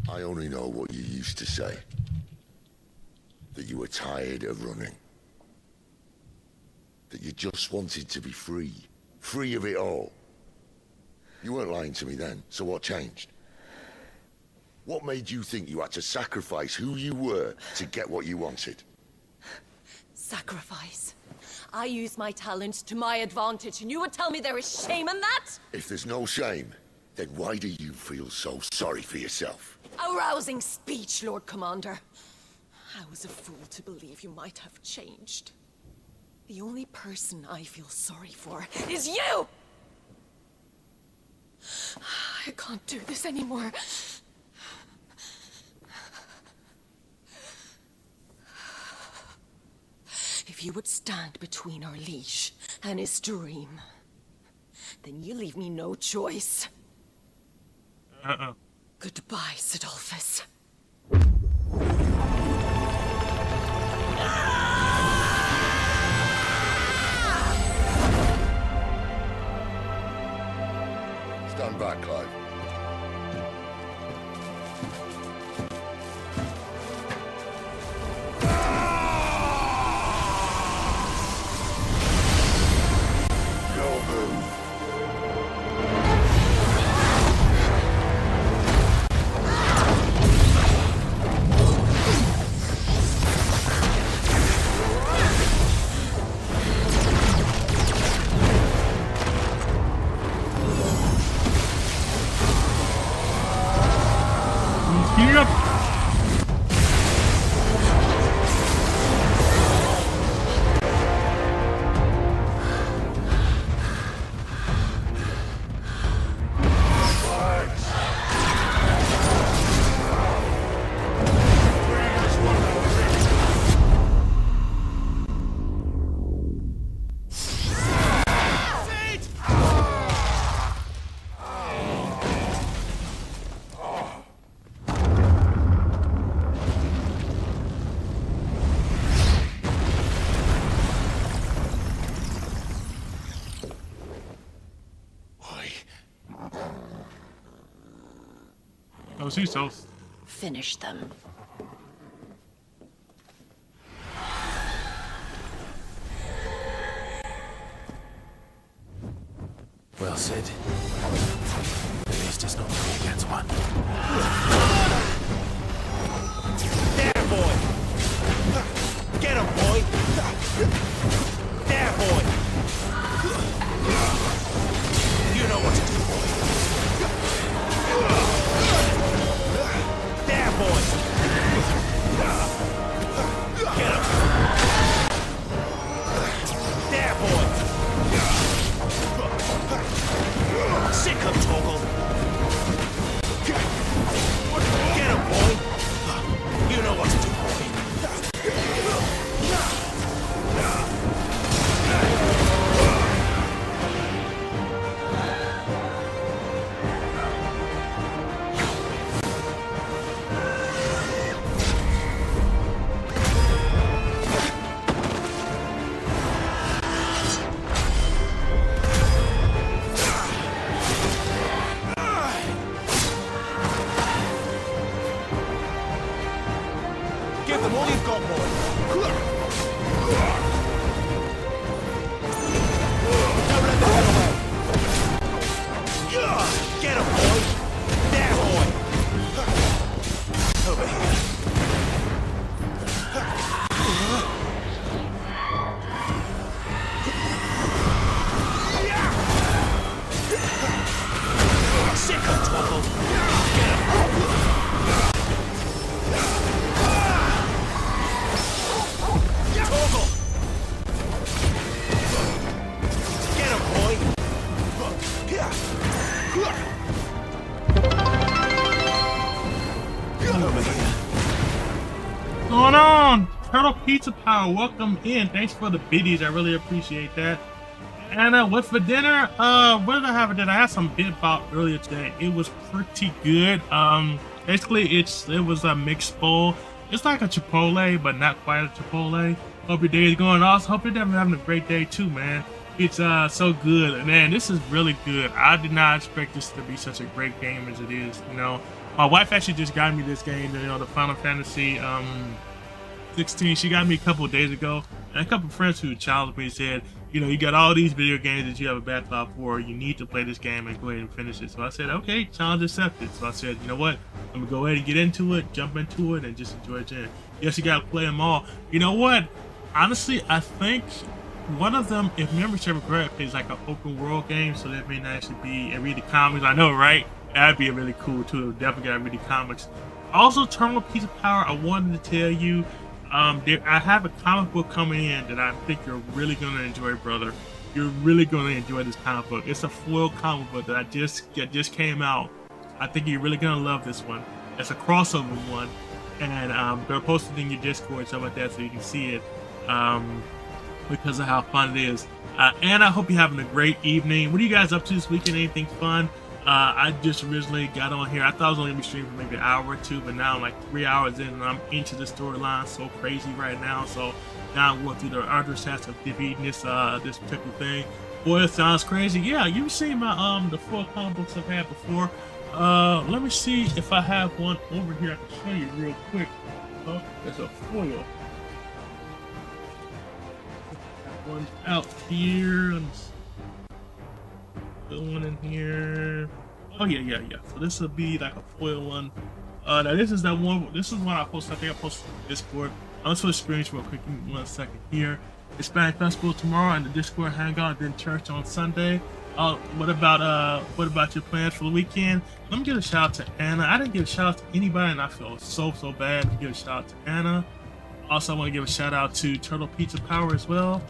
I only know what you used to say. That you were tired of running. That you just wanted to be free. Free of it all. You weren't lying to me then, so what changed? What made you think you had to sacrifice who you were to get what you wanted? Sacrifice. I use my talents to my advantage, and you would tell me there is shame in that? If there's no shame, then why do you feel so sorry for yourself? A rousing speech, Lord Commander. I was a fool to believe you might have changed. The only person I feel sorry for is you! I can't do this anymore. If you would stand between our liege and his dream, then you leave me no choice. Goodbye, Sidolphus. Stand back, Clive. Usos. Finish them. Well, Sid. At least it's not 3 against 1. There, boy! Get him, boy! There, boy! You know what to do, boy! There, boy! Get him! There, boy! Sick him, Torgal! Get him, boy! You know what to do, boy! Turtle Pizza Power, welcome in. Thanks for the biddies. I really appreciate that. And what for dinner? What did I have for dinner? I had some bibimbap earlier today. It was pretty good. Basically it was a mixed bowl. It's like a Chipotle, but not quite a Chipotle. Hope your day is going awesome. Hope you're having a great day too, man. It's so good. Man, this is really good. I did not expect this to be such a great game as it is. You know, my wife actually just got me this game, you know, the Final Fantasy 16. She got me a couple of days ago. And a couple of friends who challenged me said, you know, you got all these video games that you have a backlog for. You need to play this game and go ahead and finish it. So I said, okay, challenge accepted. So I said, you know what? I'm gonna go ahead and get into it, jump into it, and just enjoy it. Yes, you gotta play them all. You know what? Honestly, I think one of them, if memory serves correct, is like an open world game, so that may not actually be and read the comics. I know, right? That'd be really cool too. Definitely gotta read the comics. Also, Turtle Pizza Power, I wanted to tell you, I have a comic book coming in that I think you're really gonna enjoy, brother. You're really gonna enjoy this comic book. It's a foil comic book that just came out. I think you're really gonna love this one. It's a crossover one, and they're posted in your Discord and stuff like that, so you can see it. Because of how fun it is. And I hope you're having a great evening. What are you guys up to this weekend? Anything fun? I just originally got on here. I thought I was only going to be streaming for maybe an hour or two, but now I'm like 3 hours in and I'm into the storyline so crazy right now. So now I'm going through the arduous task of defeating this particular thing. Boy, it sounds crazy. Yeah, you've seen my the foil comic books I've had before. Let me see if I have one over here I can show you real quick. Oh, there's a foil. One out here. The one in here. Oh yeah. So this will be like a foil one. Now this is that one. This is one I posted. I think I posted on Discord. I'm switch screens real quick. Give me 1 second here. Hispanic Festival tomorrow and the Discord hangout, then church on Sunday. What about your plans for the weekend? Let me give a shout out to Anna. I didn't give a shout out to anybody, and I feel so bad to give a shout out to Anna. Also, I want to give a shout out to Turtle Pizza Power as well.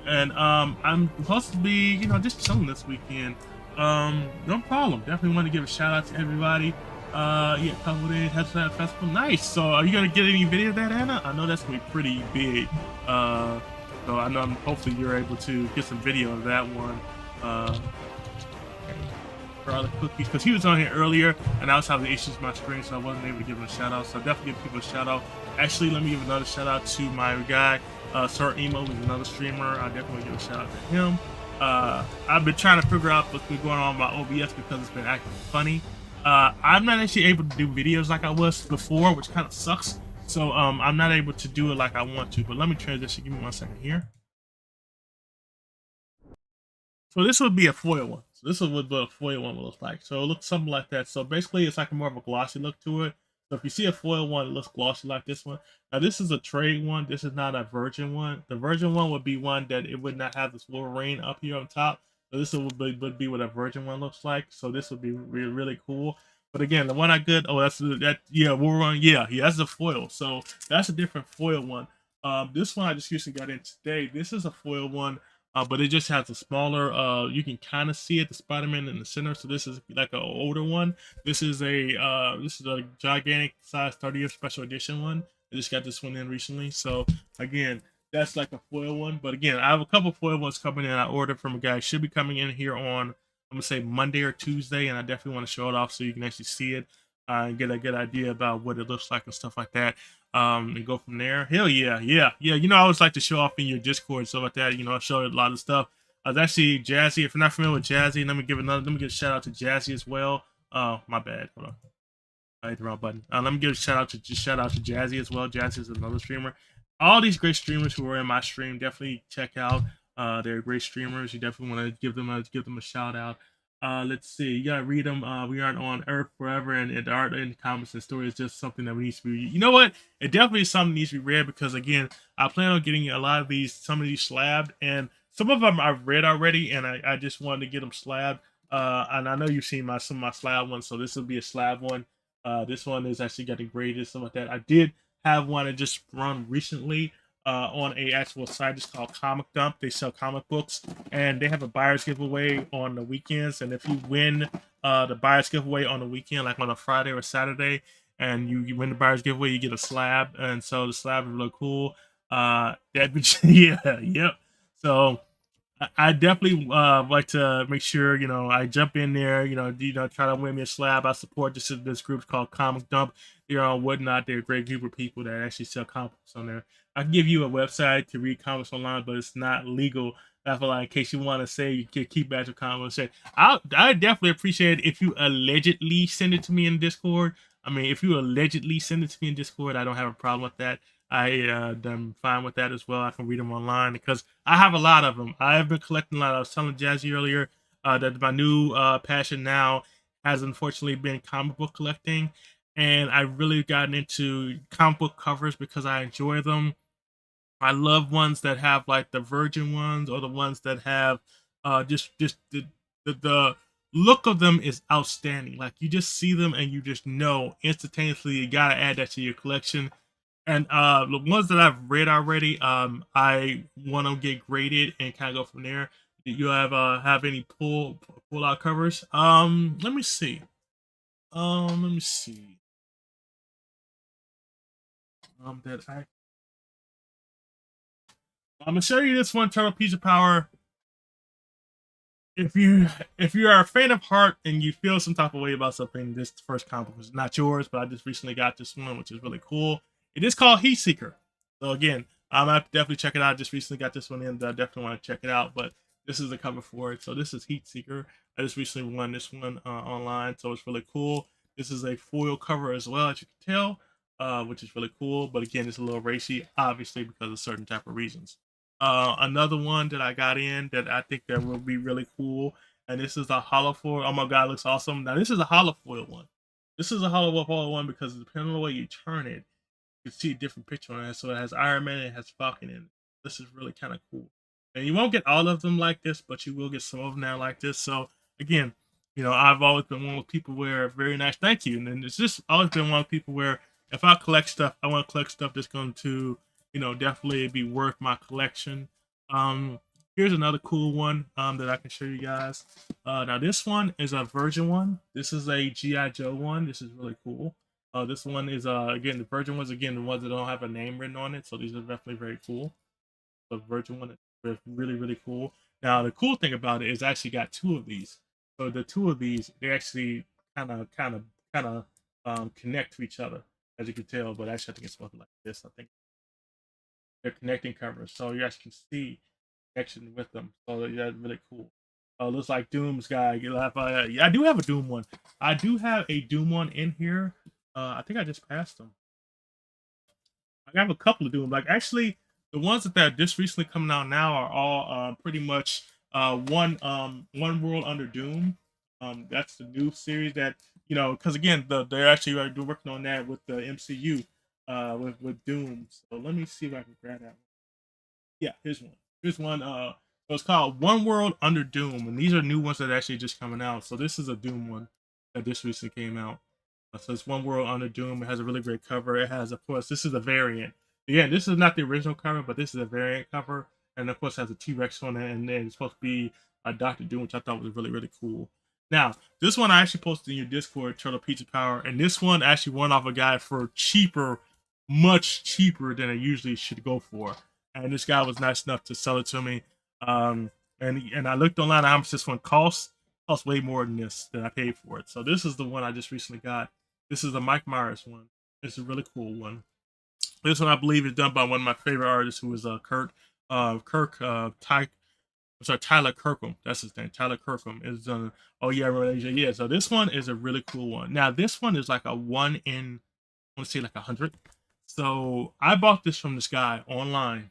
And I'm supposed to be, you know, just chilling this weekend. No problem. Definitely want to give a shout out to everybody. Yeah, couple days, Hispanic Festival. Nice. So are you gonna get any video of that, Anna? I know that's gonna be pretty big. So I know hopefully you're able to get some video of that one. For other cookies, because he was on here earlier and I was having issues with my screen, so I wasn't able to give him a shout out. So definitely give people a shout out. Actually, let me give another shout out to my guy, Sir Emo, who's another streamer. I definitely give a shout out to him. I've been trying to figure out what's been going on with my OBS because it's been acting funny. I'm not actually able to do videos like I was before, which kind of sucks. So I'm not able to do it like I want to. But let me transition. Give me 1 second here. So this would be a foil one. So this is what a foil one will look like. So it looks something like that. So basically it's like more of a glossy look to it. So if you see a foil one, it looks glossy like this one. Now this is a trade one. This is not a virgin one. The virgin one would be one that it would not have this Wolverine up here on top. So this would be what a virgin one looks like. So this would be really cool. But again, the one I got, Wolverine, yeah, that's a foil. So that's a different foil one. This one I just recently got in today. This is a foil one. But it just has a smaller, you can kind of see it, the Spider-Man in the center. So this is like an older one. This is a gigantic size 30th special edition one. I just got this one in recently. So again, that's like a foil one. But again, I have a couple foil ones coming in. I ordered from a guy. Should be coming in here on, I'm gonna say Monday or Tuesday, and I definitely want to show it off so you can actually see it and get a good idea about what it looks like and stuff like that. And go from there. Hell yeah. You know, I always like to show off in your Discord and stuff like that. You know, I show you a lot of stuff. I was actually Jazzy. If you're not familiar with Jazzy, let me give a shout out to Jazzy as well. My bad. Hold on. I hit the wrong button. Let me give a shout out to Jazzy as well. Jazzy is another streamer. All these great streamers who are in my stream, definitely check out. They're great streamers. You definitely want to give them a shout out. Let's see. You gotta read them. We aren't on Earth forever, and the art and comics and story is just something that we need to be. You know what? It definitely is something that needs to be read because again, I plan on getting a lot of some of these slabbed, and some of them I've read already, and I just wanted to get them slabbed. And I know you've seen some of my slab ones, so this will be a slab one. This one is actually got the graded stuff like that. I did have one that just run recently. On a actual site. It's called Comic Dump. They sell comic books and they have a buyer's giveaway on the weekends, and if you win the buyer's giveaway on the weekend, like on a Friday or Saturday, and you win the buyer's giveaway, you get a slab, and so the slab is really cool. Yeah, yep. So I definitely like to make sure, you know, I jump in there, you know, try to win me a slab. I support this group called Comic Dump. They're on Whatnot. They're a great group of people that actually sell comics on there. I can give you a website to read comics online, but it's not legal. That's why, in case you want to say you can keep back your comments. I definitely appreciate it if you allegedly send it to me in Discord. I mean, if you allegedly send it to me in Discord, I don't have a problem with that. I'm fine with that as well. I can read them online because I have a lot of them. I have been collecting a lot. I was telling Jazzy earlier that my new passion now has unfortunately been comic book collecting, and I've really gotten into comic book covers because I enjoy them. I love ones that have like the virgin ones, or the ones that have just the look of them is outstanding. Like, you just see them and you just know instantaneously you gotta add that to your collection. And the ones that I've read already, I want to get graded and kind of go from there. Do you have any pull out covers? Let me see. Let me see. That I'm gonna show you this one, Turtle Pizza Power. If you are a fan of Heart and you feel some type of way about something, this first comic is not yours, but I just recently got this one, which is really cool. It is called Heat Seeker. So again, I'm gonna have to definitely check it out. I just recently got this one in. I definitely want to check it out. But this is the cover for it. So this is Heat Seeker. I just recently won this one online, so it's really cool. This is a foil cover as well, as you can tell, which is really cool. But again, it's a little racy, obviously, because of certain type of reasons. Another one that I got in that I think that will be really cool, and this is a hollow foil. Oh my god, it looks awesome. Now this is a hollow foil one. This is a hollow foil one because depending on the way you turn it, you can see a different picture on it. So it has Iron Man and it has Falcon in it. This is really kind of cool. And you won't get all of them like this, but you will get some of them now like this. So again, you know, I've always been one of the people where, very nice, thank you. And then it's just always been one of the people where if I collect stuff, I want to collect stuff that's going to, you know, definitely be worth my collection. Here's another cool one that I can show you guys. Now this one is a virgin one. This is a G.I. Joe one. This is really cool. This one is again the virgin ones, again the ones that don't have a name written on it. So these are definitely very cool. The virgin one is really cool. Now the cool thing about it is I actually got two of these. So the two of these, they actually kind of connect to each other, as you can tell. But actually I think it's something like this. I think they're connecting covers, so you actually can see connection with them. So that's really cool. Looks like Doom's guy. I do have a Doom one. I do have a Doom one in here. I think I just passed them. I have a couple of Doom. Like, actually, the ones that are just recently coming out now are all pretty much one world under Doom. That's the new series that, you know, because again, they're actually working on that with the MCU. With Doom. So let me see if I can grab that one. Yeah, here's one. Here's one. So it's called One World Under Doom, and these are new ones that are actually just coming out. So this is a Doom one that just recently came out. So it's One World Under Doom. It has a really great cover. It has, of course, this is a variant. Again, this is not the original cover, but this is a variant cover, and of course it has a T-Rex on it, and then it's supposed to be a Dr. Doom, which I thought was really cool. Now, this one I actually posted in your Discord, Turtle Pizza Power, and this one actually went off a guy for cheaper, much cheaper than it usually should go for. And this guy was nice enough to sell it to me. And I looked online how much this one costs. It costs way more than this that I paid for it. So this is the one I just recently got. This is the Mike Myers one. It's a really cool one. This one I believe is done by one of my favorite artists, who is Tyler Kirkham. That's his name. Tyler Kirkham is done. Oh yeah. So this one is a really cool one. Now this one is like a 1 in, I want to say like 100. So I bought this from this guy online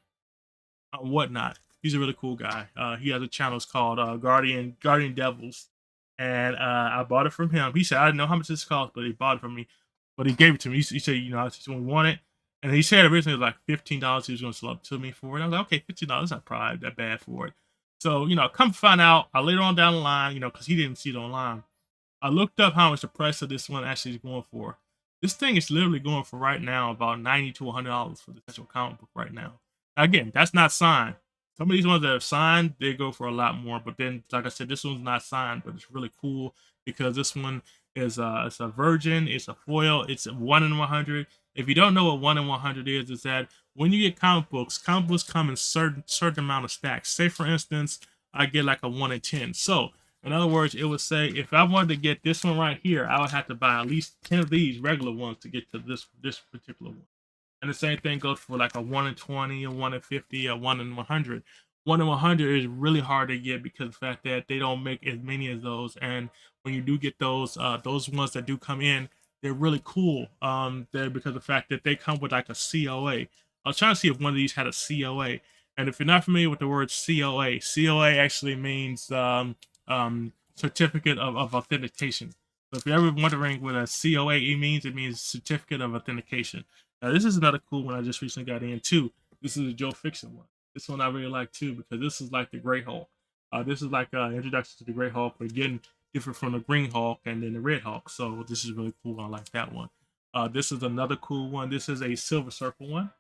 on Whatnot. He's a really cool guy. He has a channel. It's called Guardian Devils, and I bought it from him. He said I didn't know how much this cost, but he bought it from me. But he gave it to me. He said, you know, I just want it. And he said originally it was like $15 he was going to sell up to me for it. I was like, okay, $15, not probably that bad for it. So, you know, come find out, later on down the line, you know, because he didn't see it online, I looked up how much the price of this one actually is going for. This thing is literally going for right now about $90 to $100 for the actual comic book right now. Again, that's not signed. Some of these ones that are signed, they go for a lot more. But then, like I said, this one's not signed, but it's really cool because this one It's a virgin, it's a foil, it's a 1 in 100. If you don't know what 1 in 100 is, it's that when you get comic books come in certain amount of stacks. Say for instance, I get like a 1 in 10. So in other words, it would say if I wanted to get this one right here, I would have to buy at least 10 of these regular ones to get to this particular one. And the same thing goes for like a 1 in 20, a 1 in 50, a 1 in 100. 1 in 100 is really hard to get because of the fact that they don't make as many of those. And when you do get those ones that do come in, they're really cool. They're because of the fact that they come with like a COA. I was trying to see if one of these had a COA. And if you're not familiar with the word COA, COA actually means certificate of authentication. So if you're ever wondering what a COA means, it means certificate of authentication. Now this is another cool one I just recently got in too. This is a Joe Fixon one. This one I really like too because this is like the Grey Hulk. This is like an introduction to the Grey Hulk, but again, different from the Green Hulk and then the Red Hulk. So this is really cool. I like that one. This is another cool one. This is a Silver Circle one.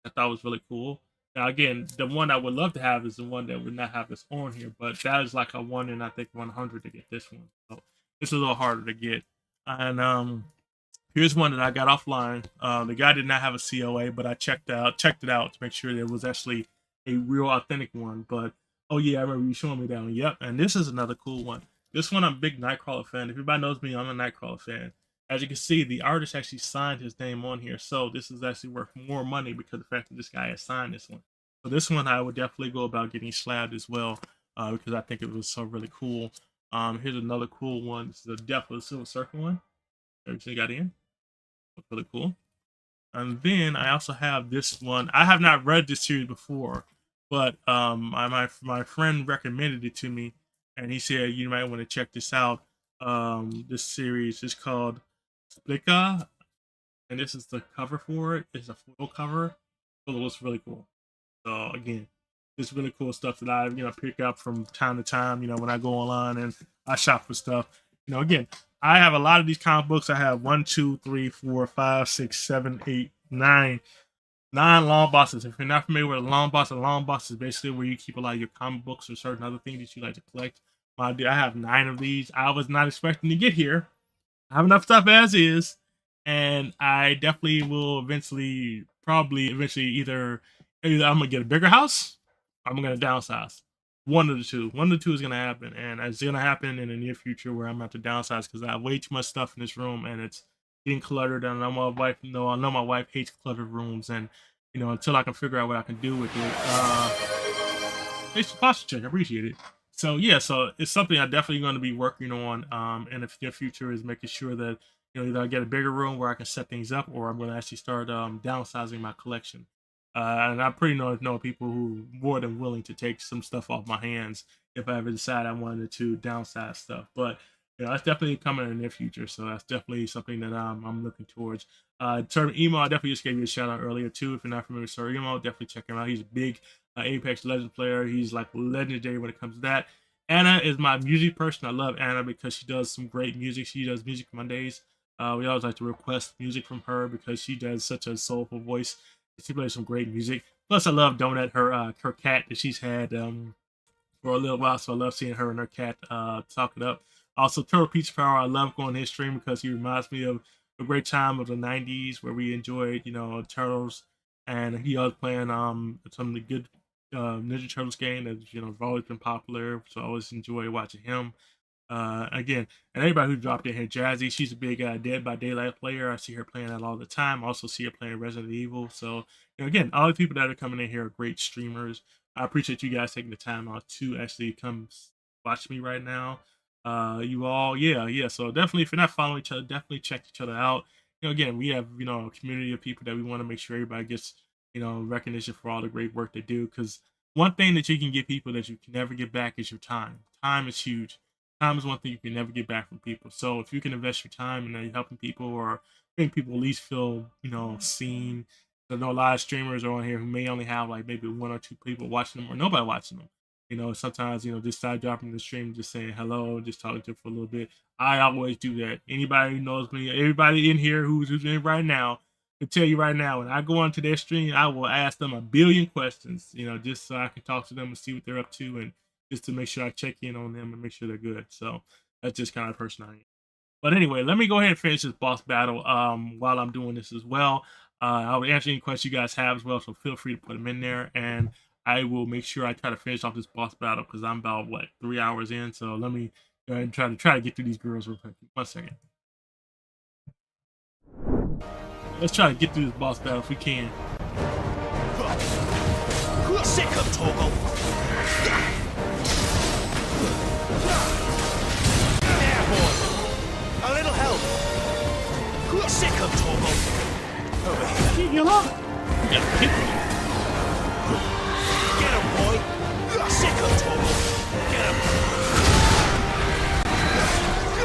I thought was really cool. Now again, the one I would love to have is the one that would not have this on here, but that is like a 1 in I think 100 to get this one. So it's a little harder to get. And here's one that I got offline. The guy did not have a COA, but I checked it out to make sure there was actually a real authentic one. But oh yeah, I remember you showing me that one. Yep. And this is another cool one. This one I'm a big Nightcrawler fan. If everybody knows me, I'm a Nightcrawler fan. As you can see, the artist actually signed his name on here. So this is actually worth more money because of the fact that this guy has signed this one. So this one I would definitely go about getting slabbed as well because I think it was so really cool. Here's another cool one. This is a Death of the Silver Circle one. Everything got in. Looks really cool. And then I also have this one. I have not read this series before, but my friend recommended it to me, and he said you might want to check this out. This series is called Splika, and this is the cover for it. It's a foil cover. So it looks really cool. So again, it's really cool stuff that I pick up from time to time. When I go online and I shop for stuff. Again, I have a lot of these comic books. I have 1, 2, 3, 4, 5, 6, 7, 8, 9 long boxes. If you're not familiar with a long box is basically where you keep a lot of your comic books or certain other things that you like to collect. I have 9 of these. I was not expecting to get here. I have enough stuff as is, and I definitely will eventually either I'm gonna get a bigger house, or I'm gonna downsize. One of the two is gonna happen, and it's gonna happen in the near future where I'm gonna have to downsize because I have way too much stuff in this room and it's getting cluttered. And I know my wife hates cluttered rooms, and until I can figure out what I can do with it. Thanks for posture check, I appreciate it. So yeah, so it's something I'm definitely going to be working on in the near future, is making sure that either I get a bigger room where I can set things up, or I'm going to actually start downsizing my collection. And I pretty know people who are more than willing to take some stuff off my hands if I ever decide I wanted to downsize stuff. But that's definitely coming in the near future. So that's definitely something that I'm looking towards. Term Emo, I definitely just gave you a shout out earlier too. If you're not familiar with Sir Emo, definitely check him out. He's a big Apex Legends player. He's like legendary when it comes to that. Anna is my music person. I love Anna because she does some great music. She does Music Mondays. We always like to request music from her because she does such a soulful voice. She plays some great music. Plus, I love Donut, her cat that she's had for a little while. So I love seeing her and her cat talk it up. Also, Turtle Pizza Power. I love going to his stream because he reminds me of a great time of the '90s where we enjoyed, Turtles, and he was playing some of the good Ninja Turtles game that have always been popular. So I always enjoy watching him. Again, and everybody who dropped in here, Jazzy, she's a big Dead by Daylight player. I see her playing that all the time. I also see her playing Resident Evil. So, again, all the people that are coming in here are great streamers. I appreciate you guys taking the time out to actually come watch me right now. You all, yeah. So definitely, if you're not following each other, definitely check each other out. Again, we have, a community of people that we want to make sure everybody gets, recognition for all the great work they do. Because one thing that you can give people that you can never get back is your time. Time is huge. Time is one thing you can never get back from people. So if you can invest your time in helping people or making people at least feel, seen. I know a lot of streamers are on here who may only have like maybe 1 or 2 people watching them or nobody watching them. Sometimes, just start dropping the stream, just saying hello, just talking to them for a little bit. I always do that. Anybody who knows me, everybody in here who's in right now, can tell you right now, when I go onto their stream, I will ask them a billion questions, just so I can talk to them and see what they're up to, and just to make sure I check in on them and make sure they're good. So that's just kind of the person I am. But anyway, let me go ahead and finish this boss battle while I'm doing this as well. I'll answer any questions you guys have as well, so feel free to put them in there, and I will make sure I try to finish off this boss battle because I'm about, what, 3 hours in. So let me go ahead and try to get through these girls real quick. 1 second. Let's try to get through this boss battle if we can. Sick of Torgal. There, boy. A little help. Sick of Torgal. Over here. Get up. Get him, boy. Sick of Torgal. Get him.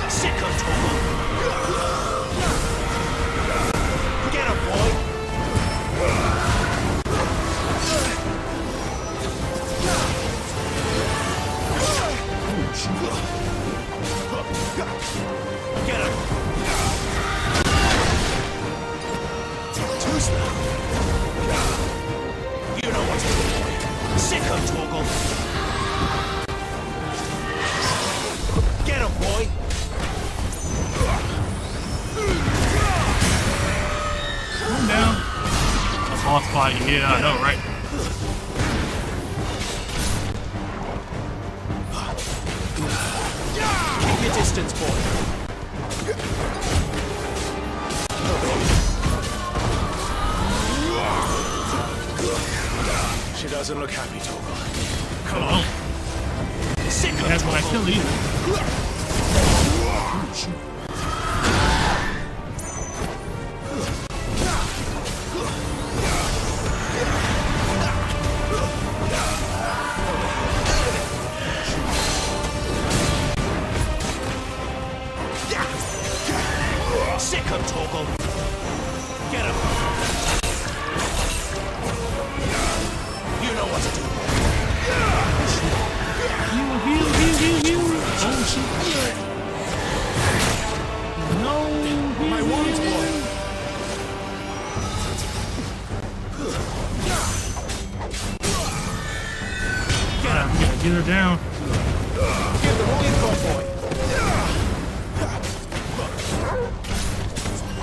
Sick of Torgal. Get him, boy. Get him! Two's now. You know what to do, boy. Sick of Torgal. Get him, boy. Calm down. A boss fight, yeah, I know, right? Keep your distance, boy. She doesn't look happy, Torgal. Come on. That's when I kill either. Sick of Torgal. Get him. You know what to do. Heal. Oh, shit. No. My wounds, boy. Get her down. Give them all you've got, boy.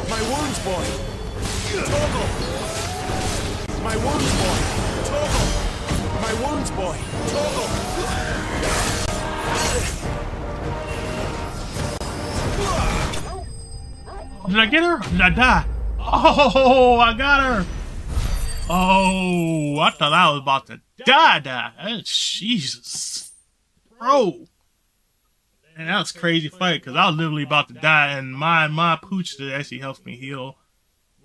My wounds, boy. Torgal. My wounds, boy. Torgal. My wounds, boy. Torgal. Did I get her? Did I die? Oh, I got her. Oh, I thought I was about to die. Jesus. Bro. Man, that was a crazy fight because I was literally about to die, and my pooch that actually helps me heal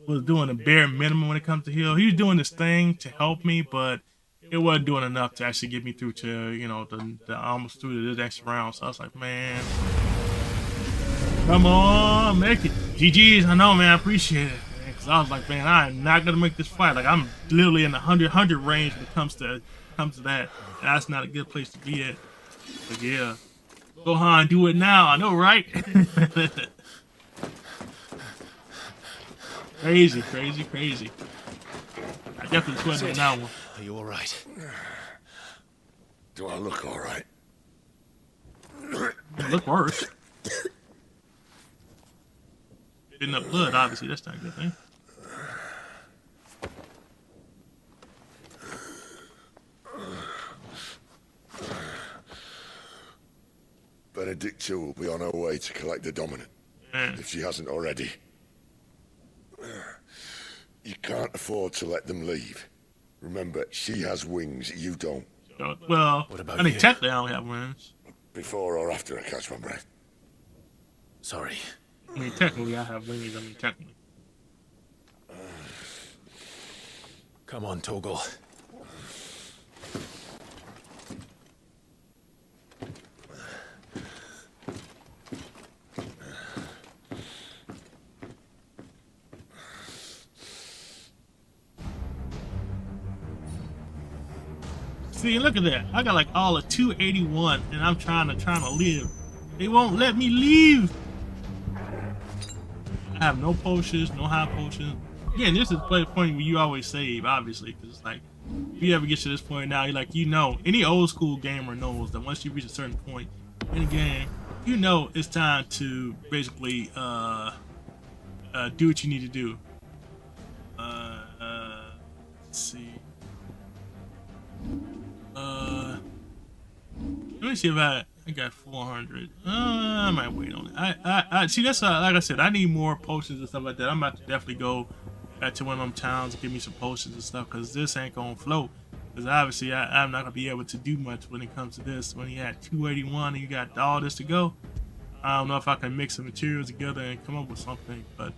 was doing the bare minimum when it comes to heal. He was doing this thing to help me, but it wasn't doing enough to actually get me through to, you know, the almost through to the next round. So I was like, man, come on, make it. GG's, I know, man, I appreciate it. Because I was like, man, I'm not gonna make this fight. Like, I'm literally in the 100 range when it comes to that. That's not a good place to be at. But yeah. Gohan, do it now. I know, right? Crazy. I definitely couldn't do that one. Are you all right? Do I look all right? You look worse. Getting up blood, obviously. That's not a good thing. Benedicta will be on her way to collect the Dominant, if she hasn't already. You can't afford to let them leave. Remember, she has wings, you don't. Well, what about I mean, you? technically I don't have wings. Before or after I catch my breath? Sorry. I mean, technically I have wings. I mean, technically. Come on, Torgal. See, look at that. I got like all of 281, and I'm trying to live. They won't let me leave. I have no potions, no high potions. Again, this is the point where you always save, obviously, because it's like, if you ever get to this point now, you're like, you know, any old school gamer knows that once you reach a certain point in the game, you know it's time to basically do what you need to do. Let's see. Let me see if I got 400. I might wait on it. I see. That's like I said. I need more potions and stuff like that. I'm about to definitely go back to one of them towns and give me some potions and stuff, because this ain't gonna float. Because obviously I'm not gonna be able to do much when it comes to this. When you had 281 and you got all this to go, I don't know if I can mix some materials together and come up with something. But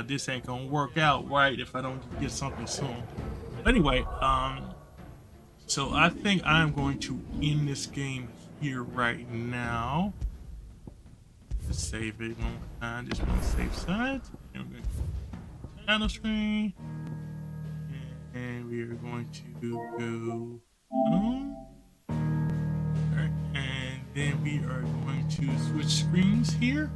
this ain't gonna work out right if I don't get something soon. But anyway, so I think I'm going to end this game here right now. Let's save it one more time, just on the safe side. And we're going to channel screen, and we are going to go home. Alright, and then we are going to switch screens here.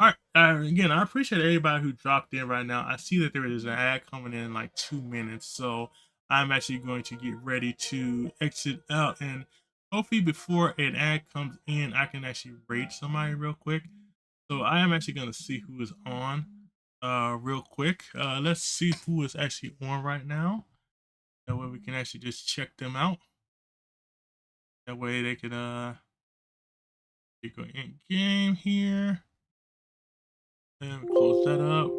Alright, again, I appreciate everybody who dropped in right now. I see that there is an ad coming in like 2 minutes, so I'm actually going to get ready to exit out, and hopefully before an ad comes in, I can actually rate somebody real quick. So I am actually going to see who is on real quick. Let's see who is actually on right now. That way we can actually just check them out. That way they can go in game here. And close that up.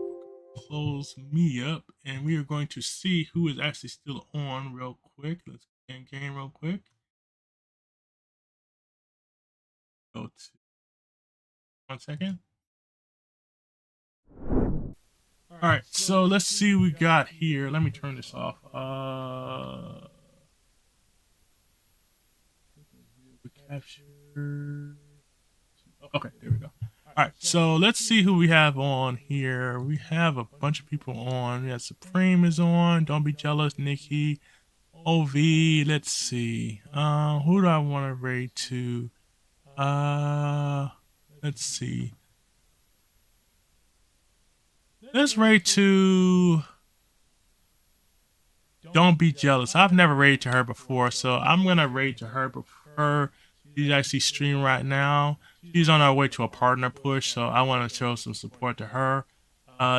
Close me up. And we are going to see who is actually still on real quick. Let's get in game real quick. Go to 1 second. All right, so let's see what we got here. Let me turn this off. Capture. Okay, there we go. All right, so let's see who we have on here. We have a bunch of people on. Yeah, Supreme is on. Don't Be Jealous, Nikki, OV. Let's see. Who do I want to raid to? Let's see. Let's raid to Don't Be Jealous. I've never raided to her before, so I'm gonna raid to her before she's actually streaming right now. She's on her way to a partner push, so I want to show some support to her.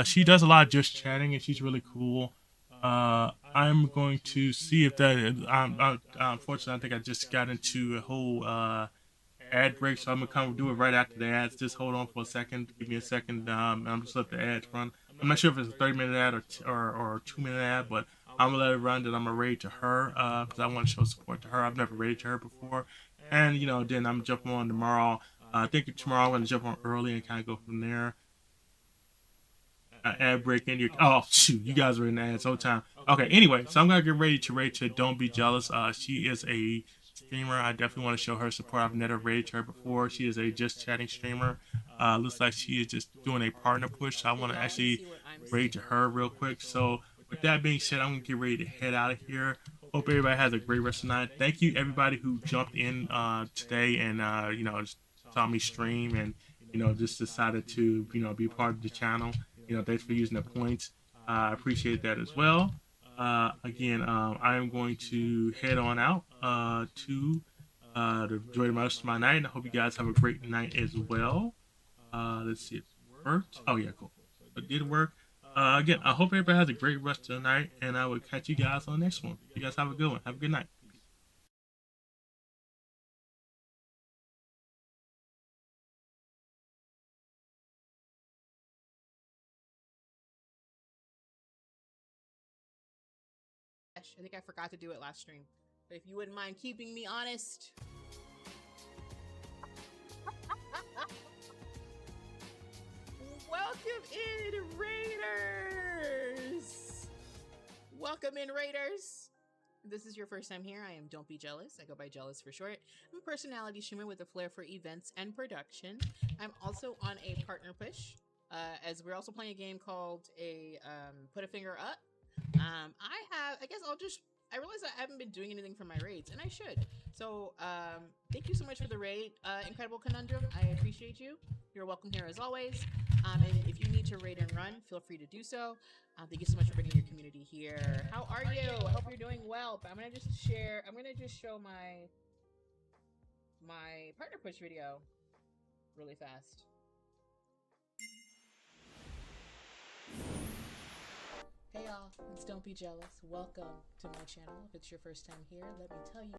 She does a lot of just chatting, and she's really cool. I'm going to see if that. Unfortunately, I think I just got into a whole ad break, so I'm gonna come do it right after the ads. Just hold on for a second. Give me a second. I'm just let the ads run. I'm not sure if it's a 30-minute ad or a 2-minute ad, but I'm gonna let it run. Then I'm gonna raid to her because I want to show support to her. I've never raided to her before, and you know, then I'm jumping on tomorrow. I think tomorrow I'm gonna jump on early and kind of go from there. Ad break in your. Oh shoot, you guys are in the ads whole time. Okay, anyway, so I'm gonna get ready to raid to Don't Be Jealous. She is a streamer. I definitely want to show her support. I've never raided her before. She is a just chatting streamer. Looks like she is just doing a partner push. So I want to actually raid to her real quick. So with that being said, I'm gonna get ready to head out of here. Hope everybody has a great rest of the night. Thank you everybody who jumped in today and you know, just saw me stream and you know, just decided to you know, be part of the channel. You know, thanks for using the points. I appreciate that as well. Again, I am going to head on out to enjoy the rest of my night. And I hope you guys have a great night as well. Let's see if it worked. Oh yeah, cool. It did work. Again, I hope everybody has a great rest of the night, and I will catch you guys on the next one. You guys have a good one. Have a good night. I think I forgot to do it last stream. But if you wouldn't mind keeping me honest. Welcome in, Raiders! Welcome in, Raiders! If this is your first time here, I am Don't Be Jealous. I go by Jealous for short. I'm a personality streamer with a flair for events and production. I'm also on a partner push, as we're also playing a game called Put a Finger Up. I realize I haven't been doing anything for my raids, and I should. So, thank you so much for the raid, Incredible Conundrum. I appreciate you. You're welcome here as always. And if you need to raid and run, feel free to do so. Thank you so much for bringing your community here. How are you? I hope you're doing well. But I'm gonna just show my my partner push video really fast. Hey y'all, it's Don't Be Jealous. Welcome to my channel. If it's your first time here, let me tell you